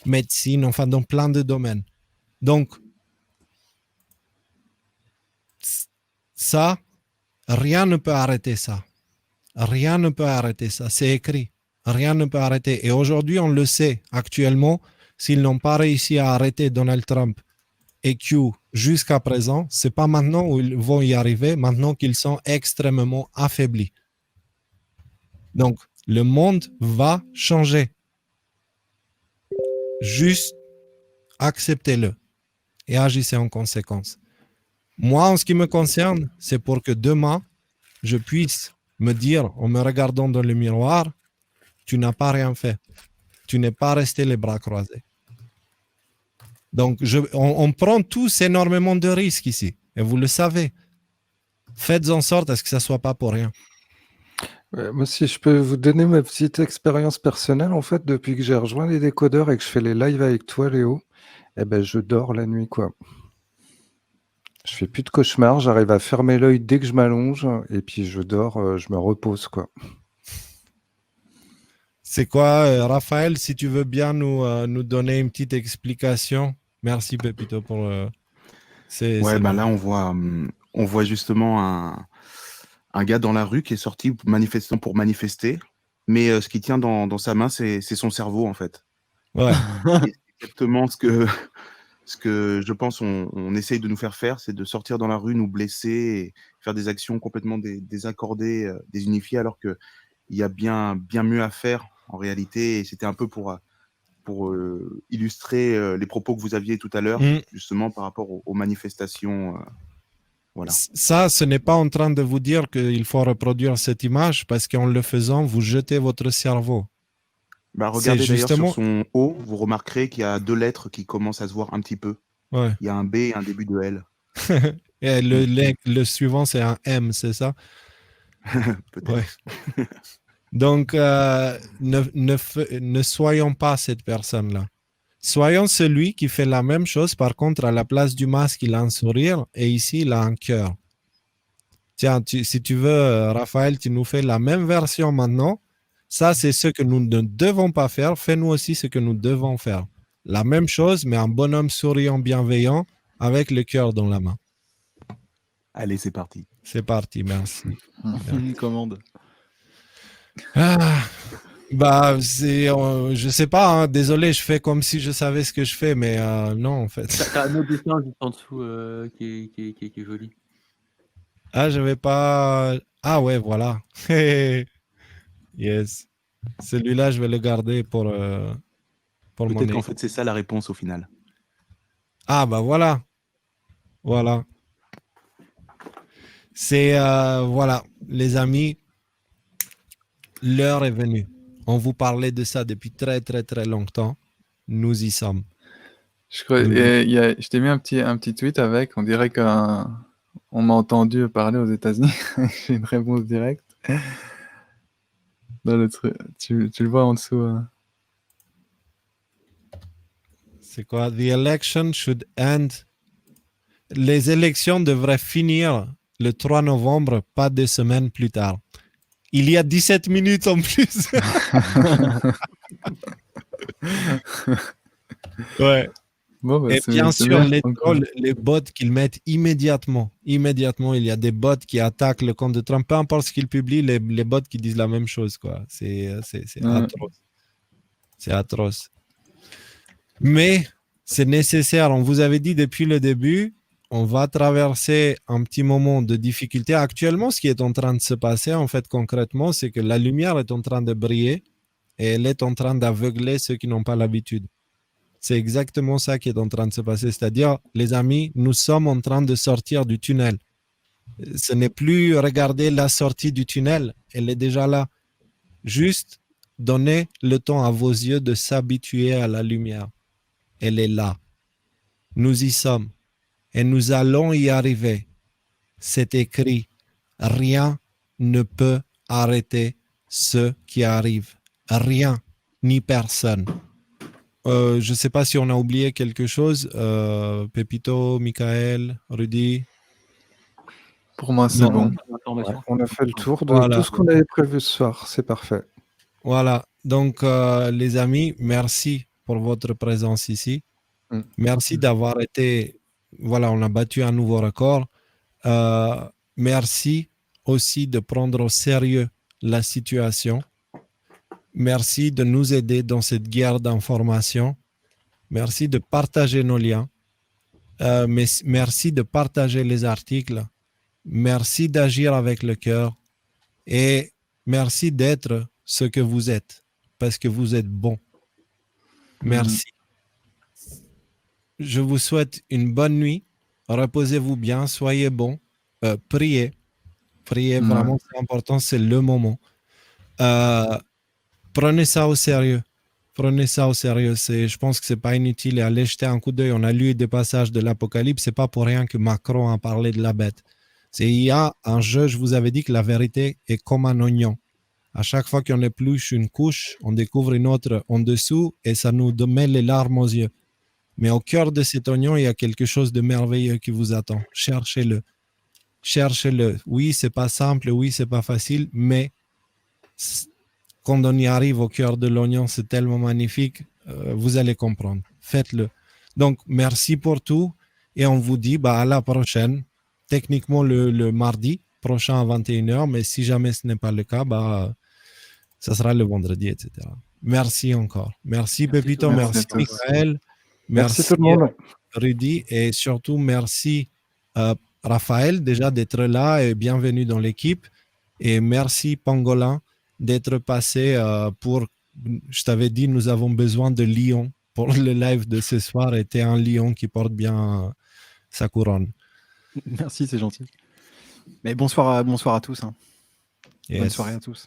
médecine, enfin, dans plein de domaines. Donc, ça, rien ne peut arrêter ça. Rien ne peut arrêter ça. C'est écrit. Rien ne peut arrêter. Et aujourd'hui, on le sait actuellement, s'ils n'ont pas réussi à arrêter Donald Trump et Q jusqu'à présent, c'est pas maintenant où ils vont y arriver, maintenant qu'ils sont extrêmement affaiblis. Donc, le monde va changer. Juste acceptez-le et agissez en conséquence. Moi, en ce qui me concerne, c'est pour que demain, je puisse me dire, en me regardant dans le miroir, tu n'as pas rien fait. Tu n'es pas resté les bras croisés. Donc, on prend tous énormément de risques ici. Et vous le savez. Faites en sorte à ce que ça ne soit pas pour rien. Moi, si je peux vous donner ma petite expérience personnelle, en fait, depuis que j'ai rejoint les décodeurs et que je fais les lives avec toi, Léo, eh ben, je dors la nuit, quoi. Je fais plus de cauchemars, j'arrive à fermer l'œil dès que je m'allonge et puis je dors, je me repose, quoi. C'est quoi, Raphaël, si tu veux bien nous donner une petite explication. Merci, Pepito, pour... Ouais, bah là, on voit justement un gars dans la rue qui est sorti manifestant pour manifester, mais ce qui tient dans sa main, c'est son cerveau, en fait. Ouais. Et c'est exactement ce que je pense on essaye de nous faire, c'est de sortir dans la rue, nous blesser et faire des actions complètement désaccordées, désunifiées, alors qu'il y a bien mieux à faire en réalité. Et c'était un peu pour illustrer les propos que vous aviez tout à l'heure, justement par rapport aux manifestations. Voilà. Ça, ce n'est pas en train de vous dire qu'il faut reproduire cette image parce qu'en le faisant, vous jetez votre cerveau. Bah, regardez d'ailleurs sur son haut, vous remarquerez qu'il y a 2 lettres qui commencent à se voir un petit peu. Ouais. Il y a un B et un début de L. Et le suivant, c'est un M, c'est ça? Peut-être. Ouais. Donc, ne soyons pas cette personne-là. Soyons celui qui fait la même chose. Par contre, à la place du masque, il a un sourire et ici, il a un cœur. Tiens, si tu veux, Raphaël, tu nous fais la même version maintenant. Ça, c'est ce que nous ne devons pas faire. Fais-nous aussi ce que nous devons faire. La même chose, mais un bonhomme souriant, bienveillant, avec le cœur dans la main. Allez, c'est parti. C'est parti, merci. Une commande. Ah, bah, je sais pas, hein, désolé, je fais comme si je savais ce que je fais, mais non, en fait. T'as un autre dessin juste en dessous qui est joli. Ah, je vais pas... Ah ouais, voilà. Yes. Celui-là, je vais le garder pour mon... Peut-être qu'en fait, c'est ça la réponse au final. Ah, bah voilà. Voilà. C'est... voilà, les amis, l'heure est venue. On vous parlait de ça depuis très, très, très longtemps. Nous y sommes. Je t'ai mis un petit tweet avec, on dirait qu'on m'a entendu parler aux États-Unis. J'ai une réponse directe. Dans le truc, tu le vois en dessous. C'est quoi? The election should end. Les élections devraient finir le 3 novembre, pas 2 semaines plus tard. Il y a 17 minutes en plus. Ouais. Bon, bah, Et c'est bien c'est sûr, bien. les Donc, trolls, les bots qu'ils mettent immédiatement. Immédiatement, il y a des bots qui attaquent le compte de Trump. Peu importe ce qu'ils publient, les bots qui disent la même chose, quoi. C'est atroce. C'est atroce. Mais c'est nécessaire. On vous avait dit depuis le début, on va traverser un petit moment de difficulté. Actuellement, ce qui est en train de se passer, en fait, concrètement, c'est que la lumière est en train de briller et elle est en train d'aveugler ceux qui n'ont pas l'habitude. C'est exactement ça qui est en train de se passer. C'est-à-dire, les amis, nous sommes en train de sortir du tunnel. Ce n'est plus regarder la sortie du tunnel, elle est déjà là. Juste donnez le temps à vos yeux de s'habituer à la lumière. Elle est là. Nous y sommes et nous allons y arriver. C'est écrit. Rien ne peut arrêter ce qui arrive. Rien, ni personne. Je ne sais pas si on a oublié quelque chose. Pépito, Michael, Rudy. pour moi, c'est Non. bon. Ouais, on a fait le tour de Voilà. tout ce qu'on avait prévu ce soir. C'est parfait. Voilà. Donc, les amis, merci pour votre présence ici. Merci d'avoir été. Voilà, on a battu un nouveau record. Merci aussi de prendre au sérieux la situation. Merci de nous aider dans cette guerre d'information. Merci de partager nos liens. Merci de partager les articles. Merci d'agir avec le cœur. Et merci d'être ce que vous êtes, parce que vous êtes bon. Merci. Je vous souhaite une bonne nuit. Reposez-vous bien, soyez bons. Priez. Priez, vraiment, c'est important, c'est le moment. Prenez ça au sérieux. Prenez ça au sérieux. Je pense que ce n'est pas inutile. Et allez jeter un coup d'œil. On a lu des passages de l'Apocalypse. Ce n'est pas pour rien que Macron a parlé de la bête. Il y a un jeu, je vous avais dit que la vérité est comme un oignon. À chaque fois qu'on épluche une couche, on découvre une autre en dessous et ça nous met les larmes aux yeux. Mais au cœur de cet oignon, il y a quelque chose de merveilleux qui vous attend. Cherchez-le. Cherchez-le. Oui, c'est pas simple, oui, c'est pas facile, mais quand on y arrive au cœur de l'oignon, c'est tellement magnifique. Vous allez comprendre. Faites-le. Donc, merci pour tout et on vous dit à la prochaine. Techniquement le mardi prochain à 21h, mais si jamais ce n'est pas le cas, ça sera le vendredi, etc. Merci encore. Merci Pépito, merci Michael, merci tout le monde. Rudy et surtout merci Raphaël déjà d'être là et bienvenue dans l'équipe. Et merci Pangolin d'être passé pour, je t'avais dit, nous avons besoin de lions pour le live de ce soir et t'es un lion qui porte bien sa couronne. Merci, c'est gentil. Mais bonsoir à tous. Hein. Yes. Bonne soirée à tous.